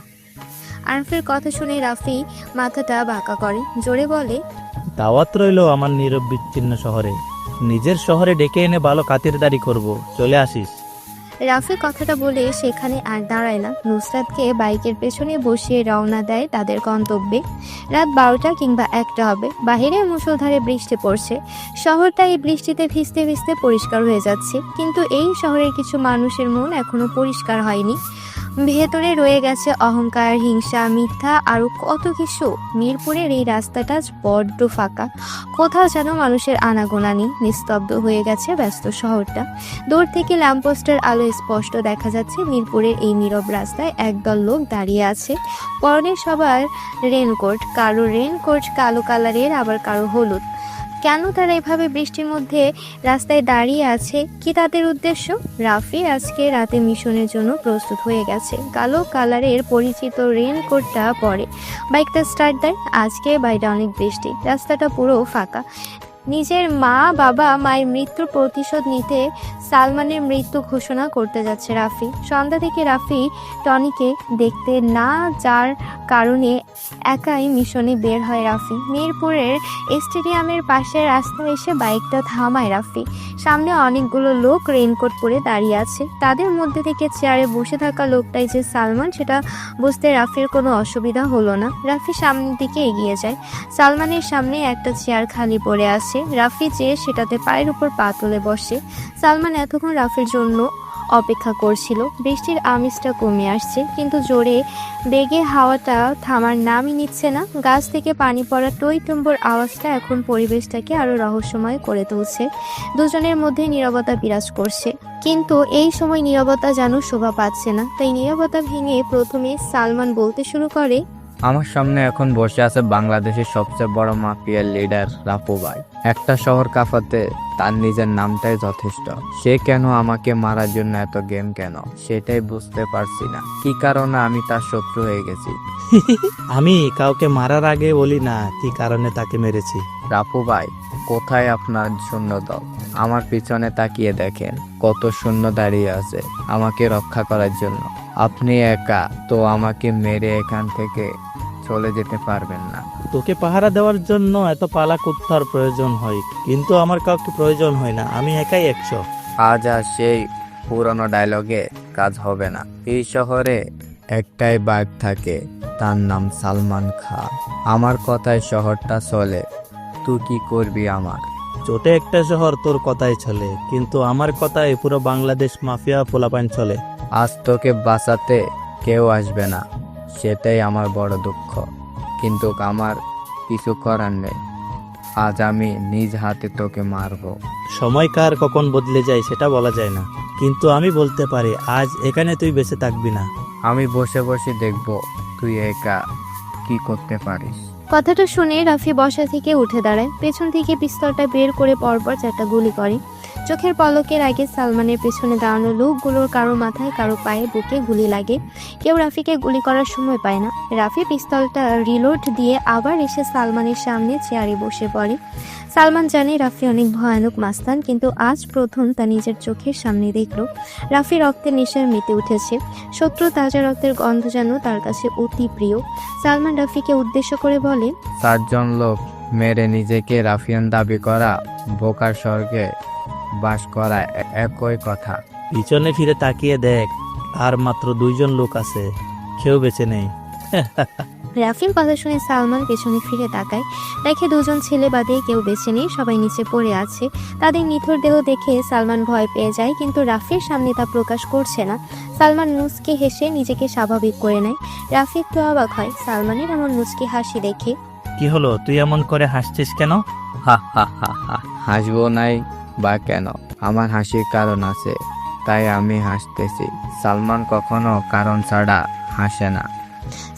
[SPEAKER 11] আরফের কথা শুনে রাফি মাথাটা বাঁকা করে, জোরে বলে,
[SPEAKER 3] দাওয়াত রইল আমার নীরব বিচ্ছিন্ন শহরে। নিজের শহরে ডেকে এনে ভালো খাতিরদারি করব, চলে আসিস।
[SPEAKER 11] রাফি কথাটা বলে সেখানে আর দাঁড়ায় না, নুসরাতকে বাইকের পেছনে বসিয়ে রওনা দেয় তাদের গন্তব্যে। রাত 12টা কিংবা 1টা হবে। বাহিরে মুষলধারে বৃষ্টি পড়ছে। শহরটা এই বৃষ্টিতে ভিজতে ভিজতে পরিষ্কার হয়ে যাচ্ছে, কিন্তু এই শহরের কিছু মানুষের মন এখনো পরিষ্কার হয়নি। ভেতরে রয়ে গেছে অহংকার, হিংসা, মিথ্যা, আরো কত কিছু। মিরপুরের এই রাস্তাটা বড্ড ফাঁকা, কোথাও যেন মানুষের আনাগোনা নেই। নিস্তব্ধ হয়ে গেছে ব্যস্ত শহরটা। দূর থেকে ল্যাম্পপোস্টের আলো স্পষ্ট দেখা যাচ্ছে। মিরপুরের এই নীরব রাস্তায় একদল লোক দাঁড়িয়ে আছে। পরনে সবার রেনকোট, কারো রেনকোট কালো কালারের, আবার কারো হলুদ। কেন তারা এভাবে বৃষ্টির মধ্যে রাস্তায় দাঁড়িয়ে আছে? কি তাদের উদ্দেশ্য? রাফি আজকে রাতে মিশনের জন্য প্রস্তুত হয়ে গেছে। কালো কালারের পরিচিত রেনকোটটা পরে বাইকটা স্টার্ট দেয়। আজকে বাইরে অনেক বৃষ্টি, রাস্তাটা পুরো ফাঁকা। নিজের মায়ের মৃত্যুর প্রতিশোধ নিতে সালমানের মৃত্যু ঘোষণা করতে যাচ্ছে রাফি। সন্ধ্যা থেকে রাফি টনিকে দেখতে না যার কারণে একাই মিশনে বের হয় রাফি। মিরপুরের স্টেডিয়ামের পাশে রাস্তায় এসে বাইকটা থামায় রাফি। সামনে অনেকগুলো লোক রেইনকোট পরে দাঁড়িয়ে আছে। তাদের মধ্যে থেকে চেয়ারে বসে থাকা লোকটাই যে সালমান, সেটা বুঝতে রাফির কোনো অসুবিধা হলো না। রাফি সামনের দিকে এগিয়ে যায়। সালমানের সামনে একটা চেয়ার খালি পড়ে আছে। রাফি যেয়ে সেটাতে পায়ের উপর পা তুলে বসে। সালমান এতক্ষণ রাফির জন্য অপেক্ষা করছিল। বৃষ্টির আমেজটা কমে আসছে, কিন্তু জোরে বেগে হাওয়াটা থামার নামই নিচ্ছে না। গাছ থেকে পানি পড়া টইটুম্বর আওয়াজটা এখন পরিবেশটাকে আরো রহস্যময় করে তুলছে। দুজনের মধ্যে নীরবতা বিরাজ করছে, কিন্তু এই সময় নীরবতা যেন শোভা পাচ্ছে না। তাই নীরবতা ভেঙে প্রথমে সালমান বলতে শুরু করে,
[SPEAKER 10] আমার সামনে এখন বসে আছে বাংলাদেশের সবচেয়ে বড় মাফিয়ার লিডার রাপু ভাই। একটা শহর কাঁপাতে তার নিজের নামটাই যথেষ্ট। সে কেন আমাকে মারার জন্য এত গেম কেন, সেটাই বুঝতে পারছি না। কি কারণে আমি তার শত্রু হয়ে গেছি?
[SPEAKER 3] আমি কাউকে মারার আগে বলি না কি কারণে তাকে মেরেছি।
[SPEAKER 10] রাপু ভাই, কোথায় আপনার সৈন্য দল? আমার পিছনে তাকিয়ে দেখেন, কত সৈন্য দাঁড়িয়ে আছে আমাকে রক্ষা করার জন্য। আপনি একা তো আমাকে মেরে এখান থেকে চলে যেতে পারবেন না।
[SPEAKER 3] তোকে পাহারা দেওয়ার জন্য এত পালা কুত্তার প্রয়োজন হয়, কিন্তু আমার কাউকে প্রয়োজন হয় না, আমি একাই 100।
[SPEAKER 10] আজ আর সেই পুরনো ডায়লগে কাজ হবে না। এই শহরে একটাই বাঘ থাকে, তার নাম সালমান খান। আমার কথায় শহরটা চলে, তুই কি করবি আমার?
[SPEAKER 3] ছোট একটা শহর তোর কথাই চলে, কিন্তু আমার কথায় পুরো বাংলাদেশ মাফিয়া পোলাপান চলে।
[SPEAKER 10] আজ তোকে বাঁচাতে কেউ আসবে না, সেটাই আমার বড় দুঃখ। কিন্তু আমার কিছু করার নেই। আজ আমি নিজ হাতে তোকে মারবো।
[SPEAKER 3] সময় কার কখন বদলে যায় সেটা বলা যায় না, কিন্তু আমি বলতে পারি আজ এখানে তুই বেঁচে থাকবি না।
[SPEAKER 10] আমি বসে বসে দেখব তুই একা কি করতে পারিস।
[SPEAKER 11] কথাটা শুনে রাফি বসা থেকে উঠে দাঁড়ায়। পেছন থেকে পিস্তলটা বের করে পরপর 4টা গুলি করে। চোখের পলকের আগে সালমানের পেছনে দাঁড়ানো লোকগুলোর কারো মাথায়, কারো পায়ে, বুকে গুলি লাগে। কেউ রাফিকে গুলি করার সময় পায় না। রাফি পিস্তলটা রিলোড দিয়ে আবার এসে সালমানের সামনে চেয়ারে বসে পড়ে। সালমান জানে রাফি অনেক ভয়ানক মাস্তান, কিন্তু আজ প্রথম তা নিজের চোখের সামনে দেখল। রাফি রক্তের নেশায় মেতে উঠেছে। শত্রু তাজা রক্তের গন্ধ যেন তার কাছে অতি প্রিয়। সালমান রাফিকে উদ্দেশ্য করে বলে,
[SPEAKER 10] 7জন লোক মেরে নিজেকে রাফিয়ান দাবি করা, বোকার স্বর্গে বাস করা একই কথা।
[SPEAKER 3] পিছনে ফিরে তাকিয়ে দেখ, আর মাত্র 2জন লোক আছে, কেউ বেঁচে নেই।
[SPEAKER 11] রাফির কথা শুনে সালমান পেছনে ফিরে তাকায়। দেখে 2জন ছেলে বাদে কেউ বেঁচে নেই, সবাই নিচে পড়ে আছে। তাদের নিথর দেহ দেখে সালমান ভয় পেয়ে যায়, কিন্তু রাফির সামনে তা প্রকাশ করছে না। সালমান মুচকি হেসে নিজেকে স্বাভাবিক করে নেয়। রাফি একটু অবাক হয় সালমানের এমন মুচকি হাসি দেখে।
[SPEAKER 3] কি হলো, তুই এমন করে হাসছিস কেন?
[SPEAKER 10] হা হা হা হা, হাসবো নাই বা কেন? আমার হাসির কারণ আছে, তাই আমি হাসতেছি। সালমান কখনো কারণ ছাড়া হাসে না।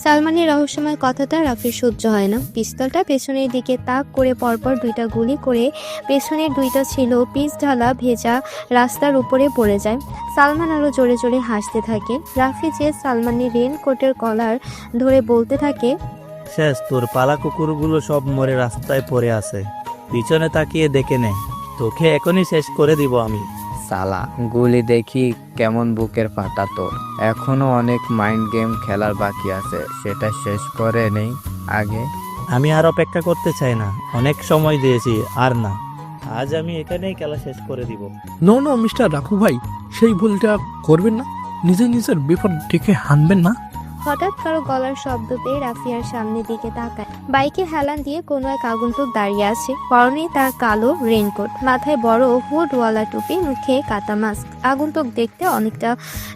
[SPEAKER 11] সালমানের রহস্যময় কথাটা রাফির সহ্য হয় না। পিস্তলটা পেছনের দিকে তাক করে পরপর 2টা গুলি করে পেছনের 2টা ছিল পিচ ঢালা ভেজা রাস্তার উপরে পড়ে যায়। সালমান আরো জোরে জোরে হাসতে থাকে। রাফি যে সালমানের রেনকোটের কলার ধরে বলতে থাকে,
[SPEAKER 3] শেষ, তোর পালা কুকুরগুলো সব মরে রাস্তায় পড়ে আছে, পিছনে তাকিয়ে দেখে নে, তোকে এখনই শেষ করে দিব আমি।
[SPEAKER 13] সালা গুলি দেখি কেমন বুকের ফাটা তোর। এখনো অনেক মাইন্ড গেম খেলার বাকি আছে, সেটা শেষ করে নেই আগে।
[SPEAKER 3] আমি আর অপেক্ষা করতে চাই না, অনেক সময় দিয়েছি, আর না। আজ আমি এখানেই খেলা শেষ করে দিব।
[SPEAKER 14] নো নো মিস্টার রাফু ভাই, সেই ভুলটা করবেন না। নিজের বিপদ ডেকে হানবেন না।
[SPEAKER 11] হঠাৎ কারো গলার শব্দ পেয়ে রাফিয়ার সামনের দিকে তাকায়। বাইকে হেলান দিয়ে কোনো এক আগন্তুক দাঁড়িয়ে আছে। পরনে তার কালো রেইনকোট, মাথায় বড় হুডওয়ালা টুপি, মুখে কাটা মাস্ক। আগন্তুক দেখতে অনেকটা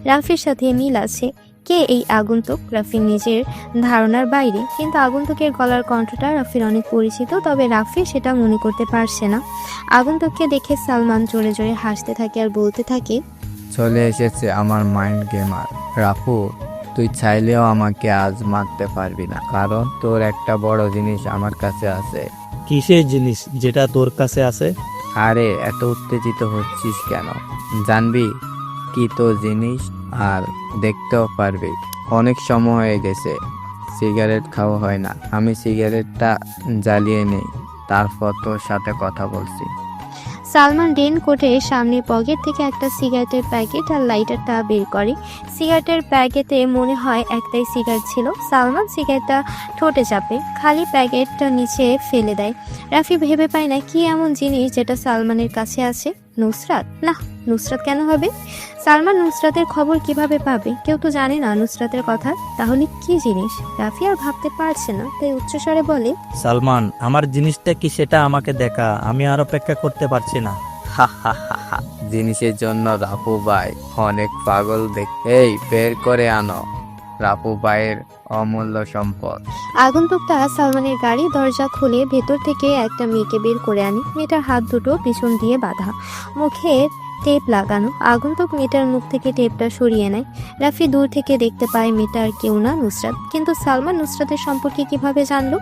[SPEAKER 11] রাফির সাথে মিল আছে। কে এই আগন্তুক? রাফির নিজের ধারণার বাইরে, কিন্তু আগন্তুকের গলার কণ্ঠটা রাফির অনেক পরিচিত, তবে রাফি সেটা মনে করতে পারছে না। আগন্তুককে দেখে সালমান জোরে জোরে হাসতে থাকে আর বলতে থাকে,
[SPEAKER 13] চলে এসেছে আমার মাইন্ড গেমার। রাফু, তুই চাইলেও আমাকে আজ মারতে পারবি না, কারণ তোর একটা বড় জিনিস আমার কাছে আছে।
[SPEAKER 3] কিসের জিনিস যেটা তোর কাছে আছে?
[SPEAKER 13] আরে এত উত্তেজিত হচ্ছিস কেন? জানবি কি তোর জিনিস, আর দেখতেও পারবি। অনেক সময় হয়ে গেছে সিগারেট খাওয়া হয় না, আমি সিগারেটটা জ্বালিয়ে নেই, তারপর তোর সাথে কথা বলছি।
[SPEAKER 11] সালমান রেইনকোটের সামনের পকেট থেকে একটা সিগারেটের প্যাকেট আর লাইটারটা বের করে। সিগারেটের প্যাকেটে মনে হয় একটাই সিগারেট ছিল। সালমান সিগারেটটা ঠোঁটে চাপে, খালি প্যাকেটটা নিচে ফেলে দেয়। রাফি ভেবে পায় না কি এমন জিনিস যেটা সালমানের কাছে আছে। নুসরাত? না, নুসরাত কেন হবে? সালমান নুসরাতের খবর কিভাবে পাবে? কেউ তো জানে না নুসরাতের কথা। তাহলে কি জিনিস? রাফি আর ভাবতে পারছে না, তাই উচ্চস্বরে বলে,
[SPEAKER 3] সালমান, আমার জিনিসটা কি সেটা আমাকে দেখা, আমি আর অপেক্ষা করতে পারছি না।
[SPEAKER 13] জিনিসের জন্য রাফু ভাই অনেক পাগল এই বের করে আনো রাফু ভাইয়ের অমূল্য সম্পদ।
[SPEAKER 11] আগন্তুকটা সালমানের গাড়ি দরজা খুলে ভেতর থেকে একটা মেয়েকে বের করে আনে। মেয়েটার হাত দুটো পিছন দিয়ে বাঁধা, মুখে টেপ লাগানো। আগন্তুক মেয়েটার মুখ থেকে টেপটা সরিয়ে নেয়। রাফি দূর থেকে দেখতে পায় মেয়েটা আর কেউ না, নুসরাত। কিন্তু সালমান নুসরাতের সম্পর্কে কিভাবে জানলো?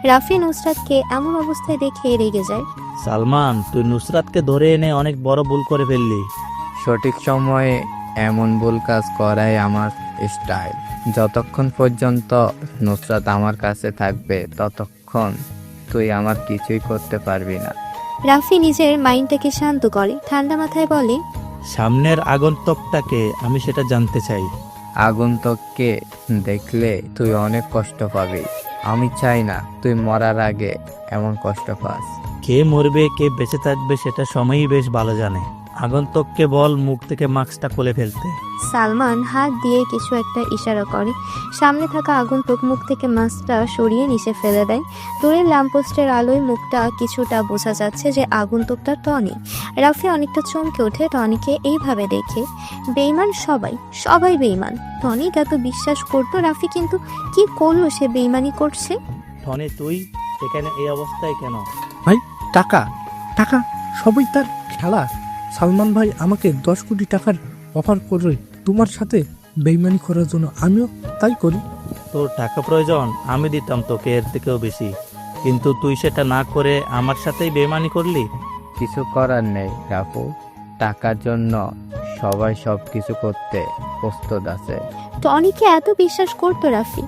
[SPEAKER 11] রাফি নুসরাতকে এমন অবস্থায় দেখে রেগে যায়।
[SPEAKER 3] সালমান, তুই নুসরাতকে ধরে এনে অনেক বড় ভুল করে ফেললি।
[SPEAKER 13] সঠিক সময়ে এমন ভুল কাজ করাই আমার স্টাইল। যতক্ষণ পর্যন্ত নুসরাত আমার কাছে থাকবে ততক্ষণ তুই আমার কিছুই করতে পারবি না।
[SPEAKER 11] রাফি নিজের মাইন্ডটাকে শান্ত করে, ঠান্ডা মাথায় বলে,
[SPEAKER 3] সামনের আগন্তুকটাকে আমি সেটা জানতে চাই।
[SPEAKER 13] আগন্তুককে দেখলে তুই অনেক কষ্ট পাবি। আমি চাই না তুই মরার আগে এমন কষ্ট পাস।
[SPEAKER 3] কে মরবে কে বেঁচে থাকবে সেটা সময়ই বেশ ভালো জানে। আগন্তুককে বল মুখ থেকে মাস্কটা খুলে ফেলতে।
[SPEAKER 11] সালমান হাত দিয়ে কিছু একটা ইশারা করে। সামনে থাকা আগন্তুক মুখ থেকে মাস্কটা সরিয়ে নিচে ফেলে দেয়। দূরের ল্যাম্পপোস্টের আলোয় মুখটা কিছুটা বোঝা যাচ্ছে যে আগন্তুকটা টনি। রাফি অনেকটা চমকে ওঠে টনিকে এইভাবে দেখে। বেইমান সবাই বেইমান। টনি এত বিশ্বাস করতো রাফি, কিন্তু কি করলো সে বেইমানি করছে?
[SPEAKER 3] টনি, তুই এখানে এই অবস্থায় কেন?
[SPEAKER 14] ভাই, টাকা টাকা সবই তার খেলা। সালমান ভাই আমাকে 10 কোটি টাকার অফার করে তোমার সাথে বেইমানি করার জন্য, আমিও তাই করি।
[SPEAKER 3] তোর টাকা প্রয়োজন, আমি দিতাম তোকে এর থেকেও বেশি, কিন্তু তুই সেটা না করে আমার সাথেই বেইমানি করলি।
[SPEAKER 13] কিছু করার নেই রাফু, টাকার জন্য সবাই সব কিছু করতে প্রস্তুত আছে।
[SPEAKER 11] টনিকে এত বিশ্বাস করতো রাফি,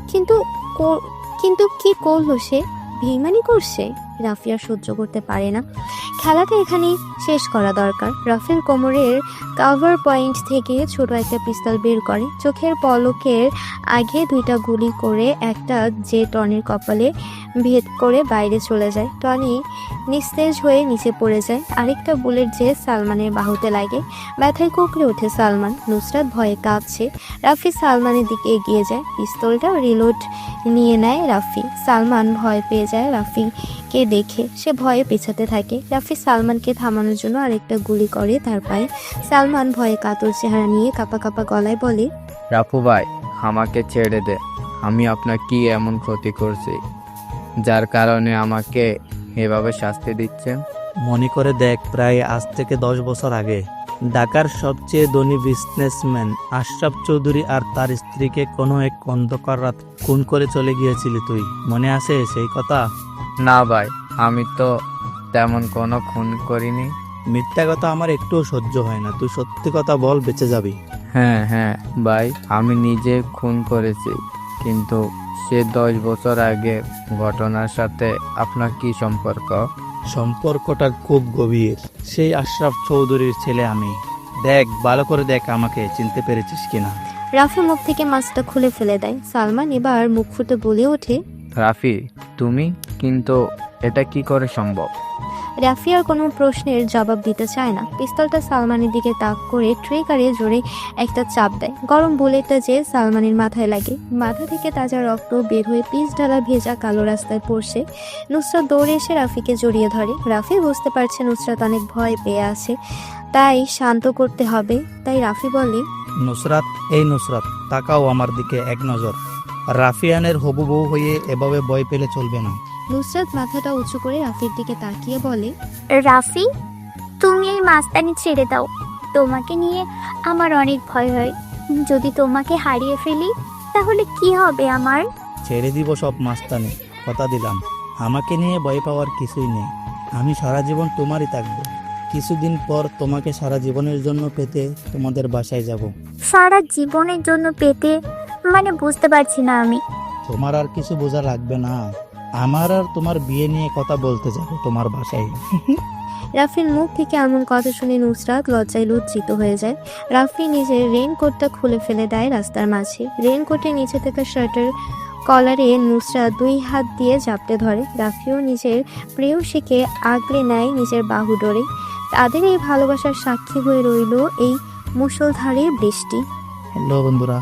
[SPEAKER 11] কিন্তু কি করলো সে? বেইমানি করছে। রাফি আর সহ্য করতে পারে না। খেলাটা এখানেই শেষ করা দরকার। রাফির কোমরের কাভার পয়েন্ট থেকে ছোট একটা পিস্তল বের করে, চোখের পলকের আগে 2টা গুলি করে একটা যে টনির কপালে ভেদ করে বাইরে চলে যায়। টনি নিস্তেজ হয়ে নিচে পড়ে যায়। আরেকটা বুলেট যে সালমানের বাহুতে লাগে। ব্যথায় কুঁকড়ে ওঠে সালমান। নুসরাত ভয়ে কাঁপছে। রাফি সালমানের দিকে এগিয়ে যায়, পিস্তলটা রিলোড নিয়ে নেয় রাফি। সালমান ভয় পেয়ে যায় রাফিকে দেখে, সে ভয়ে পেছাতে থাকে। রাফি সালমানকে থামানোর জন্য আরেকটা গুলি করে তার পায়ে। সালমান ভয়ে কাতর চেহারা নিয়ে কাঁপা কাঁপা গলায় বলে,
[SPEAKER 13] রাফু ভাই, আমাকে ছেড়ে দে। আমি আপনার কি এমন ক্ষতি করছি যার কারণে আমাকে এভাবে শাস্তি দিচ্ছেন?
[SPEAKER 3] মনে করে দেখ, প্রায় আজ থেকে 10 বছর আগে ঢাকার সবচেয়ে ধনী বিজনেসম্যান আশরাফ চৌধুরী আর তার স্ত্রীকে কোনো এক অন্ধকার রাত খুন করে চলে গিয়েছিলি তুই, মনে আছে সেই কথা?
[SPEAKER 13] না ভাই, আমি তো তেমন কোনো খুন করিনি।
[SPEAKER 3] মিথ্যা কথা আমার একটুও সহ্য হয় না, তুই সত্যি কথা বল, বেঁচে যাবি।
[SPEAKER 13] হ্যাঁ ভাই, আমি নিজে খুন করেছি, কিন্তু সে 10 বছর আগে ঘটনার সাথে আপনার কি সম্পর্ক?
[SPEAKER 3] সম্পর্কটা খুব গভীর। সেই আশরাফ চৌধুরীর ছেলে আমি। দেখ ভালো করে দেখ আমাকে চিনতে পেরেছিস কিনা।
[SPEAKER 11] রাফি মুখ থেকে মাস্কটা খুলে ফেলে দেয়। সালমান এবার মুখ ফুটে বলে ওঠে,
[SPEAKER 13] রাফি তুমি, কিন্তু এটা কি করে সম্ভব?
[SPEAKER 11] রাফি আর কোনো প্রশ্নের জবাব দিতে চায় না। পিস্তলটা সালমানের দিকে তাক করে ট্রিগারে জোরে একটা চাপ দেয়। গরম বুলেটটা যে সালমানের মাথায় লাগে। মাথা থেকে তাজা রক্ত বের হয়ে পিচ ঢালা ভেজা কালো রাস্তায় পড়ছে। নুসরাত দৌড়ে এসে রাফিকে জড়িয়ে ধরে। রাফি বুঝতে পারছে নুসরাত অনেক ভয় পেয়ে আছে, তাই শান্ত করতে হবে। তাই রাফি বলে,
[SPEAKER 3] নুসরাত, এই নুসরাত, তাকাও আমার দিকে এক নজর। রাফিয়ানের হবু বউ হয়ে এভাবে ভয় পেলে চলবে না।
[SPEAKER 11] নুসরাত মাথাটা উঁচু করে রাফির দিকে তাকিয়ে বলে,
[SPEAKER 6] রাফি, তুমি এই মাস্তানি ছেড়ে দাও। তোমাকে নিয়ে আমার অনেক ভয় হয়। যদি তোমাকে হারিয়ে ফেলি তাহলে কি হবে আমার?
[SPEAKER 3] ছেড়ে দিব সব মাস্তানি, কথা দিলাম। আমাকে নিয়ে ভয় পাওয়ার কিছুই নেই। আমি সারা জীবন তোমারই থাকবো। কিছুদিন পর তোমাকে সারা জীবনের জন্য পেতে তোমাদের বাসায় যাব।
[SPEAKER 6] সারা জীবনের জন্য পেতে মানে বুঝতে পারছি না আমি।
[SPEAKER 3] তোমার আর কিছু বোঝা লাগবে না। আমার আর তোমার বিয়ে নিয়ে কথা বলতে যাব তোমার বাসায়।
[SPEAKER 11] রাফির মুখ থেকে এমন কথা শুনে নুসরাত লজ্জায় লজ্জিত হয়ে যায়। রাফি নিজের রেইনকোটটা খুলে ফেলে দেয় রাস্তার মাঝে। রেইনকোটের নিচে থেকে শার্টের কলারে নুসরাত 2 হাত দিয়ে জাপটে ধরে। রাফিও নিজের প্রেয়সীকে আগলে নেয় নিজের বাহু ডোরে। তাদের এই ভালোবাসার সাক্ষী হয়ে রইল এই মুষলধারে বৃষ্টি।
[SPEAKER 3] হ্যালো বন্ধুরা,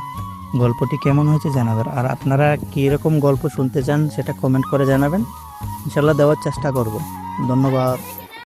[SPEAKER 3] গল্পটি কেমন হয়েছে জানাবেন। আর আপনারা কী রকম গল্প শুনতে চান সেটা কমেন্ট করে জানাবেন। ইনশাল্লাহ দেওয়ার চেষ্টা করব। ধন্যবাদ।